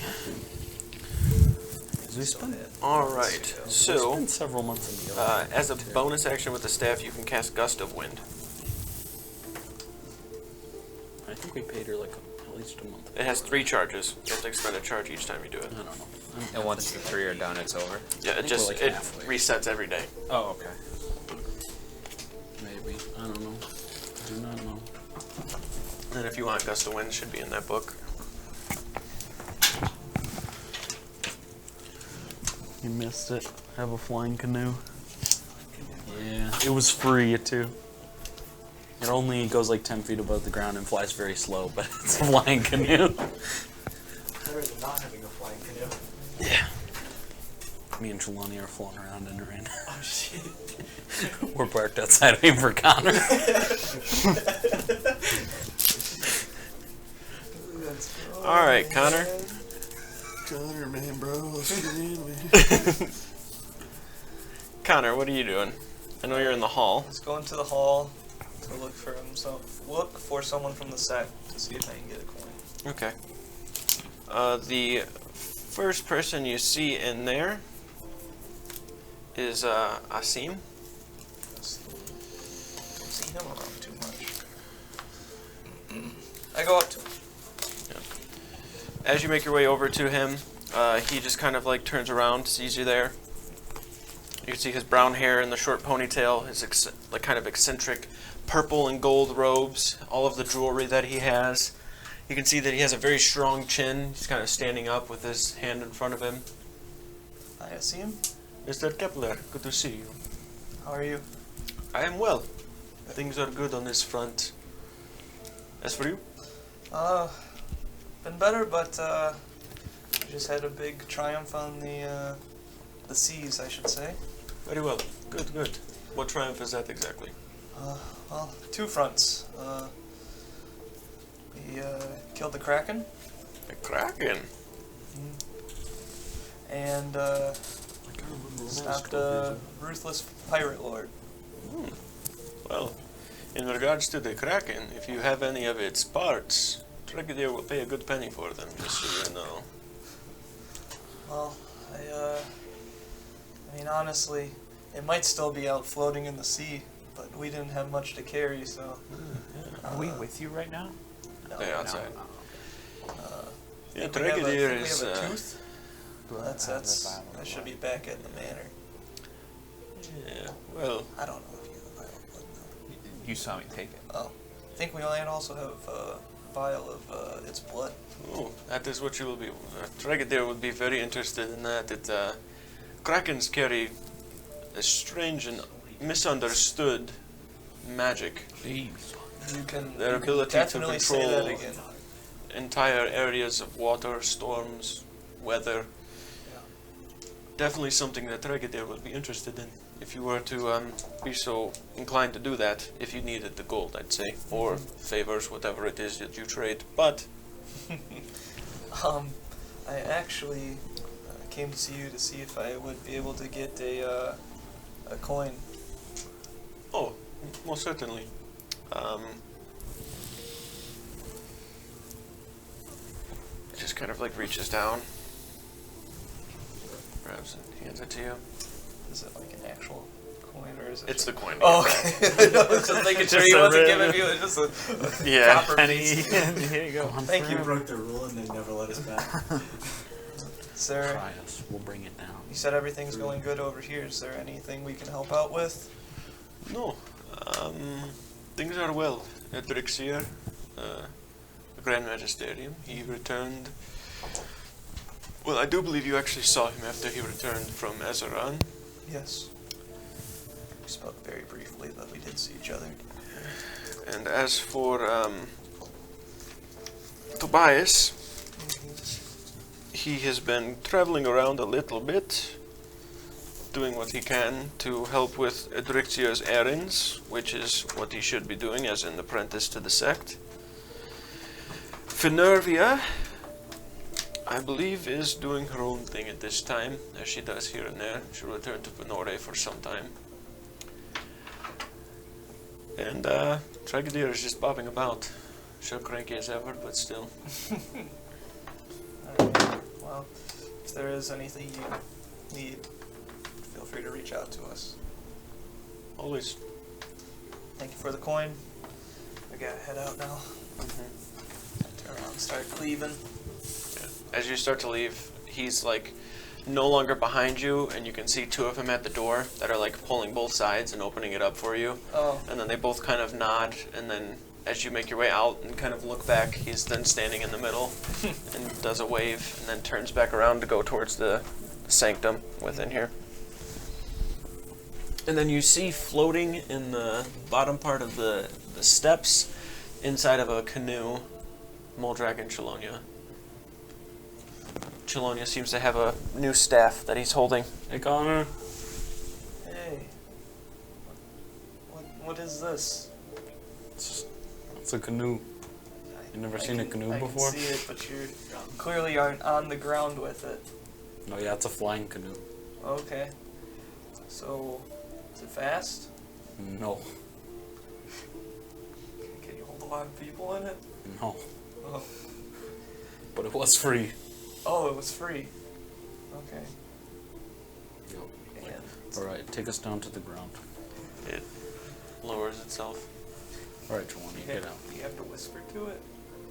We spent Alright, so, several months in the as a bonus action with the staff, you can cast Gust of Wind. I think we paid her like at least a month. It has 3 charges. You have to expend a charge each time you do it. I don't know. And once the 3 are done, it's over. Yeah, think we're like it halfway. resets every day. Oh, okay. Maybe. I don't know. Do not know. And if you want Gust of Wind, it should be in that book. You missed it. Have a flying canoe. Yeah, it was free too. It only goes like 10 feet above the ground and flies very slow, but it's a flying canoe. Better than not having a flying canoe. Yeah. Me and Trelawney are floating around in it right now. Oh shit. We're parked outside waiting for Connor. Alright, Connor. Connor, man, bro. Let's get in, man. Connor, what are you doing? I know you're in the hall. Let's go into the hall to look for him. So look for someone from the sect to see if I can get a coin. Okay. The first person you see in there is Asim. Don't see him around too much. I go up to him. As you make your way over to him, he just kind of like turns around, sees you there. You can see his brown hair and the short ponytail, his like kind of eccentric purple and gold robes, all of the jewelry that he has. You can see that he has a very strong chin. He's kind of standing up with his hand in front of him. Hi, Asim. Mr. Kepler, good to see you. How are you? I am well. Things are good on this front. As for you? Been better, but just had a big triumph on the seas, I should say. Very well. Good, good. What triumph is that exactly? Well, 2 fronts. We killed the Kraken, The Kraken. and stopped a ruthless pirate lord. Well, in regards to the Kraken, if you have any of its parts, Tragedier will pay a good penny for them, just so you know. Well, I mean, honestly, it might still be out floating in the sea, but we didn't have much to carry, so... Are we with you right now? No, They're outside. Yeah, think we have Tragedier a is... tooth. That should be back at the manor. yeah, well, I don't know if you have a vial of blood now. You saw me take it. Oh, I think we might also have a vial of its blood. oh, that is what you will be... Tragedier would be very interested in that. Krakens carry a strange and misunderstood magic. You can, Their you can ability to definitely say that control again. entire areas of water, storms, weather. Yeah. Definitely something that Tragedier would be interested in if you were to be so inclined to do that, if you needed the gold, I'd say, or favors, whatever it is that you trade. But I actually came to see you to see if I would be able to get a coin. oh, most certainly. Just kind of like reaches down, grabs it, hands it to you. Is it like an actual coin or is it? It's the coin. Oh, okay. I was just making sure he wasn't giving you just a Yeah. copper Penny, piece. here you go. Thank You you. broke the rule and they never let us back. Sir, Try us. We'll bring it down. you said everything's going good over here. Is there anything we can help out with? No, things are well. Edrixier, the Grand Magisterium, he returned. Well, I do believe you actually saw him after he returned from Azeran. Yes. We spoke very briefly, but we did see each other. And as for Tobias, he has been traveling around a little bit, doing what he can to help with Edrixier's errands, which is what he should be doing as an apprentice to the sect. Finervia, I believe, is doing her own thing at this time, as she does here and there. She'll return to Venore for some time. And Tragedier is just bobbing about. So cranky as ever, but still. Alright, well, if there is anything you need, feel free to reach out to us. Always. Thank you for the coin. We gotta head out now. Turn around and start cleaving. As you start to leave, he's like no longer behind you, and you can see two of them at the door that are like pulling both sides and opening it up for you. Oh, And then they both kind of nod, and then as you make your way out and kind of look back, he's then standing in the middle and does a wave, and then turns back around to go towards the sanctum within here. And then you see floating in the bottom part of the steps, inside of a canoe, Moldrak and Chelonia. Chelonia seems to have a new staff that he's holding. Hey, Connor. hey. What is this? It's a canoe. You never seen a canoe before? I can see it, but you clearly aren't on the ground with it. No, yeah, it's a flying canoe. Okay. So, is it fast? No, Can you hold a lot of people in it? no. Oh, But it was free. oh, it was free. Okay. Yep. And Alright, take us down to the ground. It lowers itself. Alright, Jelani, get out. you have to whisper to it?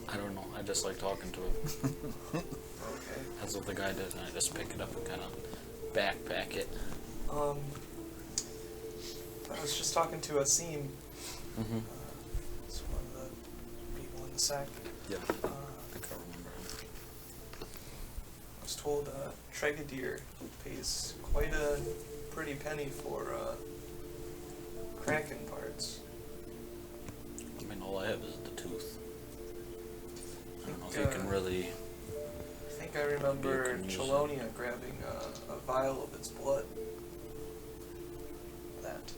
I don't know, I just like talking to it. Okay. That's what the guy did, and I just pick it up and kind of backpack it. I was just talking to Asim. Mm-hmm. It's one of the people in the sect. Yeah, Uh, I think I remember him. I was told Tregadier pays quite a pretty penny for Kraken parts. I mean, all I have is the tooth. I don't know if think, you can really... I think I remember can use it. Chelonia grabbing a vial of its blood. That.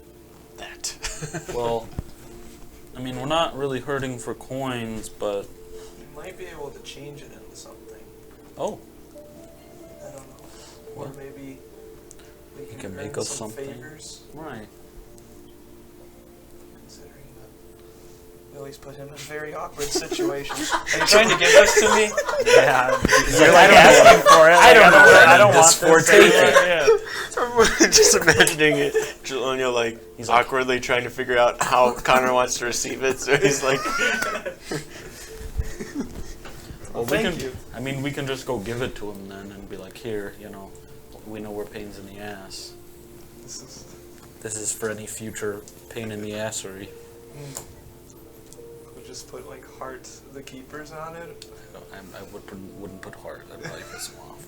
Well, I mean, we're not really hurting for coins, but... You might be able to change it into something. Oh, I don't know. What? Or maybe we You can can earn make us some something. favors. right. Considering that we always put him in very awkward situations. Are you trying to give this to me? Yeah. You're like asking for it. I don't know I don't want this for this. taking. Yeah. I'm just imagining it. Chelonia like awkwardly trying to figure out how Connor wants to receive it, so he's like Well, thank you. I mean, we can just go give it to him then and be like, here, you know, we know we're pains in the ass. This is for any future pain in the assery. We'll just put like Heart the Keepers on it. I wouldn't put heart. I'd probably piss him off.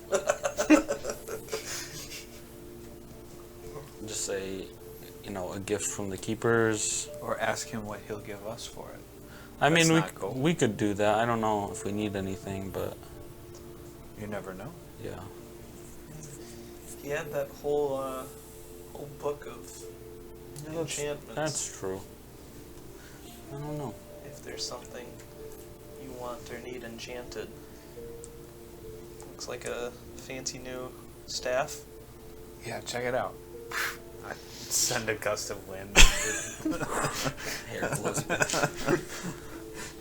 Just say, you know, a gift from the keepers. Or ask him what he'll give us for it. I That's mean, not gold. we could do that. I don't know if we need anything, but You never know. yeah. He had that whole book of enchantments. That's true. I don't know. If there's something you want or need enchanted. Looks like a fancy new staff. Yeah, check it out. I send a gust of wind. Hair blows.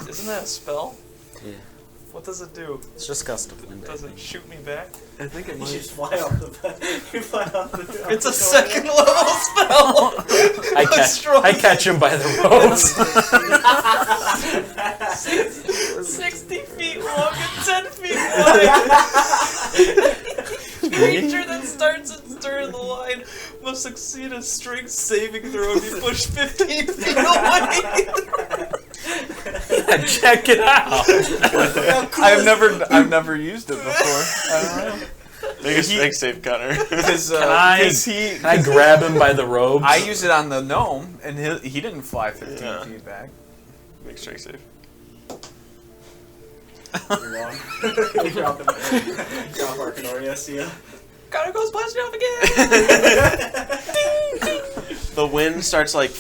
Isn't that a spell? Yeah. What does it do? It's just gust of wind. I Does it think. shoot me back? I think it You might. just fly off the bed. You fly off the door. It's a second level spell! I catch him by the ropes. 60 feet long and 10 feet wide! Creature that starts its turn in the line must succeed a strength saving throw if you push 15 feet away! Check it out. I've never used it before. I don't know. Make a strength save, Connor. Can I grab him by the robes? I use it on the gnome, and he didn't fly 15 Yeah. feet back. Make strength save. You're wrong. You drop him. Drop Arcanoria, see ya. Connor goes blasting off again! The wind starts like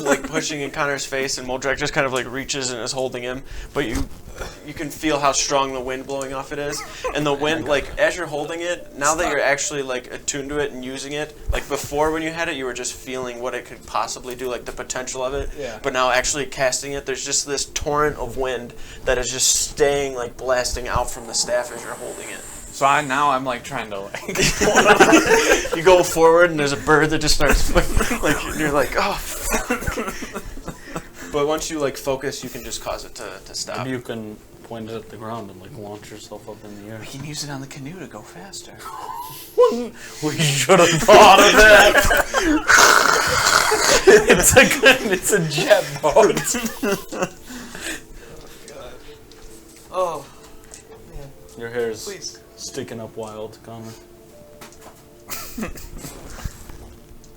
like pushing in Connor's face, and Moldrak just kind of like reaches and is holding him, but you can feel how strong the wind blowing off it is, and the wind, like as you're holding it, now that you're actually like attuned to it and using it, like before when you had it, you were just feeling what it could possibly do, like the potential of it. Yeah. But now actually casting it, there's just this torrent of wind that is just staying like blasting out from the staff as you're holding it. So I'm like trying to like. You go forward and there's a bird that just starts like and you're like, oh fuck. But once you like focus, you can just cause it to stop. Maybe you can point it at the ground and like launch yourself up in the air. We can use it on the canoe to go faster. We should have thought of that. It's a jet boat. Oh, Your hair's please. sticking up wild, Connor.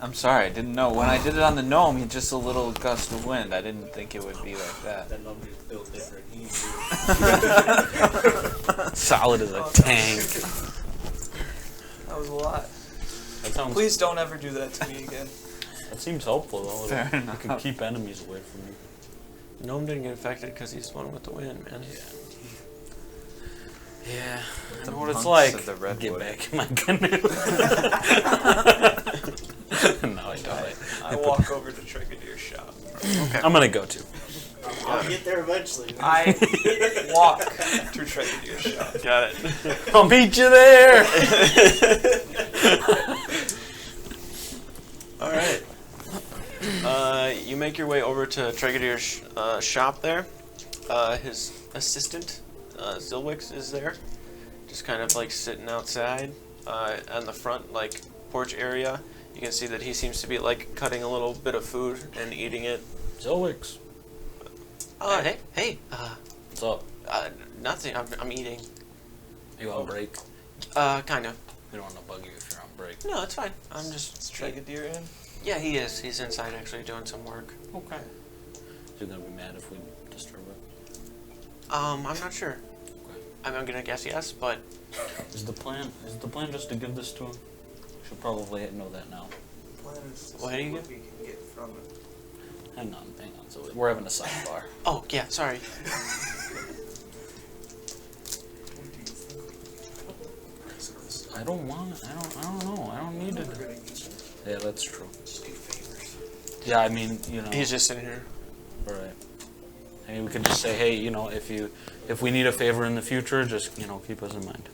I'm sorry, I didn't know. When I did it on the gnome, he just a little gust of wind. I didn't think it would be like that. That number is built different. Solid as a tank. That was a lot. That sounds. Please don't ever do that to me again. That seems helpful though. Fair It enough. can keep enemies away from you. Gnome didn't get affected because he's the one with the wind, man. Yeah. I The know what it's monks like. of the redwood. Get back in my canoe. No, I don't. I walk over to Trigadeer's shop. I'm gonna go too. I'll get there eventually. I walk to Trigadeer's shop. Got it. I'll meet you there. All right. You make your way over to Trigadeer's shop there. His assistant, Zilwix, is there. Just kind of like sitting outside on the front like porch area. You can see that he seems to be like cutting a little bit of food and eating it. Zilwix. Hey. What's up? Nothing. I'm eating. You on break? Kind of. We don't want to bug you if you're on break. No, it's fine. I'm just. Is Trigadeer in? Yeah, he is. He's inside actually doing some work. Okay. You're gonna be mad if we disturb it. I'm not sure. Okay. I'm gonna guess yes, but Is the plan just to give this to him? Should probably know that now. Plan is to What see do you what get? we can get from it. Hang on. So we're having a sidebar. oh yeah, sorry. I don't want it. I don't know. I don't need it. Yeah, that's true. Yeah, I mean, you know. He's just sitting here. Right. I mean, we could just say, hey, you know, if we need a favor in the future, just, you know, keep us in mind.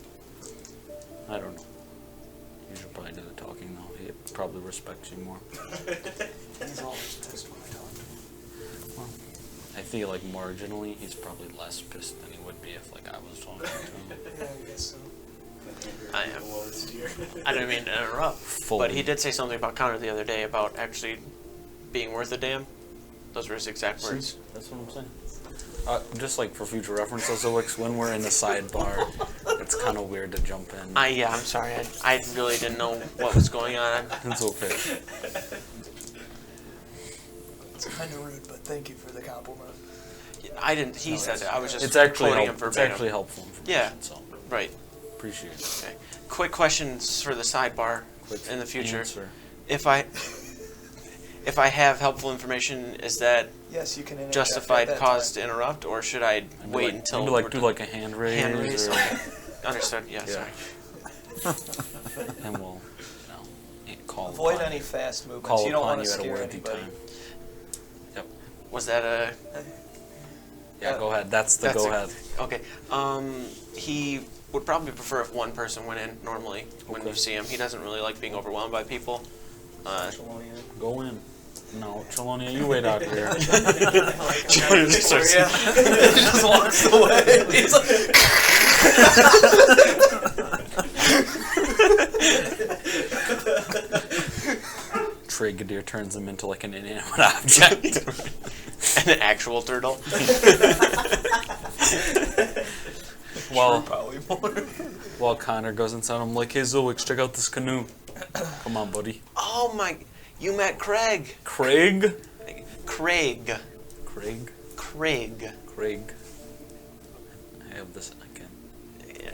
I don't know. You should probably do the talking, though. He probably respects you more. He's always pissed when I talk to him. Well, I feel like marginally, he's probably less pissed than he would be if, like, I was talking to him. Yeah, I guess so. I didn't mean to interrupt, but he did say something about Connor the other day about actually being worth a damn. Those were his exact words. See, that's what I'm saying. Just like for future reference, also, like when we're in the sidebar, it's kind of weird to jump in. I'm sorry. I really didn't know what was going on. It's okay. It's kind of rude, but thank you for the compliment. I didn't. He said it. I was just It's actually quoting him it's verbatim. actually helpful information. Yeah. So Right. appreciate it. Okay. Quick questions for the sidebar Quick in the future. answer. If I have helpful information, is that Yes, you can interject justified at that cause time. to interrupt, or should I wait until maybe we're like do done? like a hand raise, Hand raise? or, Okay. Understood. Yeah. Yeah. Sorry. and we'll call Avoid upon any you. fast movements. Call You don't upon want to you at a scare worthy anybody. time. Was that a Yeah, go ahead. That's the That's go a- ahead. okay? He would probably prefer if one person went in normally when Okay. you see him. He doesn't really like being overwhelmed by people. Go in. No, Chelonia, you wait out here. Just starts- Yeah. He just walks away. He's like, Trigadeer turns him into like an inanimate object. An actual turtle. While Connor goes inside, I'm like, hey Zilwix, check out this canoe. Come on, buddy. Oh my! You met Craig. Craig? Craig. Craig? Craig. Craig. I have this again.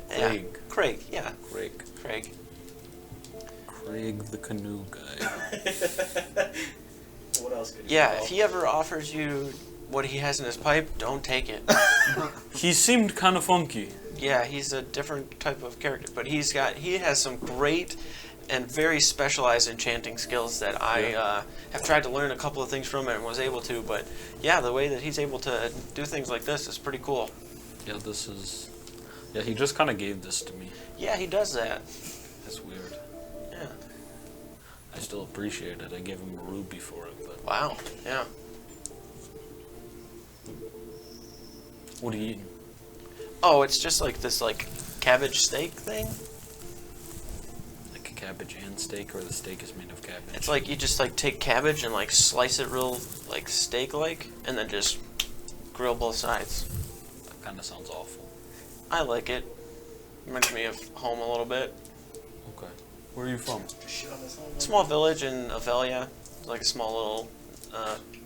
Yeah. Craig. Craig. Yeah. Craig. Craig. Craig the canoe guy. what else could you Yeah, do? if he ever offers you what he has in his pipe, don't take it. He seemed kind of funky. Yeah, he's a different type of character, but he has some great and very specialized enchanting skills that I have tried to learn a couple of things from and was able to. But yeah, the way that he's able to do things like this is pretty cool. Yeah, this is. Yeah, he just kind of gave this to me. Yeah, he does that. That's weird. Yeah. I still appreciate it. I gave him a ruby for it, but. Wow. Yeah. What are you eating? Oh, it's just like this cabbage steak thing. Like a cabbage and steak, or the steak is made of cabbage? It's like you just take cabbage and slice it real steak and then just grill both sides. That kind of sounds awful. I like it. Reminds me of home a little bit. Okay. Where are you from? Small village in Avelia. It's like a small little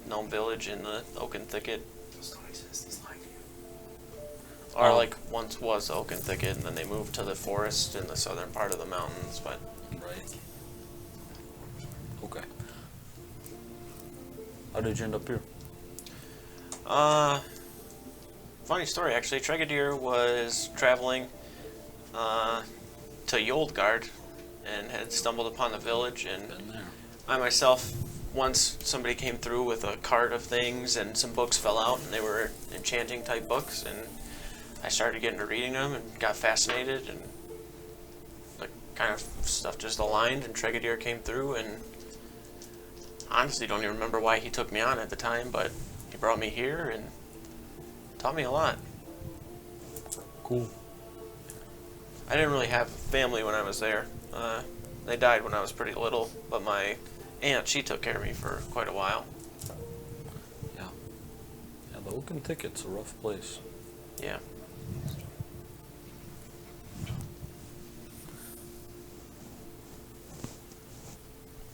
gnome village in the Oaken Thicket. Those don't exist. These lie to you. Or Oh. once was Oaken Thicket, and then they moved to the forest in the southern part of the mountains. But Right. Okay. How did you end up here? funny story actually. Tregedier was traveling to Yoldgard and had stumbled upon the village, and Been there. I myself, once somebody came through with a cart of things and some books fell out, and they were enchanting type books, and I started getting to reading them and got fascinated, and kind of stuff just aligned, and Tregedier came through, and honestly don't even remember why he took me on at the time, but he brought me here and taught me a lot. Cool. I didn't really have family when I was there. They died when I was pretty little, but my aunt, she took care of me for quite a while. Yeah. Yeah, the Oaken Thicket's a rough place. Yeah.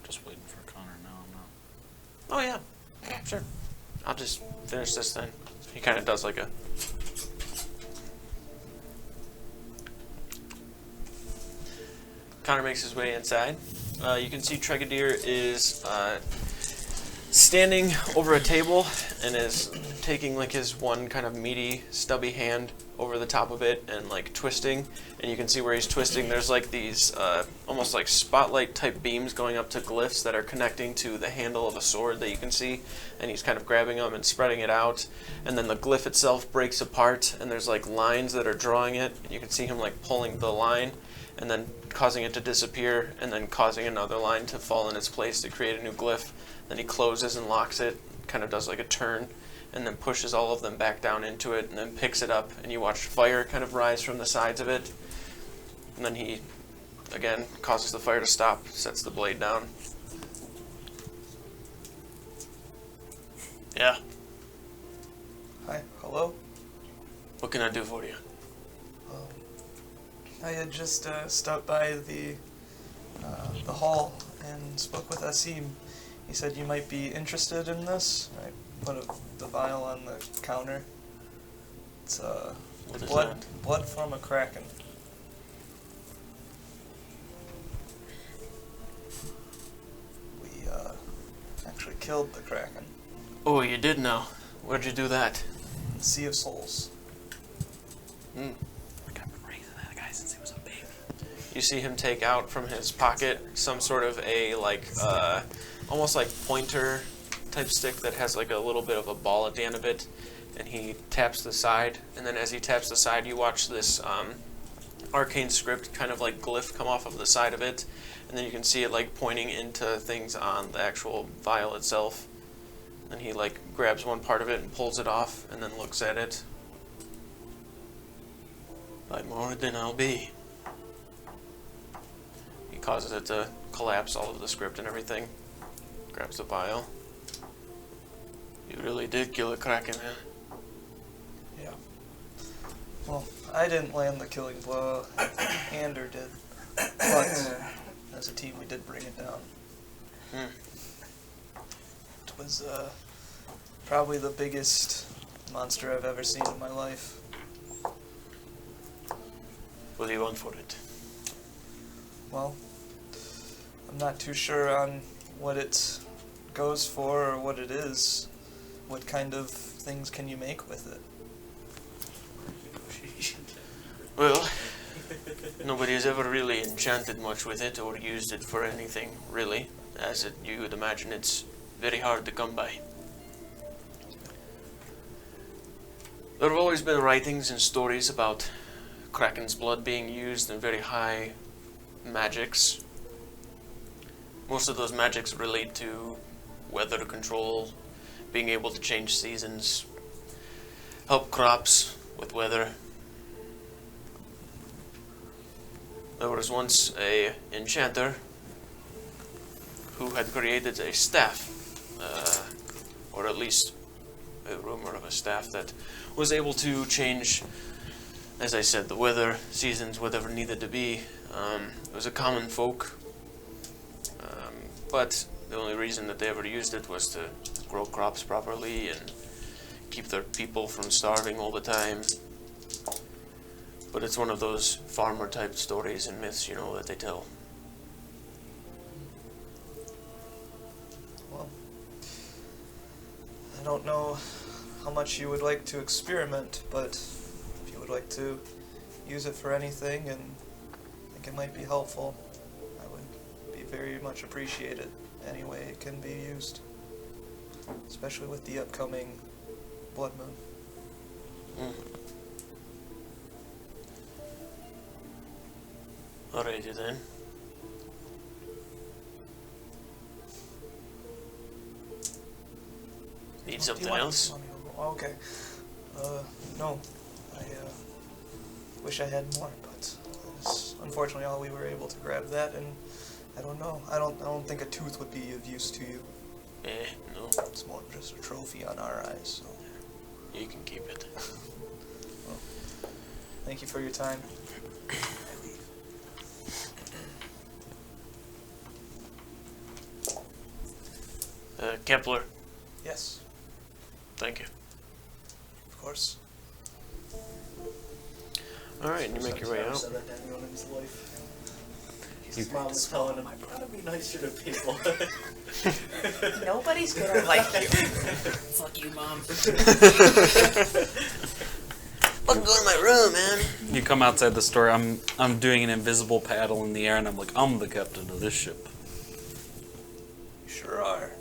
Just waiting for Connor now. I'm not. Oh yeah, sure. I'll just finish this then. He kind of does like a... Connor makes his way inside. You can see Tregedier is standing over a table and is taking his one kind of meaty, stubby hand over the top of it and twisting. And you can see where he's twisting, there's these almost like spotlight type beams going up to glyphs that are connecting to the handle of a sword that you can see. And he's kind of grabbing them and spreading it out. And then the glyph itself breaks apart and there's lines that are drawing it. And you can see him pulling the line and then causing it to disappear, and then causing another line to fall in its place to create a new glyph. Then he closes and locks it, kind of does a turn, and then pushes all of them back down into it, and then picks it up, and you watch fire kind of rise from the sides of it. And then he, again, causes the fire to stop, sets the blade down. Yeah, Hi, hello. what can I do for you? I had just stopped by the hall and spoke with Asim. He said you might be interested in this. I put the vial on the counter. It's What is blood that? blood from a kraken. We actually killed the kraken. Oh, you did know. Where'd you do that? Sea of Souls. Hmm. I've been raising that guy since he was a baby. You see him take out from his pocket some sort of a almost like pointer type stick that has a little bit of a ball at the end of it, and he taps the side, and then as he taps the side you watch this arcane script kind of glyph come off of the side of it, and then you can see it pointing into things on the actual vial itself. And he grabs one part of it and pulls it off and then looks at it. Like more than I'll be. He causes it to collapse, all of the script and everything. Grabs the vial. You really did kill a kraken, huh? Yeah. Well, I didn't land the killing blow. Ander did. But as a team, we did bring it down. Hmm. It was probably the biggest monster I've ever seen in my life. What do you want for it? Well, I'm not too sure on what its goes for or what it is, what kind of things can you make with it? Well, nobody has ever really enchanted much with it or used it for anything, really. As you would imagine, it's very hard to come by. There have always been writings and stories about Kraken's blood being used in very high magics. Most of those magics relate to weather control, being able to change seasons, help crops with weather. There was once a enchanter who had created a staff, or at least a rumor of a staff that was able to change, as I said, the weather, seasons, whatever needed to be. It was a common folk, but the only reason that they ever used it was to grow crops properly and keep their people from starving all the time. But it's one of those farmer-type stories and myths, you know, that they tell. Well, I don't know how much you would like to experiment, but if you would like to use it for anything and think it might be helpful, I would be very much appreciated any way it can be used, especially with the upcoming blood moon. Alrighty then. Need something else? Okay. No. I wish I had more, but that's unfortunately all we were able to grab that, and I don't know. I don't think a tooth would be of use to you. No. It's more just a trophy on our eyes, so. You can keep it. Well, thank you for your time. Kepler, Yes, thank you. of course. Alright, and you make your way out. Said that to anyone in his life. You- His mom was telling him, "Gotta be nicer to people." Nobody's gonna like you. Fuck you, Mom. Fucking go to my room, man. You come outside the store. I'm doing an invisible paddle in the air, and I'm like, I'm the captain of this ship. You sure are.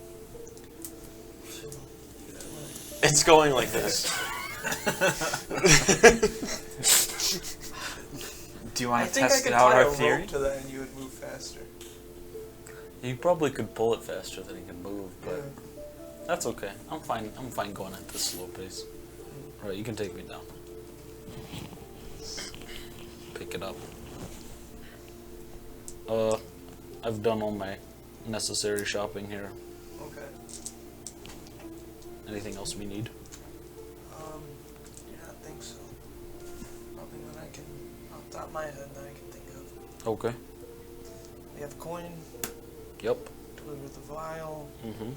It's going like this. Do you I want to think I test could out tie our a theory? rope to that and you would move faster. You probably could pull it faster than he can move, but Yeah. that's okay. I'm fine going at this slow pace. Alright, you can take me down. Pick it up. I've done all my necessary shopping here. Okay. Anything else we need? Yeah, I think so. Nothing that I can, off the top of my head, that I can think of. Okay. We have coin, Yep. deliver the vial. Mm-hmm. You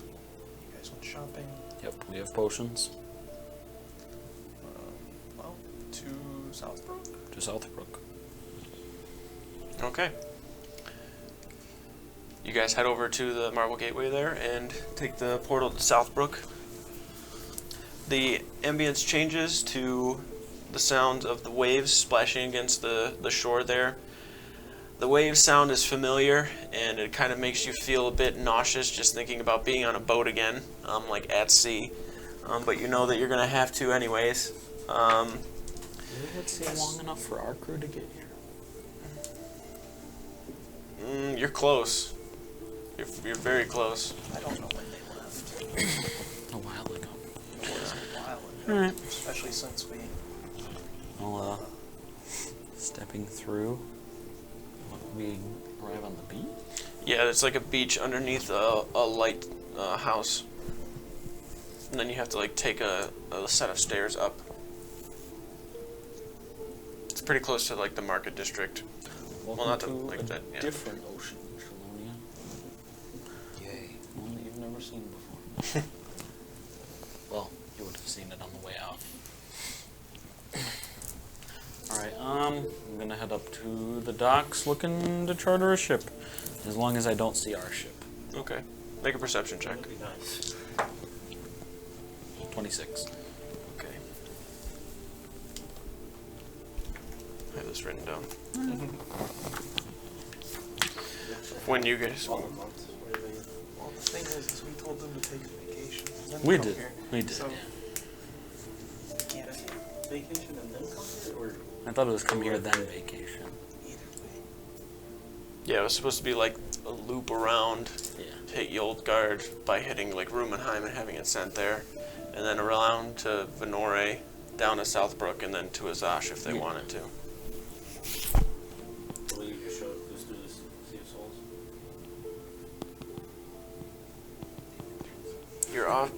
guys went shopping. Yep, we have potions. Well, to Southbrook. To Southbrook. Okay. You guys head over to the Marble Gateway there and take the portal to Southbrook. The ambience changes to the sound of the waves splashing against the shore there. The wave sound is familiar, and it kind of makes you feel a bit nauseous just thinking about being on a boat again, like at sea. But you know that you're going to have to anyways. Did it stay long enough for our crew to get here? You're close. You're very close. I don't know when they left. A while ago. It was a while ago. Alright. Especially since we. Well, stepping through. We arrive on the beach? Yeah, it's like a beach underneath a light house. And then you have to like take a set of stairs up. It's pretty close to like the market district. Welcome not the- to like a that, yeah. different ocean, Shalonia. Yay. One that you've never seen before. Well, you would have seen it on the way out. Alright, I'm gonna head up to the docks looking to charter a ship. As long as I don't see our ship. Okay. Make a perception check. That'd be nice. 26. Okay. I have this written down. When you guys... Well, the thing is we told them to take a vacation. And then We come did. Here. We did. So, Can't vacation and then come here, or I thought it was come here then vacation. either way. Yeah, it was supposed to be like a loop around, Yeah. hit Yoltgard by hitting like Rumenheim and having it sent there, and then around to Venore, down to Southbrook, and then to Azash if they Yeah. wanted to. Will you just show just do this Sea of Souls?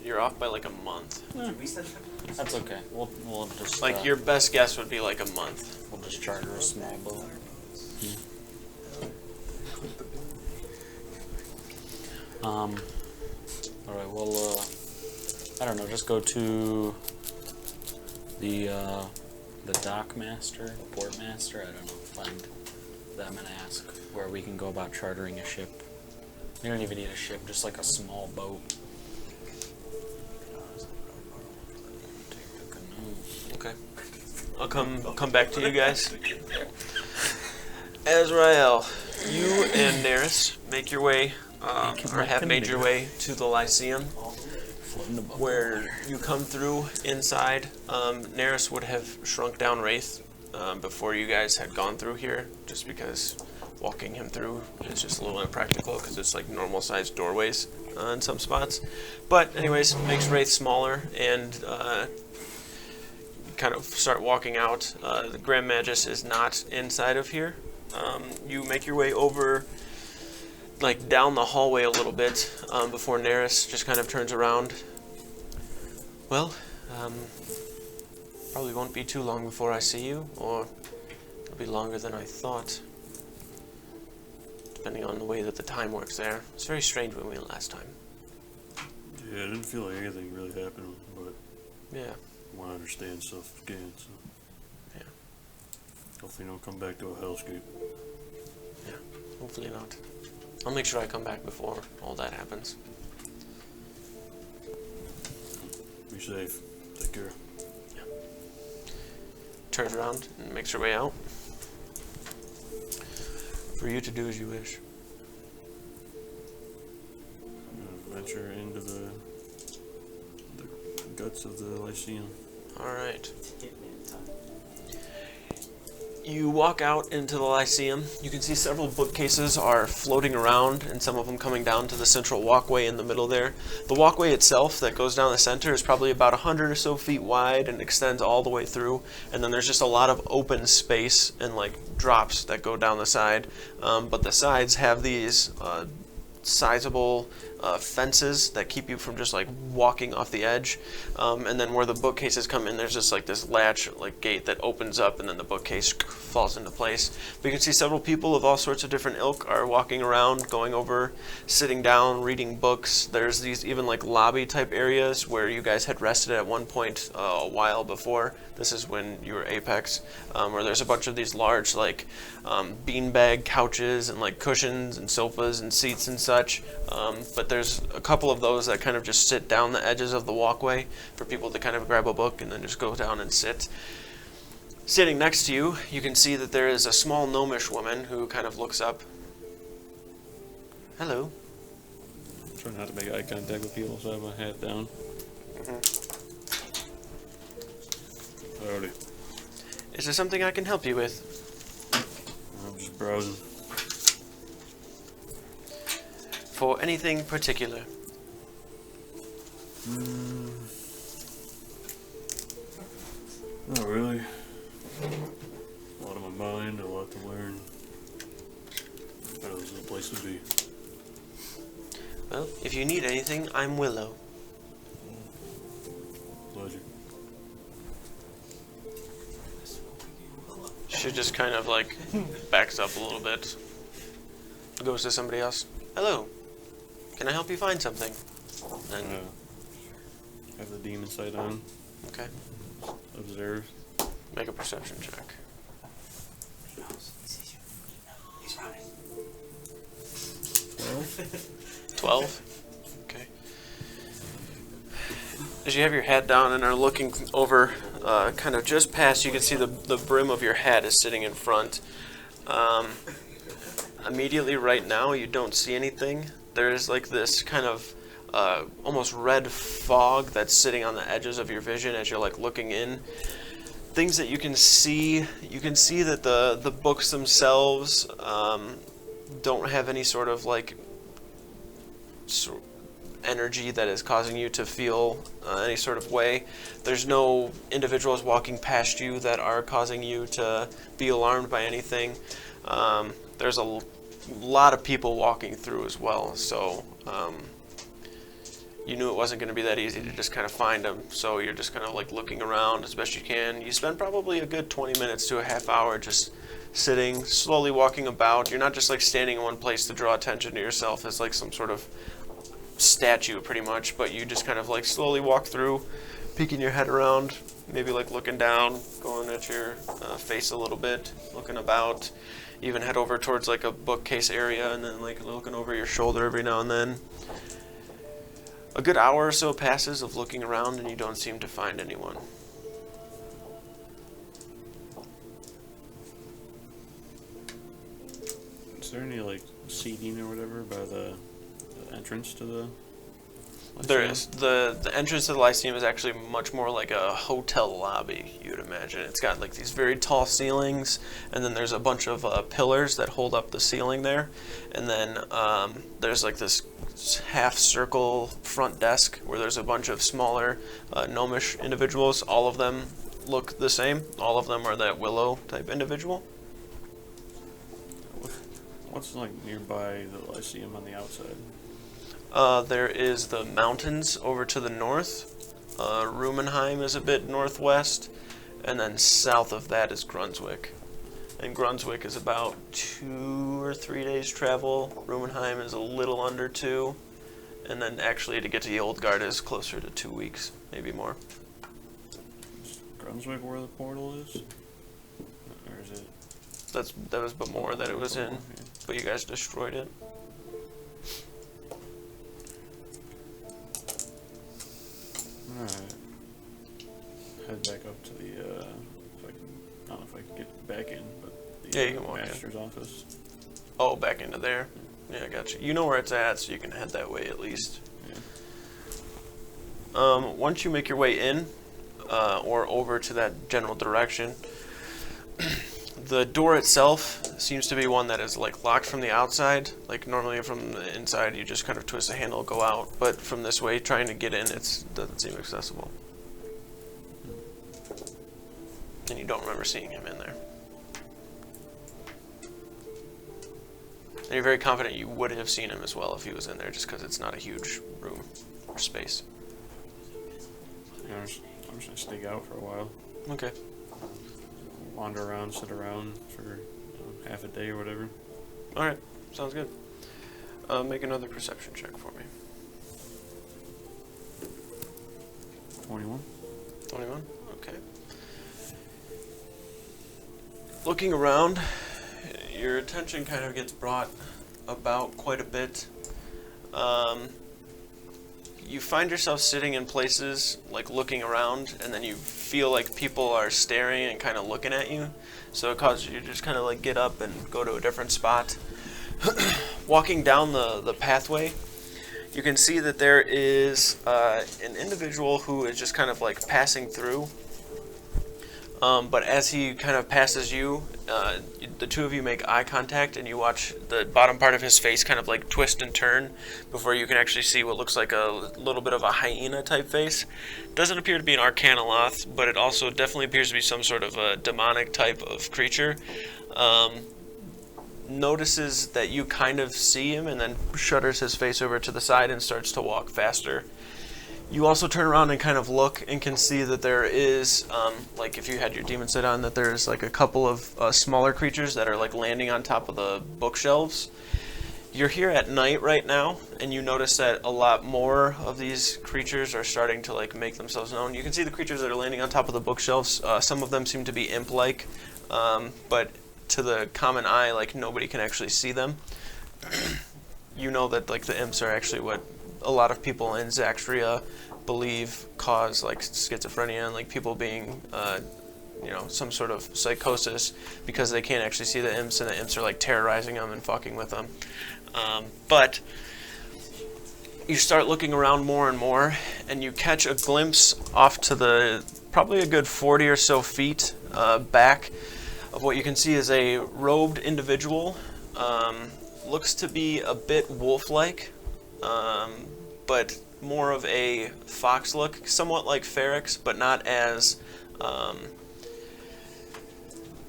You're off by like a month. Did we send them? That's okay. We'll just Like your best guess would be like a month. we'll just charter a small boat. All right. Well, I don't know. Just go to the dock master, port master. I don't know. Find them and ask where we can go about chartering a ship. We don't even need a ship. Just like a small boat. Take the canoe. Okay. I'll come back to you guys. Azrael, you and Neris make your way, or have made your way to the Lyceum, Floating above. where you come through inside. Neris would have shrunk down Wraith before you guys had gone through here, just because walking him through is just a little impractical because it's like normal sized doorways in some spots. But anyways, makes Wraith smaller and kind of start walking out. The Grand Magus is not inside of here. You make your way over, like down the hallway a little bit before Neris just kind of turns around. Well, probably won't be too long before I see you, or it'll be longer than I thought, depending on the way that the time works there. It's very strange when we went last time. Yeah, I didn't feel like anything really happened, but Yeah. I want to understand stuff again, so. Yeah. Hopefully don't come back to a hellscape. Yeah, hopefully not. I'll make sure I come back before all that happens. Be safe. Take care. Turns around and makes her way out. For you to do as you wish. I'm gonna venture into the guts of the Lyceum. Alright. Hitman time. You walk out into the Lyceum. You can see several bookcases are floating around, and some of them coming down to the central walkway in the middle there. The walkway itself that goes down the center is probably about 100 or so feet wide and extends all the way through. And then there's just a lot of open space and like drops that go down the side. But the sides have these sizable fences that keep you from just like walking off the edge, and then where the bookcases come in, there's just like this latch like gate that opens up, and then the bookcase falls into place. But you can see several people of all sorts of different ilk are walking around, going over, sitting down, reading books. There's these even like lobby type areas where you guys had rested at one point a while before. This is when you were Apex, where there's a bunch of these large like beanbag couches and like cushions and sofas and seats and such. But there's a couple of those that kind of just sit down the edges of the walkway for people to kind of grab a book and then just go down and sit. Sitting next to you, you can see that there is a small gnomish woman who kind of looks up. Hello. Try not to make eye contact with people, so I have my hat down. Howdy. Is there something I can help you with? I'm just browsing. For anything particular? Not really. A lot on my mind, a lot to learn. I know this is a place to be. Well, if you need anything, I'm Willow. Pleasure. She just kind of like backs up a little bit. Goes to somebody else. Hello. Can I help you find something? And Have the demon sight on. okay, Observe. make a perception check. He's running. 12. as you have your hat down and are looking over, kind of just past, you can see the brim of your hat is sitting in front. Immediately right now, you don't see anything. There's like this kind of almost red fog that's sitting on the edges of your vision as you're like looking in. Things that you can see that the books themselves don't have any sort of like energy that is causing you to feel any sort of way. There's no individuals walking past you that are causing you to be alarmed by anything. There's a lot of people walking through as well, so you knew it wasn't going to be that easy to just kind of find them, so you're just kind of like looking around as best you can. You spend probably a good 20 minutes to a half hour just sitting, slowly walking about. You're not just like standing in one place to draw attention to yourself as like some sort of statue pretty much, but you just kind of like slowly walk through, peeking your head around, maybe like looking down, going at your face a little bit, looking about, even head over towards like a bookcase area and then like looking over your shoulder every now and then. A good hour or so passes of looking around and you don't seem to find anyone. Is there any like seating or whatever by the entrance to the There is. The entrance to the Lyceum is actually much more like a hotel lobby, you would imagine. It's got like these very tall ceilings, and then there's a bunch of pillars that hold up the ceiling there. And then there's like this half-circle front desk where there's a bunch of smaller gnomish individuals. All of them look the same. All of them are that willow type individual. What's like nearby the Lyceum on the outside? There is the mountains over to the north. Rumenheim is a bit northwest, and then south of that is Grunswick. And Grunswick is about 2 or 3 days travel. Rumenheim is a little under 2, and then actually to get to the Old Guard is closer to 2 weeks, maybe more. Is Brunswick where the portal is? Or is it? That was Bemore that it was in, Yeah. but you guys destroyed it. Alright. Head back up to the, I don't know if I can get back in, but the Yeah, you can walk in. master's office. Oh, back into there? Yeah, I got you. You know where it's at, so you can head that way at least. Yeah. Once you make your way in, or over to that general direction, the door itself seems to be one that is like locked from the outside. Like normally from the inside you just kind of twist the handle, go out, but from this way trying to get in it doesn't seem accessible. And you don't remember seeing him in there. And you're very confident you would have seen him as well if he was in there, just because it's not a huge room or space. Yeah, I'm just gonna stick out for a while. Okay. Wander around, sit around for half a day or whatever. Alright, sounds good. Make another perception check for me. 21. 21? Okay. Looking around, your attention kind of gets brought about quite a bit. You find yourself sitting in places, like looking around, and then you feel like people are staring and kind of looking at you. So it causes you to just kind of like get up and go to a different spot. Walking down the pathway, you can see that there is an individual who is just kind of like passing through. But as he kind of passes you, the two of you make eye contact, and you watch the bottom part of his face kind of like twist and turn before you can actually see what looks like a little bit of a hyena type face. Doesn't appear to be an arcanoloth, but it also definitely appears to be some sort of a demonic type of creature. Notices that you kind of see him and then shudders his face over to the side and starts to walk faster. You also turn around and kind of look and can see that there is, like if you had your demon sight on, that there's like a couple of smaller creatures that are like landing on top of the bookshelves. You're here at night right now, and you notice that a lot more of these creatures are starting to like make themselves known. You can see the creatures that are landing on top of the bookshelves. Some of them seem to be imp-like, but to the common eye, like nobody can actually see them. You know that like the imps are actually what a lot of people in Zaxria believe cause like schizophrenia and like people being some sort of psychosis because they can't actually see the imps, and the imps are like terrorizing them and fucking with them. But you start looking around more and more, and you catch a glimpse off to the probably a good 40 or so feet back of what you can see is a robed individual. Looks to be a bit wolf-like, but more of a fox look, somewhat like Feryx, but not as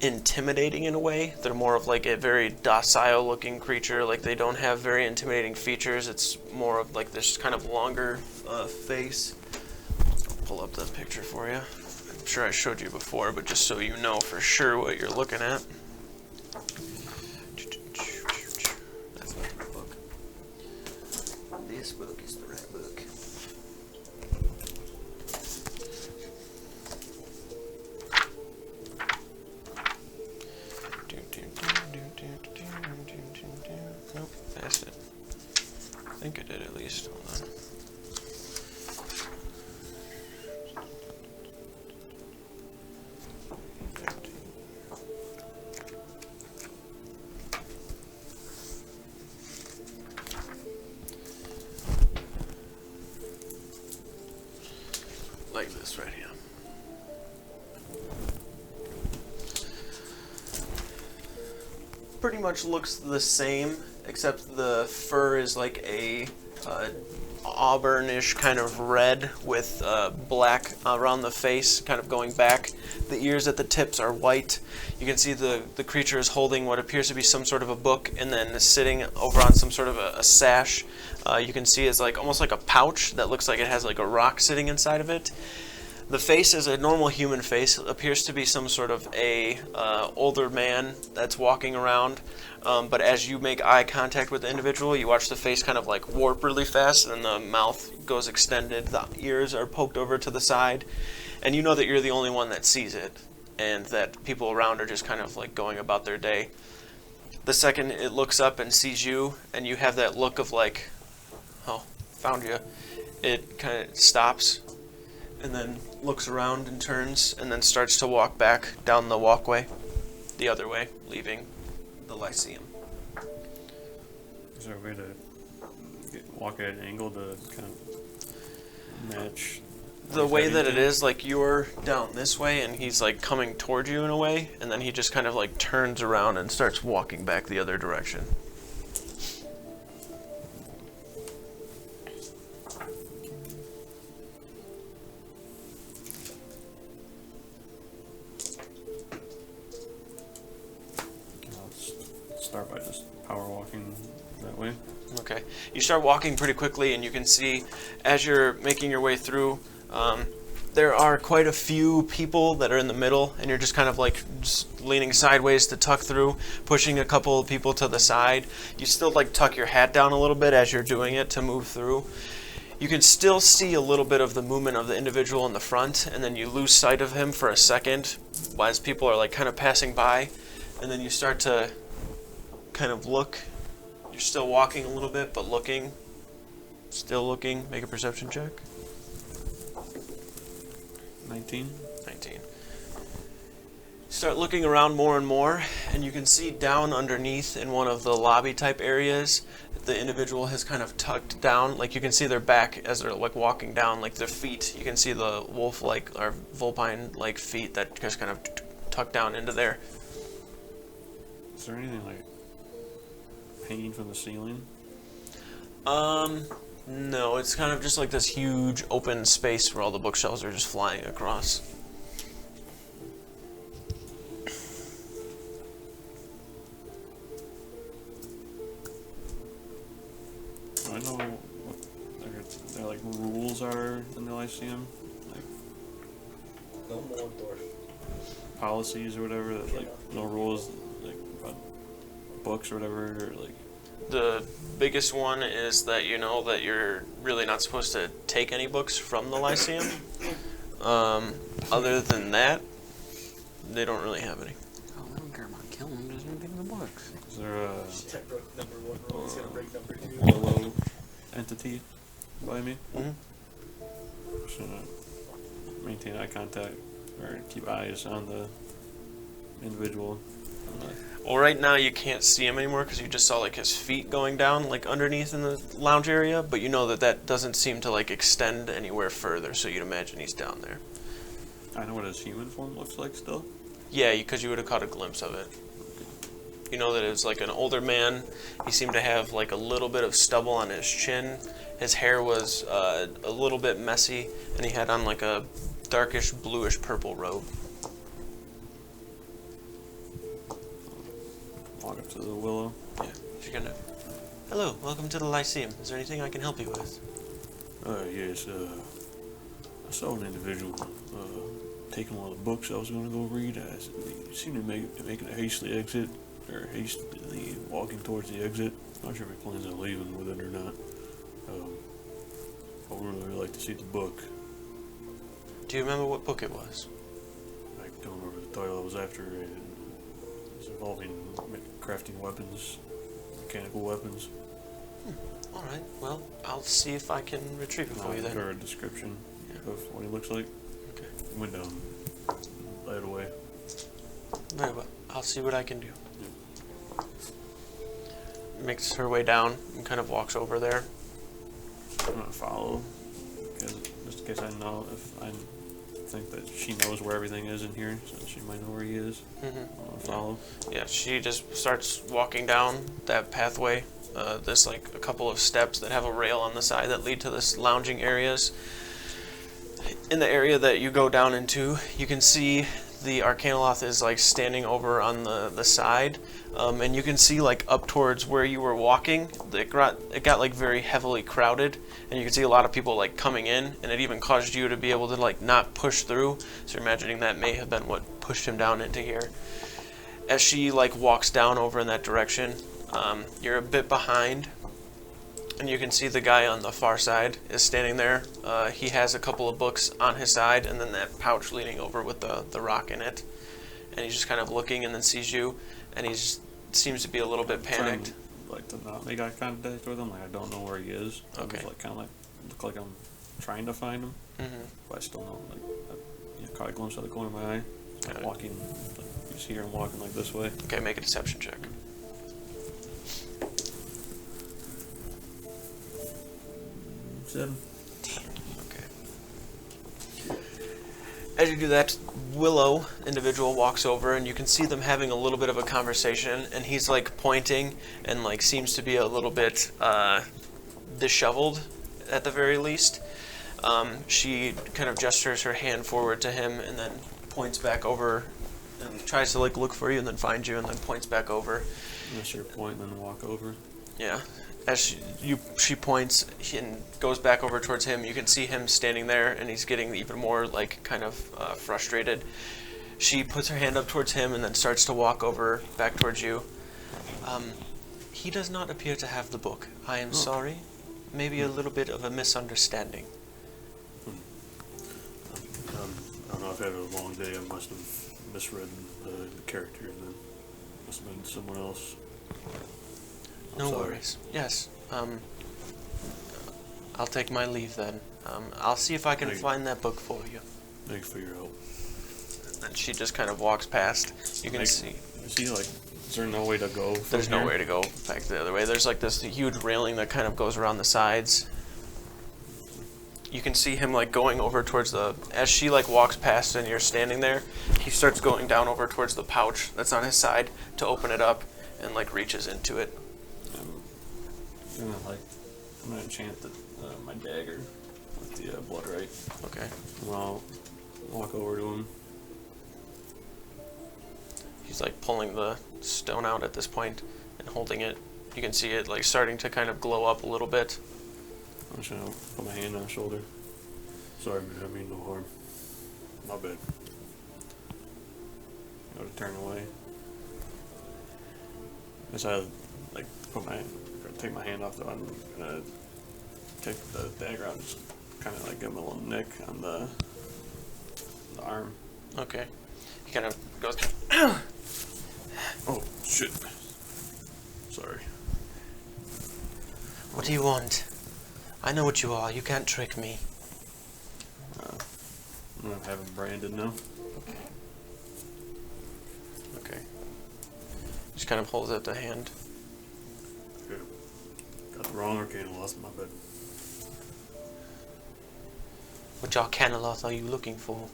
intimidating in a way. They're more of like a very docile looking creature. Like they don't have very intimidating features. It's more of like this kind of longer face. I'll pull up the picture for you. I'm sure I showed you before, but just so you know for sure what you're looking at. That's not the book. This book is the right book. Nope, that's it. I think I did at least. Hold on. Like this right here. Pretty much looks the same, except the fur is like a auburnish kind of red with black around the face, kind of going back. The ears at the tips are white. You can see the creature is holding what appears to be some sort of a book, and then is sitting over on some sort of a sash. You can see it's like almost like a pouch that looks like it has like a rock sitting inside of it. The face is a normal human face. It appears to be some sort of a older man that's walking around. But as you make eye contact with the individual, you watch the face kind of like warp really fast, and the mouth goes extended. The ears are poked over to the side, and you know that you're the only one that sees it, and that people around are just kind of like going about their day. The second it looks up and sees you, and you have that look of like, oh, found you, it kind of stops, and then looks around and turns, and then starts to walk back down the walkway, the other way, leaving the Lyceum. Is there a way to walk at an angle to kind of match? The way that it is, like you're down this way, and he's like coming toward you in a way, and then he just kind of like turns around and starts walking back the other direction. Start by just power walking that way. Okay. You start walking pretty quickly, and you can see as you're making your way through, there are quite a few people that are in the middle, and you're just kind of like just leaning sideways to tuck through, pushing a couple of people to the side. You still like tuck your hat down a little bit as you're doing it to move through. You can still see a little bit of the movement of the individual in the front, and then you lose sight of him for a second as people are like kind of passing by, and then you start to kind of look. You're still walking a little bit, but looking. Still looking. Make a perception check. 19. 19. Start looking around more and more, and you can see down underneath in one of the lobby type areas, the individual has kind of tucked down. Like you can see their back as they're like walking down, like their feet. You can see the wolf-like or vulpine-like feet that just kind of tuck down into there. Is there anything like hanging from the ceiling? No, it's kind of just like this huge open space where all the bookshelves are just flying across. I know what their like rules are in the Lyceum, like No more dwarf. policies or whatever. That, like no rules, like about books or whatever, or like. The biggest one is that you know that you're really not supposed to take any books from the Lyceum. Other than that, they don't really have any. Oh, I don't care about killing them, just give them the books. Is there a That broke number one rule. He's gonna break number two. willow entity by me? Mhm. Just gonna maintain eye contact or keep eyes on the individual. Well, right now you can't see him anymore because you just saw like his feet going down like underneath in the lounge area, but you know that doesn't seem to like extend anywhere further, so you'd imagine he's down there. I know what his human form looks like still. Yeah, because you would have caught a glimpse of it. You know that it was like an older man. He seemed to have like a little bit of stubble on his chin. His hair was a little bit messy, and he had on like a darkish bluish purple robe. Walk up to the willow. Yeah, she's gonna. Hello, welcome to the Lyceum. Is there anything I can help you with? Yes, I saw an individual taking one of the books I was going to go read. He seemed to be making a hastily exit, or hastily walking towards the exit. Not sure if he plans on leaving with it or not. I would really like to see the book. Do you remember what book it was? I don't remember the title. I was after. It was involving crafting weapons, mechanical weapons. All right. Well, I'll see if I can retrieve it for you then. Or a description of what he looks like. Okay. Went down, right away. Very well. I'll see what I can do. Makes her way down and kind of walks over there. I'm gonna follow, just in case I know if I think that she knows where everything is in here, so she might know where he is. I'm gonna follow. Yeah, she just starts walking down that pathway. There's like a couple of steps that have a rail on the side that lead to this lounging areas. In the area that you go down into, you can see the Arcanoloth is like standing over on the side, and you can see like up towards where you were walking, it got like very heavily crowded, and you can see a lot of people like coming in, and it even caused you to be able to like not push through. So you're imagining that may have been what pushed him down into here. As she like walks down over in that direction, you're a bit behind, and you can see the guy on the far side is standing there. He has a couple of books on his side, and then that pouch leaning over with the rock in it. And he's just kind of looking, and then sees you, and he seems to be a little bit panicked. Like to not make eye contact with him. Like I don't know where he is. Okay. Just, like kind of like look like I'm trying to find him, Mm-hmm. but I still know. Like I caught a glimpse of the corner of my eye. Got it. Walking, like, you just hear him walking like this way. Okay, make a deception check. 7. Okay. As you do that, Willow individual walks over, and you can see them having a little bit of a conversation, and he's like pointing and like seems to be a little bit disheveled at the very least. She kind of gestures her hand forward to him and then points back over and tries to like look for you and then find you and then points back over. Unless you're pointing and walk over. Yeah. As she points and goes back over towards him, you can see him standing there, and he's getting even more like kind of frustrated. She puts her hand up towards him and then starts to walk over back towards you. He does not appear to have the book. I am sorry. Maybe a little bit of a misunderstanding. I don't know. I've had a long day. I must have misread the character, and then must have been someone else. No sorry. worries. Yes. I'll take my leave then. I'll see if I can Thank you. find that book for you. Thanks for your help. And she just kind of walks past. You can see. Is he like? Is there no way to go? From There's no here? way to go back the other way. There's like this huge railing that kind of goes around the sides. You can see him like going over towards as she like walks past and you're standing there, he starts going down over towards the pouch that's on his side to open it up and like reaches into it. I'm gonna enchant my dagger with the blood right. Okay. And I'll walk over to him. He's like pulling the stone out at this point and holding it. You can see it like starting to kind of glow up a little bit. I'm just gonna put my hand on his shoulder. Sorry, man, I mean no harm. My bad. Go to turn away. As I like take my hand off, though, I'm gonna take the dagger out and just kind of like give him a little nick on the arm. Okay. He kind of goes. Oh shit! Sorry. What do you want? I know what you are. You can't trick me. I'm gonna have him branded now. Okay. Just kind of holds out the hand. Okay. Got the wrong arcana lost in my bed. Which Arcanoloth are you looking for?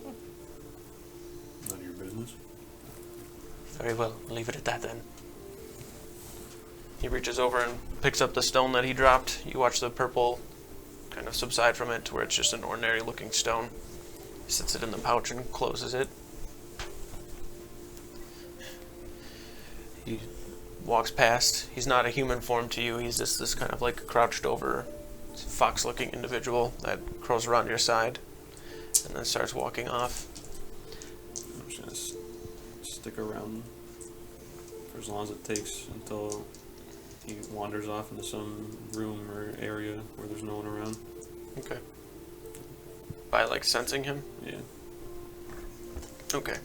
None of your business. Very well, I'll leave it at that then. He reaches over and picks up the stone that he dropped. You watch the purple kind of subside from it to where it's just an ordinary looking stone. He sets it in the pouch and closes it. He walks past. He's not a human form to you. He's just this kind of like crouched over, fox-looking individual that crawls around your side and then starts walking off. I'm just gonna stick around for as long as it takes until he wanders off into some room or area where there's no one around. Okay. By like sensing him? Yeah. Okay.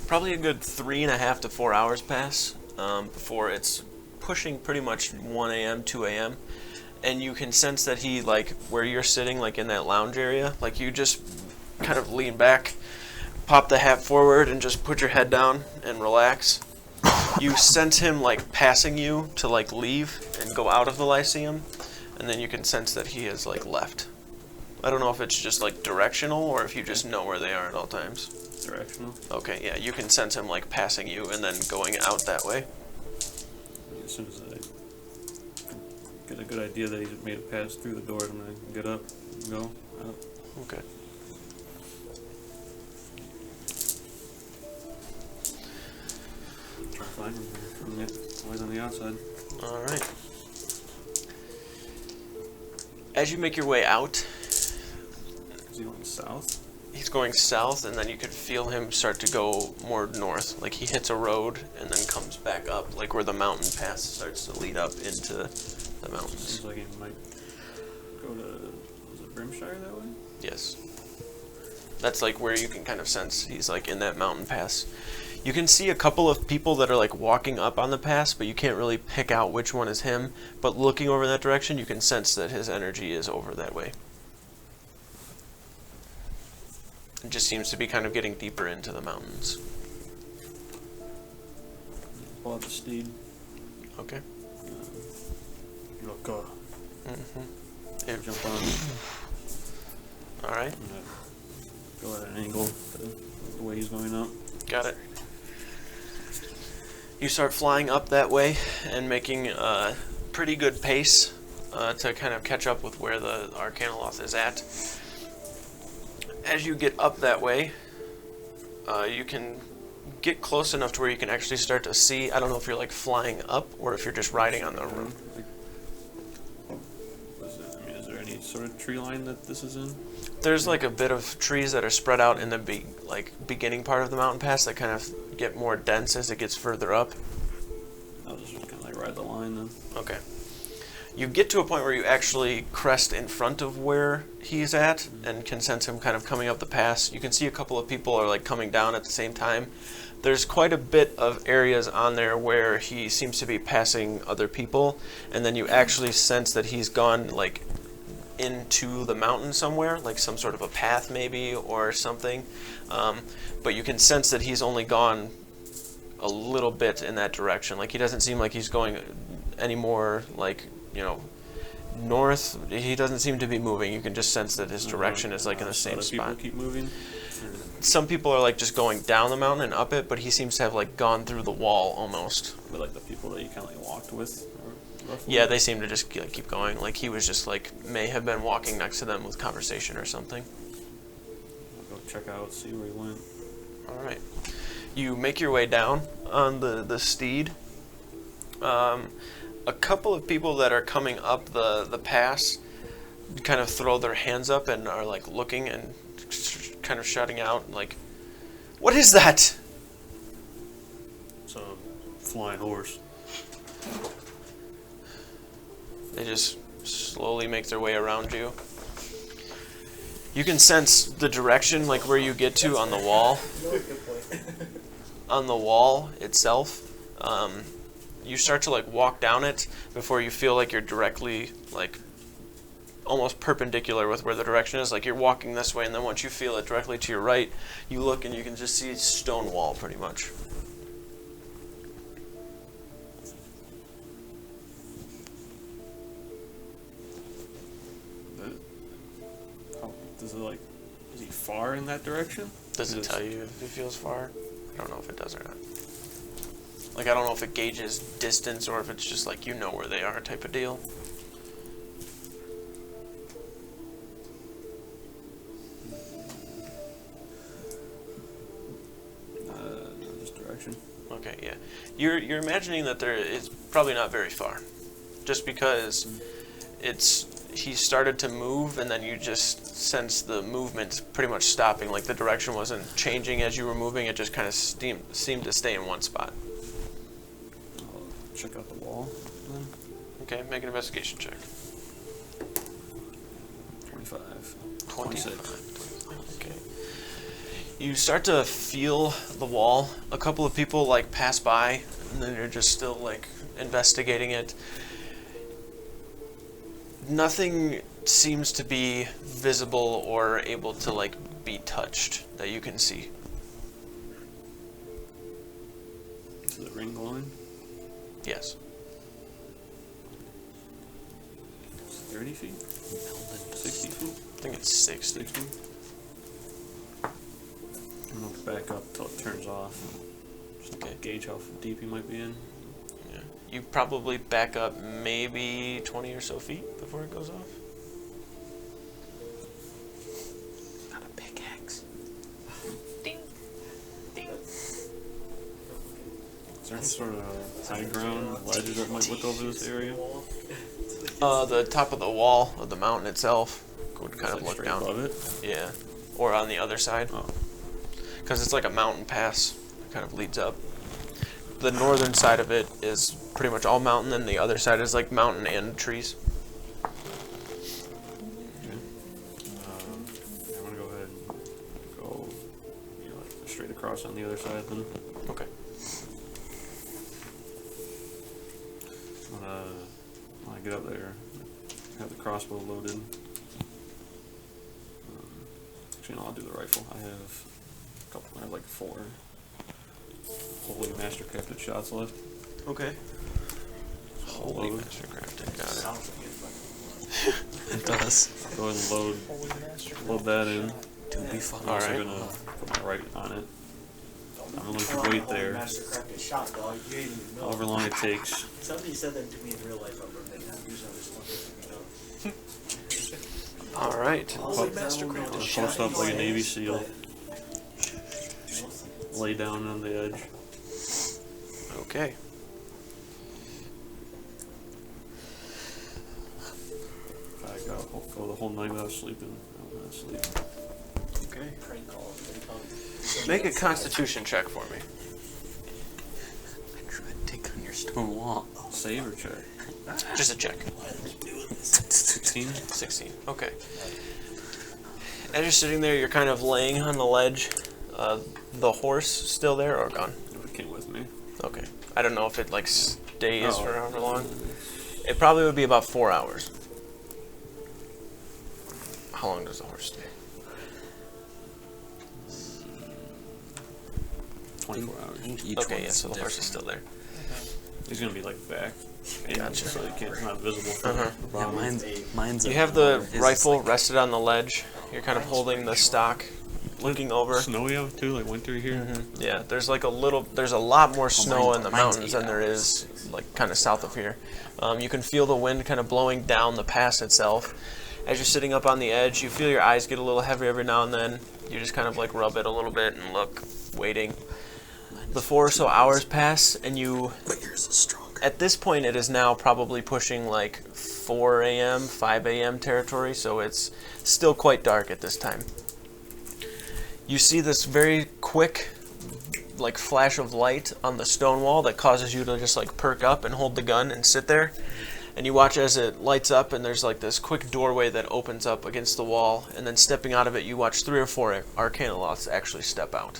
Probably a good 3.5 to 4 hours pass before it's pushing pretty much 1 a.m., 2 a.m. And you can sense that he, like, where you're sitting, like in that lounge area, like you just kind of lean back, pop the hat forward, and just put your head down and relax. You sense him, like, passing you to, like, leave and go out of the Lyceum, and then you can sense that he has, like, left. I don't know if it's just, like, directional or if you just know where they are at all times. Directional. Okay, yeah, you can sense him, like, passing you and then going out that way. As soon as I get a good idea that he's made it pass through the door, I'm gonna get up and go out. Okay. Try to find him from the always on the outside. All right. As you make your way out, Is he going south? he's going south, and then you could feel him start to go more north. Like he hits a road and then comes back up, like where the mountain pass starts to lead up into the mountains. Seems like he might go to, was it Brimshire that way? Yes. That's like where you can kind of sense he's like in that mountain pass. You can see a couple of people that are like walking up on the pass, but you can't really pick out which one is him. But looking over that direction, you can sense that his energy is over that way. It just seems to be kind of getting deeper into the mountains. Pull out the steed. Okay. Look, Mm-hmm. jump on. Alright, I'm gonna go at an angle to the way he's going up. got it. You start flying up that way and making a pretty good pace to kind of catch up with where the Arcanoloth is at. As you get up that way, you can get close enough to where you can actually start to see. I don't know if you're like flying up or if you're just riding on the roof. Is there any sort of tree line that this is in? There's like a bit of trees that are spread out in the beginning part of the mountain pass that kind of get more dense as it gets further up. I'll just kind of like ride the line then. Okay. You get to a point where you actually crest in front of where he's at and can sense him kind of coming up the pass. You can see a couple of people are like coming down at the same time. There's quite a bit of areas on there where he seems to be passing other people, and then you actually sense that he's gone like into the mountain somewhere, like some sort of a path maybe or something. But you can sense that he's only gone a little bit in that direction. Like he doesn't seem like he's going any more like, you know, north. He doesn't seem to be moving. You can just sense that his direction is like in the same Other spot. people keep moving? Some people are like just going down the mountain and up it, but he seems to have like gone through the wall almost. But like the people that you kind of like walked with? Or roughly? Yeah, they seem to just like, keep going. Like he was just like, may have been walking next to them with conversation or something. I'll go check out, see where he went. All right. You make your way down on the steed. A couple of people that are coming up the pass kind of throw their hands up and are like looking and kind of shouting out like, "What is that?" It's a flying horse. They just slowly make their way around you. You can sense the direction, like where you get to on the wall. On the wall itself, you start to like walk down it before you feel like you're directly like almost perpendicular with where the direction is. Like you're walking this way, and then once you feel it directly to your right, you look and you can just see stone wall pretty much. Does it like, is he far in that direction? Does it tell you if it feels far? I don't know if it does or not. Like I don't know if it gauges distance or if it's just like you know where they are type of deal. This direction. Okay, yeah. You're imagining that it's probably not very far, just because he started to move, and then you just sense the movement pretty much stopping. Like the direction wasn't changing as you were moving; it just kind of seemed to stay in one spot. I'll check out the wall. Then. Okay, make an investigation check. 25. 26. Okay. You start to feel the wall. A couple of people like pass by, and then you're just still like investigating it. Nothing seems to be visible or able to like be touched that you can see. Is the ring glowing? Yes. 30 feet? 60 feet? I think it's 60. 60? I'm gonna back up till it turns off. Just Okay. gauge how deep he might be in. Yeah. You probably back up maybe 20 or so feet before it goes off. Not a pickaxe. Ding. Ding. Is there any sort of high ground ledge that might look over this area? The top of the wall of the mountain itself would kind of look straight down. above it? Yeah. Or on the other side. Oh. Because it's like a mountain pass. It kind of leads up. The northern side of it is pretty much all mountain, and the other side is like mountain and trees. Okay. I'm gonna go ahead and go, like straight across on the other side then. Okay. When I get up there, have the crossbow loaded. Actually, no, I'll do the rifle. I have like 4 wholly mastercrafted shots left. Okay. Holy Load. mastercrafted, got it. Sounds like it's It does. Go ahead and load that in. To be fun. I'm also Alright. gonna put my right on it. I'm going to fun. wait there, Mastercrafted shot, dog. You didn't even know. however long it takes. Somebody said that to me in real life. I remember that. Usually I just want to, Alright. Holy mastercrafted I'll shot. post up like a Navy SEAL. Lay down on the edge. Okay. I got go the whole night without sleeping. I'm not sleep. Okay. Prank call. What do you call it? Make a constitution check for me. I tried to take on your stone wall. Save or check? Just a check. 16? 16. Okay. As you're sitting there, you're kind of laying on the ledge. The horse still there or gone? It came with me. Okay. I don't know if it like stays Oh. for however long. It probably would be about 4 hours. How long does the horse stay? 24 hours. Okay, yeah, so the horse is still there. He's gonna be like back. in, Gotcha. So he can't, it's not visible from Uh-huh. Yeah, mine's You a- have the his is rifle like- rested on the ledge. You're kind of holding the stock, looking over. Snowy out too, like winter here. Yeah, there's like there's a lot more snow in the mine's mountains 8 than there is like kind of south of here. You can feel the wind kind of blowing down the pass itself. As you're sitting up on the edge, you feel your eyes get a little heavy every now and then. You just kind of like rub it a little bit and look, waiting. The 4 or so hours pass, and you, But yours is stronger. at this point, it is now probably pushing like 4 a.m., 5 a.m. territory, so it's still quite dark at this time. You see this very quick like flash of light on the stone wall that causes you to just like perk up and hold the gun and sit there. And you watch as it lights up, and there's like this quick doorway that opens up against the wall, and then stepping out of it, you watch 3 or 4 Arcanoloths actually step out.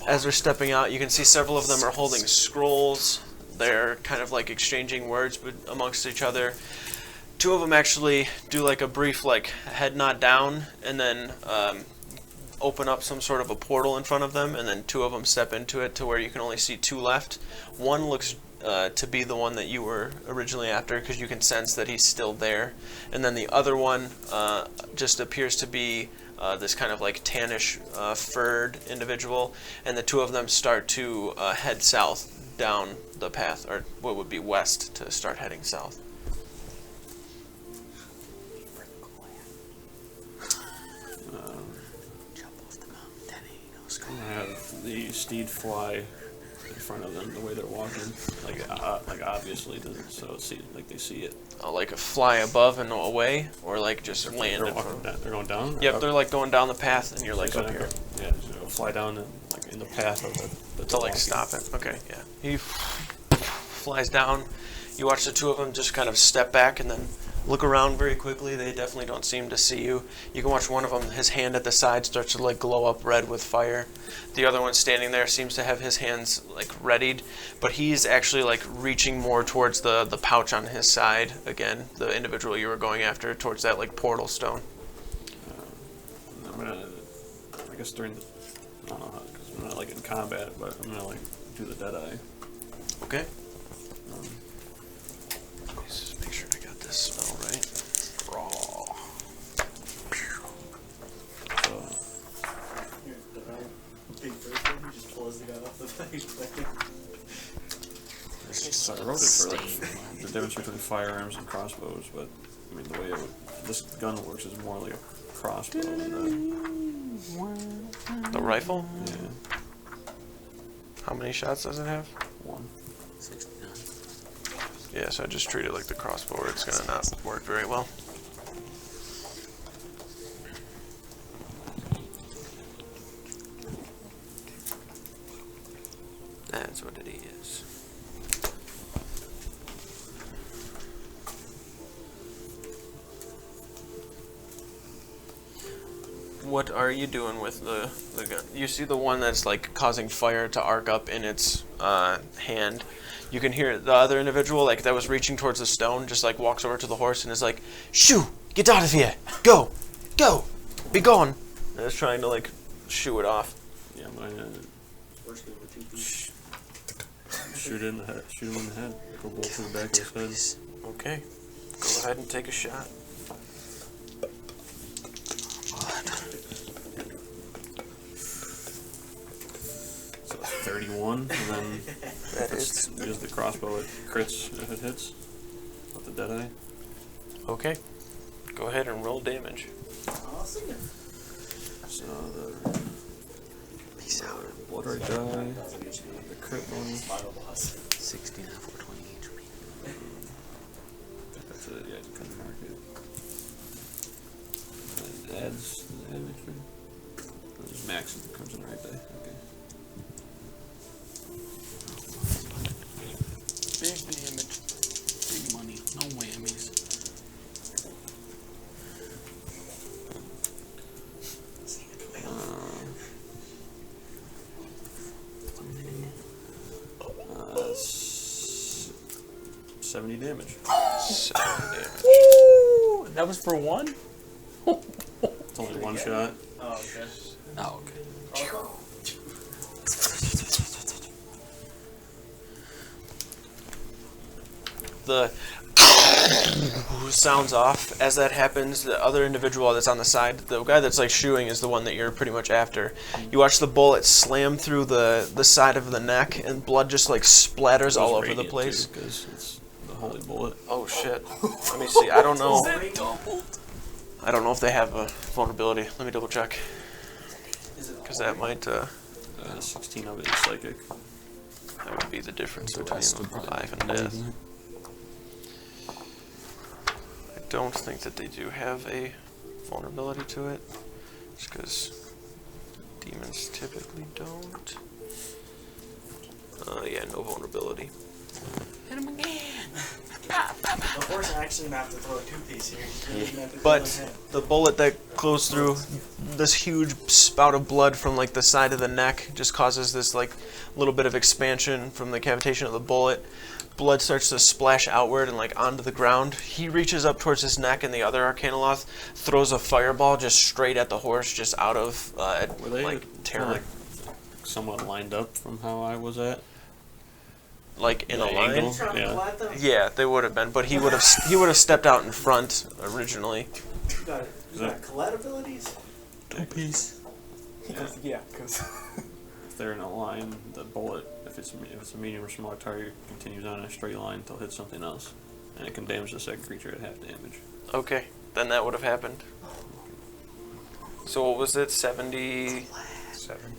As they're stepping out, you can see several of them are holding scrolls. They're kind of like exchanging words amongst each other. Two of them actually do like a brief like head nod down, and then open up some sort of a portal in front of them, and then two of them step into it to where you can only see two left. One looks to be the one that you were originally after, because you can sense that he's still there, and then the other one just appears to be this kind of like tannish furred individual, and the two of them start to head south down the path, or what would be west, to start heading south. I'm gonna have the steed fly in front of them the way they're walking, like obviously, so like they see it. Like a fly above and away, or like just land They're in walking front. down. They're going down. Yep, they're like going down the path, and you're like up here. Yeah, so fly down and like in the path of the To like stop it. Okay, yeah. He flies down. You watch the two of them just kind of step back and then look around very quickly. They definitely don't seem to see you. You can watch one of them, his hand at the side starts to like glow up red with fire. The other one standing there seems to have his hands like readied, but he's actually like reaching more towards the pouch on his side again, the individual you were going after, towards that like portal stone. I'm gonna, I guess during the, I don't know how, because I'm not like in combat, but I'm gonna like do the dead eye. Okay. Let's make sure I got this spell right. Raw. So, Just pulls the guy off the page. so I wrote it for like the difference between firearms and crossbows, but I mean the way this gun works is more like a crossbow than The rifle? yeah, How many shots does it have? one. 69. Yeah, so I just treat it like the crossbow, or it's gonna not work very well. That's what it is. What are you doing with the gun? You see the one that's like causing fire to arc up in its hand. You can hear the other individual, like that was reaching towards the stone, just like walks over to the horse and is like, "Shoo! Get out of here! Go! Go! Be gone!" And is trying to like shoo it off. Yeah, I'm gonna shoot it in the head. Shoot him in the head. Go bolt through the back of his head. Okay. Go ahead and take a shot. So 31, and then That is use the crossbow. It crits if it hits with the dead eye. okay. Go ahead and roll damage. Awesome. So the Peace out. blood red die, the crit bonus. 69, 420 HP. That's it. Yeah, you can mark it. And it adds the damage. Or just max if it comes in the right die. Okay. Big damage. Big money. No whammies. S- 70 damage. 7 damage. Woo! That was for one? It's only one shot. Oh, okay. Oh, okay. The sounds off. As that happens, the other individual that's on the side, the guy that's like shooing, is the one that you're pretty much after. You watch the bullet slam through the side of the neck, and blood just like splatters all over the place. Because it's the holy bullet. Oh shit. Let me see. I don't know. I don't know if they have a vulnerability. Let me double check. Because that might 16 of it is psychic. that would be the difference The between rest would probably life and be death. isn't it? I don't think that they do have a vulnerability to it, just because demons typically don't. Yeah, no vulnerability. Hit him again. The horse actually meant to throw a two-piece here. He really meant to throw But one hand. the bullet that goes through this huge spout of blood from like the side of the neck just causes this like little bit of expansion from the cavitation of the bullet. Blood starts to splash outward and like onto the ground. He reaches up towards his neck, and the other Arcanoloth throws a fireball just straight at the horse, just out of Were they like terror, like somewhat lined up from how I was at? like in a the line. angle? You trying to Yeah. collide them? Yeah, they would have been, but he would have stepped out in front originally. You got collide abilities? Two-piece. Yeah, because If they're in a line, the bullet, if it's a medium or small target, continues on in a straight line until it hits something else, and it can damage the second creature at half damage. Okay, then that would have happened. So what was it? 70.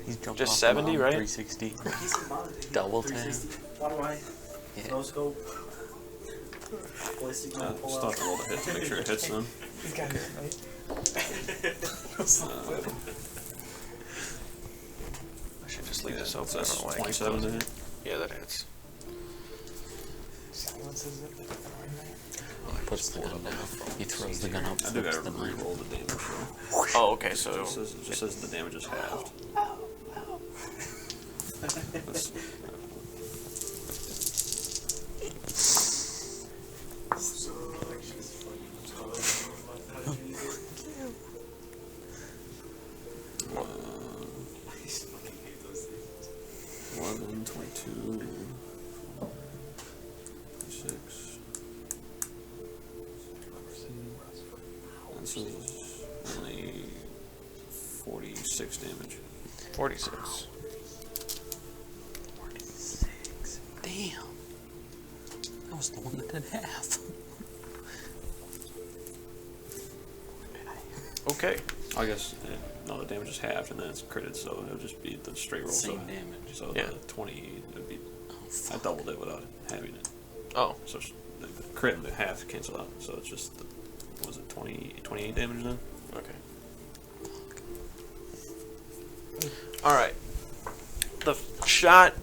He's jumping Just off 70, the mountain, right? 360. He's commanded. Double 360. Water line. Yeah. No scope. Ballistic Still man pull have out. to roll the hit to make sure it hits them. he's got it, right? I should just leave this open. I don't know why I keep 27 to closing hit. it. Yeah, that hits. Silences it. Puts the gun down. He throws the gun up, I do flips gotta the knife. re-roll the damage though. Oh, okay. So It just says the damage is halved. That's- uh, 11, 22, 6. This is only 46 damage. 46. 46. Damn. That was the one that did half. Okay. I guess no, the damage is halved and then it's critted, so it would just be the straight roll. Same so, damage. So Yeah. the 20 would be. Oh, I fuck. doubled it without having it. Oh, So the crit and the half cancel out. So it's just what was it 28 damage then? okay. All right. The shot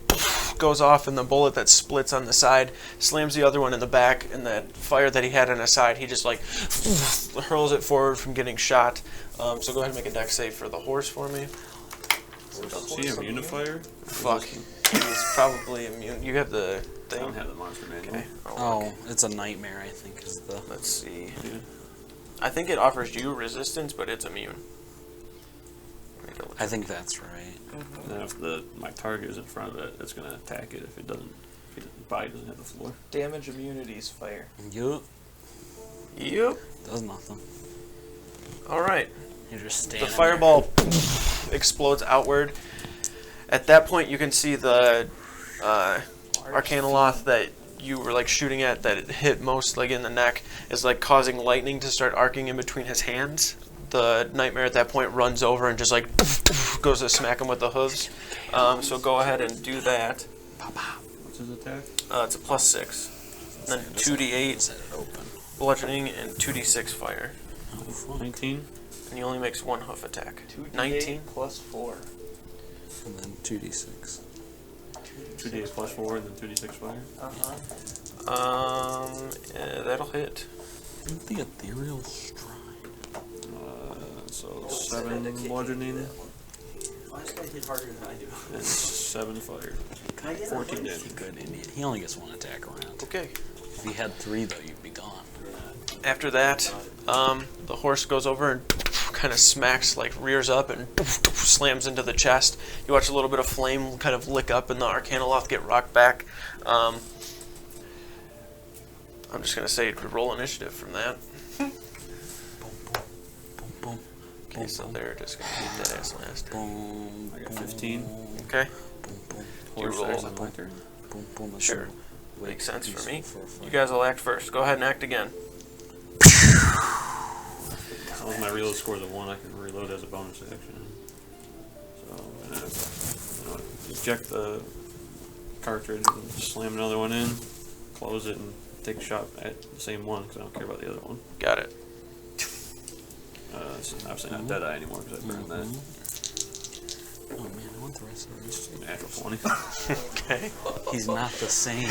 goes off, and the bullet that splits on the side slams the other one in the back, and that fire that he had on his side, he just like hurls it forward from getting shot. So go ahead and make a dex save for the horse for me. Is he immune to fire? Fuck. He's probably immune. You have the I don't thing? have the monster manual. Okay. Oh, it's a nightmare, I think, is the... Let's see. Yeah. I think it offers you resistance, but it's immune. I think that's right. And then if my target is in front of it, it's gonna attack it if it doesn't. If the body doesn't hit the floor. Damage immunities fire. Yup. Yep. Does nothing. All right. You're just standing The fireball explodes outward. At that point, you can see the Arcanoloth that you were like shooting at, that it hit most like in the neck, is like causing lightning to start arcing in between his hands. The nightmare at that point runs over and just like goes to smack him with the hooves. So go ahead and do that. What's his attack? It's a +6. And then 2d8 Set it open. bludgeoning and 2d6 fire. Oh, fuck. 19. And he only makes one hoof attack. 2d8 19. plus 4. And then 2d6. 2d8 plus 4 and then 2d6 fire. That'll hit. The ethereal stride. So 7 bludgeoning Why is it hit harder than I do? and 7 fire. Can I get 14 You damage. good idiot. He only gets one attack around. Okay. If he had 3, though, you'd be gone. After that, the horse goes over and kind of smacks, like rears up and slams into the chest. You watch a little bit of flame kind of lick up and the Arcanoloth get rocked back. I'm just going to say roll initiative from that. Boom, boom. Okay, so they're just going to beat that ass last. Boom. I got 15. Okay? Boom, boom. You Horse roll. acts on my turn. Boom, boom. That's Sure. a- Makes sense for me. useful for a You fight. guys will act first. Go ahead and act again. As long as my reload scores a 1, I can reload as a bonus action. So I'm gonna eject the cartridge and slam another one in, close it, and take a shot at the same one because I don't care about the other one. Got it. It's obviously not Deadeye anymore because I burned that. Oh man, I want the rest of these. Natural 20. Okay. He's not the same.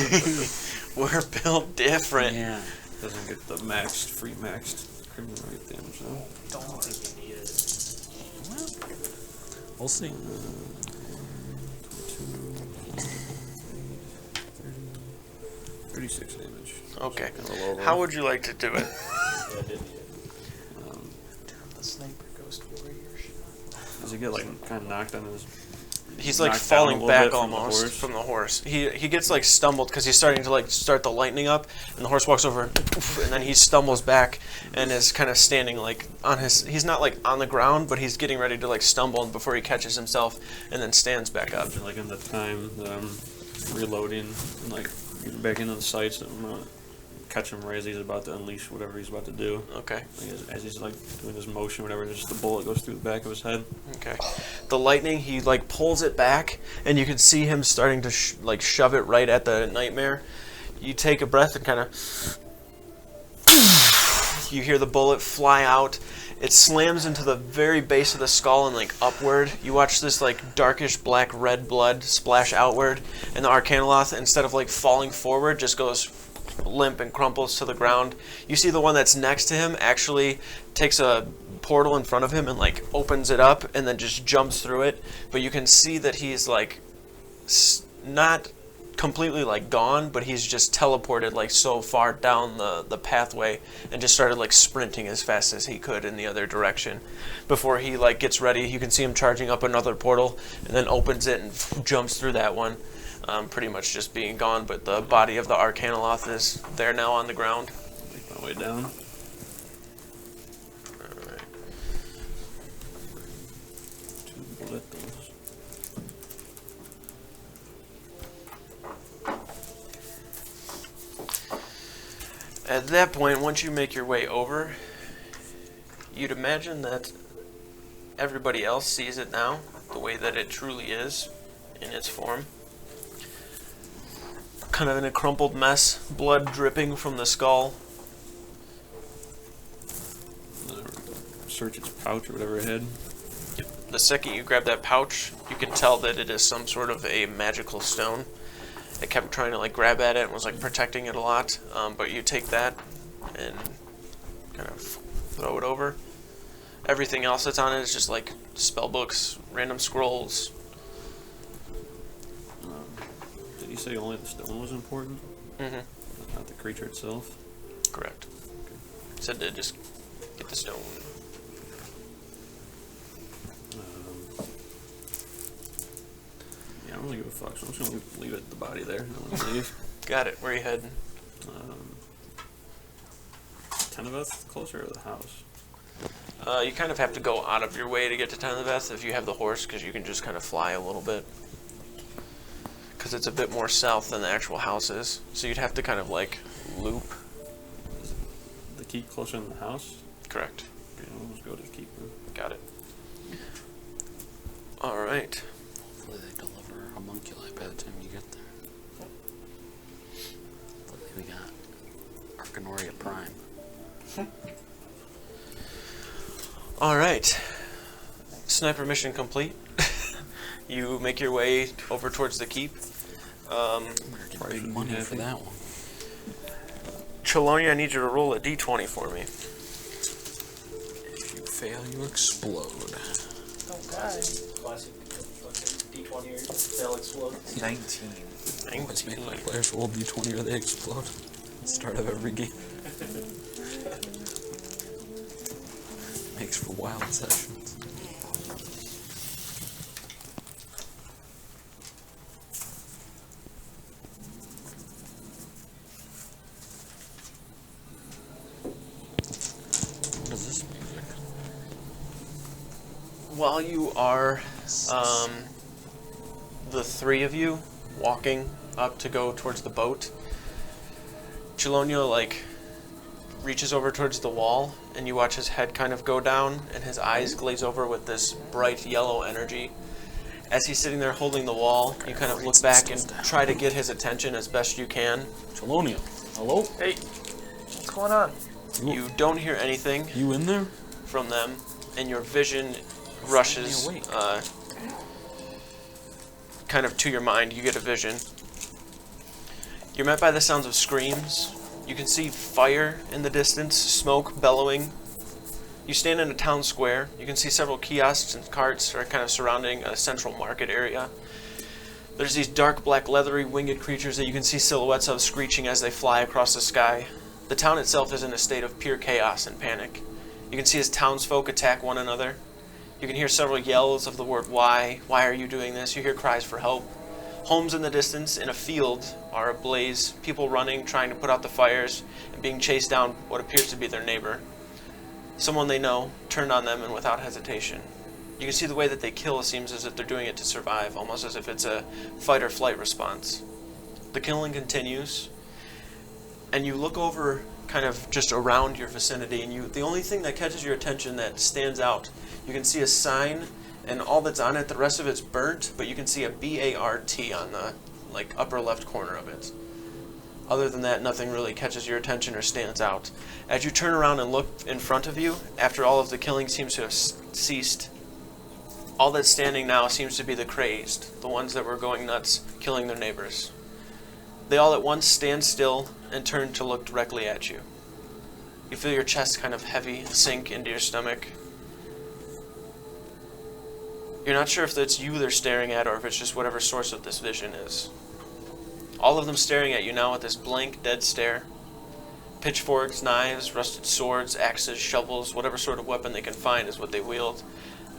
We're built different. Yeah. Doesn't get the free maxed criminal rate damage though. Don't think you need it. We'll see. 36 damage. Okay. So kind of low How would you like to do it? The sniper ghost warrior shot. Does he get like kind of knocked on his? He's like knocked down a falling little back bit from the almost horse? from the horse. He gets like stumbled because he's starting to like start the lightning up, and the horse walks over, and then he stumbles back and is kind of standing like on his. He's not like on the ground, but he's getting ready to like stumble before he catches himself, and then stands back up. Like in the time that I'm reloading and like getting back into the sights, I'm gonna catch him right as he's about to unleash whatever he's about to do. Okay. Like as he's like doing his motion, whatever, just the bullet goes through the back of his head. Okay. The lightning, he like pulls it back, and you can see him starting to like shove it right at the nightmare. You take a breath and kind of. You hear the bullet fly out. It slams into the very base of the skull and like upward. You watch this like darkish black red blood splash outward, and the Arcanoloth, instead of like falling forward, just goes limp and crumples to the ground. You see the one that's next to him actually takes a portal in front of him and like opens it up and then just jumps through it. But you can see that he's like not completely like gone, but he's just teleported like so far down the pathway and just started like sprinting as fast as he could in the other direction. Before he like gets ready, you can see him charging up another portal and then opens it and jumps through that one. Pretty much just being gone, but the body of the Arcanoloth is there now on the ground. Make my way down. Alright. 2 boletos. At that point, once you make your way over, you'd imagine that everybody else sees it now, the way that it truly is in its form. Kind of in a crumpled mess, blood dripping from the skull. Search its pouch or whatever it had. The second you grab that pouch, you can tell that it is some sort of a magical stone. It kept trying to like grab at it and was like protecting it a lot, but you take that and kind of throw it over. Everything else that's on it is just like spell books, random scrolls. Did you say only the stone was important? Mm-hmm. Not the creature itself? Correct. Said to just get the stone. Yeah, I don't really give a fuck, so I'm just gonna leave it the body there. I'm gonna leave. Got it. Where are you heading? Tenebeth closer to the house. You kind of have to go out of your way to get to Tenebeth if you have the horse, because you can just kind of fly a little bit. Because it's a bit more south than the actual house is. So you'd have to kind of like loop. Is the keep closer than the house? Correct. Okay, we'll just go to the keep then. Got it. Alright. Hopefully they deliver a homunculi by the time you get there. Hopefully we got Arcanoria Prime. Alright. Sniper mission complete. You make your way over towards the keep. Better get big money for that one. Chelonia, I need you to roll a d20 for me. If you fail, you explode. Oh god. Classic D20 or they'll explode. 19. Always make my players roll d20 or they explode. At the start of every game. Makes for wild sessions. What is this music? While you are, the three of you walking up to go towards the boat, Chelonia, like, reaches over towards the wall, and you watch his head kind of go down, and his eyes glaze over with this bright yellow energy. As he's sitting there holding the wall, you kind of look back and try to get his attention as best you can. Chelonia, hello? Hey, what's going on? You don't hear anything You in there? from them, and your vision rushes. Stay awake. kind of to your mind, you get a vision. You're met by the sounds of screams. You can see fire in the distance, smoke bellowing. You stand in a town square. You can see several kiosks and carts are kind of surrounding a central market area. There's these dark black leathery winged creatures that you can see silhouettes of screeching as they fly across the sky. The town itself is in a state of pure chaos and panic. You can see as townsfolk attack one another. You can hear several yells of the word why are you doing this? You hear cries for help. Homes in the distance in a field are ablaze, people running, trying to put out the fires, and being chased down what appears to be their neighbor. Someone they know turned on them and without hesitation. You can see the way that they kill seems as if they're doing it to survive, almost as if it's a fight or flight response. The killing continues, and you look over kind of just around your vicinity, and the only thing that catches your attention that stands out, you can see a sign, and all that's on it, the rest of it's burnt, but you can see a B-A-R-T on the upper left corner of it. Other than that, nothing really catches your attention or stands out. As you turn around and look in front of you, after all of the killing seems to have ceased, all that's standing now seems to be the crazed, the ones that were going nuts, killing their neighbors. They all at once stand still and turn to look directly at you. You feel your chest kind of heavy sink into your stomach. You're not sure if it's you they're staring at or if it's just whatever source of this vision is. All of them staring at you now with this blank, dead stare. Pitchforks, knives, rusted swords, axes, shovels, whatever sort of weapon they can find is what they wield,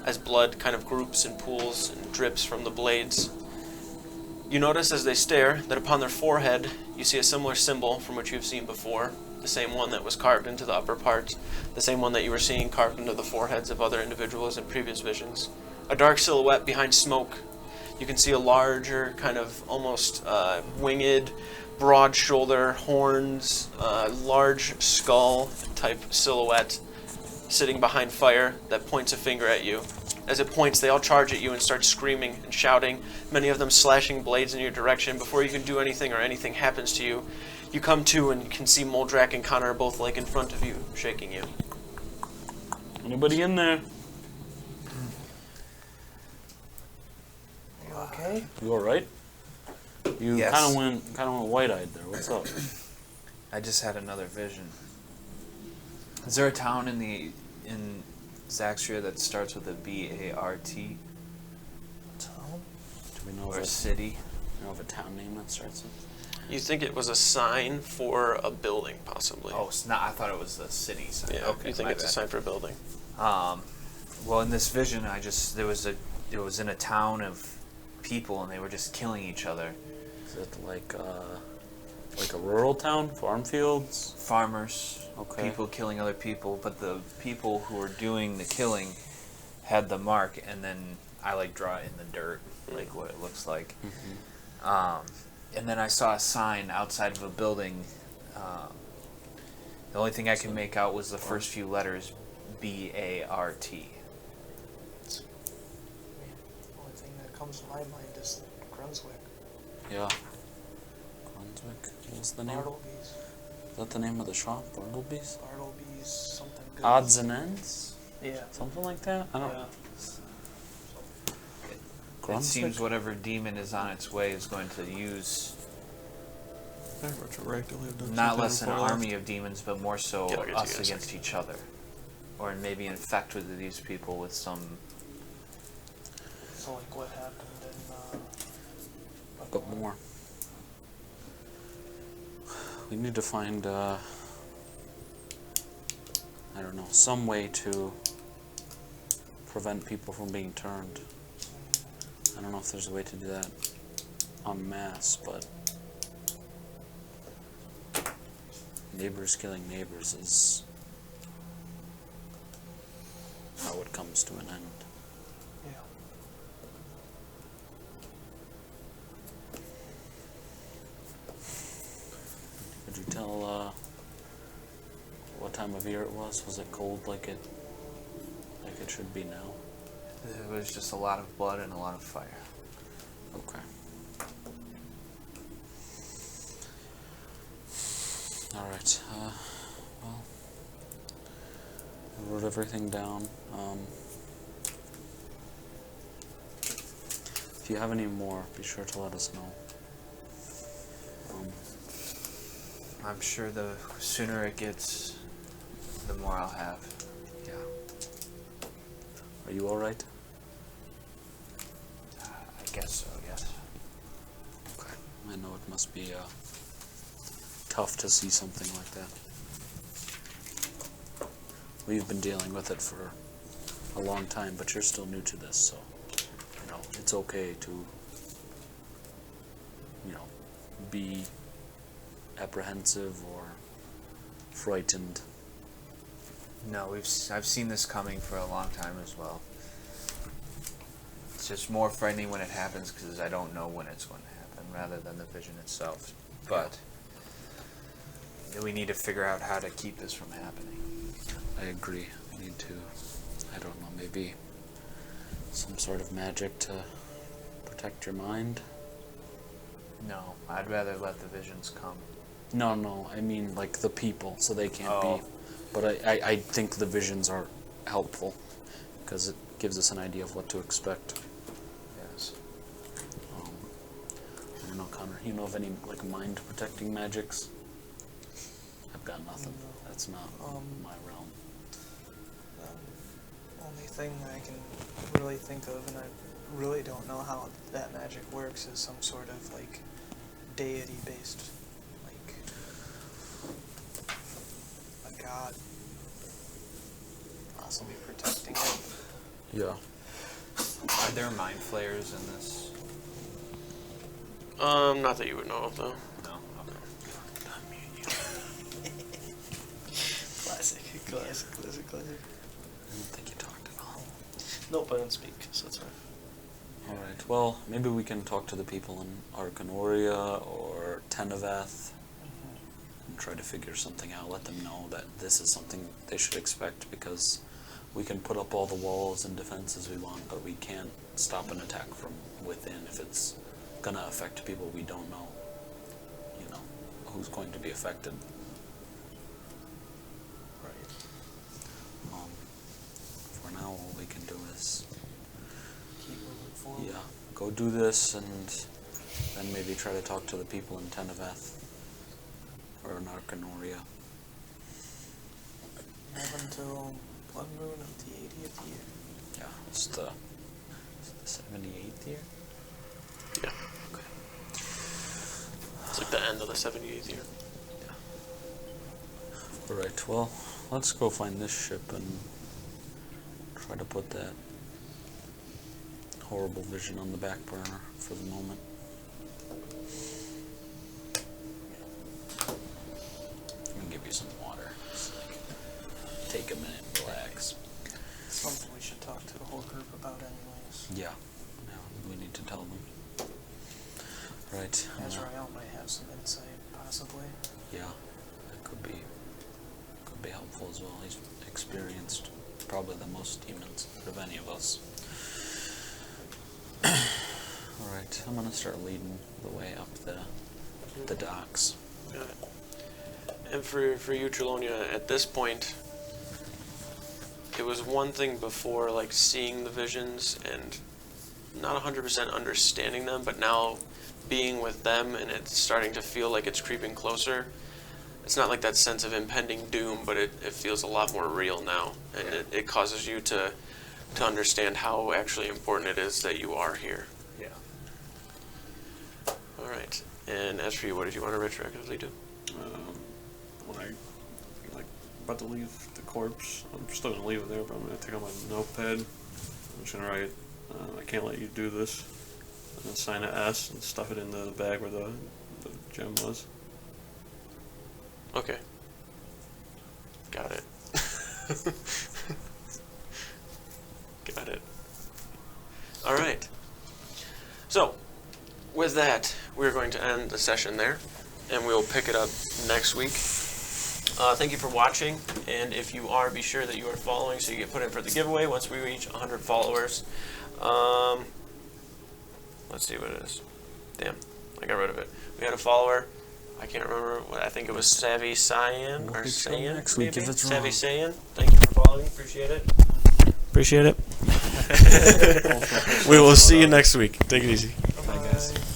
as blood kind of groups and pools and drips from the blades. You notice as they stare that upon their forehead you see a similar symbol from which you've seen before, the same one that was carved into the upper part, the same one that you were seeing carved into the foreheads of other individuals in previous visions. A dark silhouette behind smoke. You can see a larger, kind of almost winged, broad shoulder, horns, large skull type silhouette sitting behind fire that points a finger at you. As it points, they all charge at you and start screaming and shouting, many of them slashing blades in your direction. Before you can do anything or anything happens to you, you come to and you can see Moldrak and Connor both in front of you, shaking you. Anybody in there? You okay? You alright? You Yes. kind of went white-eyed there. What's up? I just had another vision. Is there a town in Zaxria that starts with a B-A-R-T? Town? Do we know Or of a city? a town name that starts with? You think it was a sign for a building, possibly. Oh, it's not. I thought it was the city sign. Yeah, Okay, you think my it's a bad. sign for a building. Well, in this vision, it was in a town of people, and they were just killing each other. Is it like a rural town? Farm fields? Farmers, Okay. people killing other people, but the people who were doing the killing had the mark, and then I draw it in the dirt, what it looks like. Mm-hmm. And then I saw a sign outside of a building. The only thing I could make out was the first few letters, B-A-R-T. The only thing that comes to my mind is Brunswick. Yeah. Brunswick? What's the name? Bartleby's. Is that the name of the shop? Bartleby's? Bartleby's something good. Odds and Ends? Yeah. Something like that? I don't know. It Grunswick? seems whatever demon is on its way is going to use not less an army of demons, but more so Yeah, I'll get to us you in a against each other. Or maybe infect with these people with some... So what happened in But more. We need to find, I don't know, some way to prevent people from being turned. I don't know if there's a way to do that en masse, but neighbors killing neighbors is how it comes to an end. Yeah. Could you tell what time of year it was? Was it cold like it should be now? It was just a lot of blood and a lot of fire. Okay. Alright, well, I wrote everything down. If you have any more, be sure to let us know. I'm sure the sooner it gets, the more I'll have. Yeah. Are you alright? I guess so, yes. Okay. I know it must be tough to see something like that. We've been dealing with it for a long time, but you're still new to this, so, it's okay to, be apprehensive or frightened. No, I've seen this coming for a long time as well. It's just more frightening when it happens because I don't know when it's going to happen rather than the vision itself. But we need to figure out how to keep this from happening. I agree. We need to, I don't know, maybe some sort of magic to protect your mind. No, I'd rather let the visions come. No, I mean like the people, so they can't Oh. be. But I think the visions are helpful because it gives us an idea of what to expect. Yes. I don't know, Connor, you know of any like mind protecting magics? I've got nothing. No. That's not my realm. Only thing I can really think of, and I really don't know how that magic works, is some sort of like deity-based, like a god possibly protecting it. Yeah. Are there mind flayers in this? Not that you would know of, though. No. Classic. I don't think you talked at all. Nope, I don't speak, so that's fine. Alright, well, maybe we can talk to the people in Arcanoria or Teneveth and try to figure something out. Let them know that this is something they should expect, because we can put up all the walls and defenses we want, but we can't stop an attack from within if it's gonna affect people we don't know. Who's going to be affected. Right. For now, all we can do is Keep moving forward. yeah, go do this, and then maybe try to talk to the people in Teneveth or in Arcanoria. Have until blood moon of the 80th year. Yeah, it's the 78th year? Yeah. Okay. It's like the end of the 78th year. Alright, well, let's go find this ship and try to put that horrible vision on the back burner for the moment. I'm gonna give you some water. Just take a minute, relax. Something we should talk to the whole group about anyways. Yeah, we need to tell them. Right. Azrael might have some insight, possibly. Yeah, that could be helpful as well. He's experienced probably the most demons out of any of us. Alright, I'm gonna start leading the way up the docks. Got it. And for you, Trelonia, at this point, it was one thing before, like, seeing the visions and not 100% understanding them, but now being with them and it's starting to feel like it's creeping closer. It's not like that sense of impending doom, but it feels a lot more real now, and it causes you to understand how actually important it is that you are here. Yeah. All right. And as for you, what did you want to retroactively do? When I about to leave the corpse, I'm still gonna leave it there, but I'm gonna take out my notepad. I'm just gonna write, I can't let you do this, and then sign an S and stuff it in the bag where the gem was. Okay. Got it. Got it. All right. So, with that, we're going to end the session there, and we'll pick it up next week. Thank you for watching, and if you are, be sure that you are following so you get put in for the giveaway once we reach 100 followers. Let's see what it is. Damn, I got rid of it. We had a follower. I can't remember. I think it was Savvy Cyan or Saiyan. Next week if it's Savvy wrong. Saiyan. Thank you for following. Appreciate it. Appreciate it. We will see you next week. Take it easy. Bye.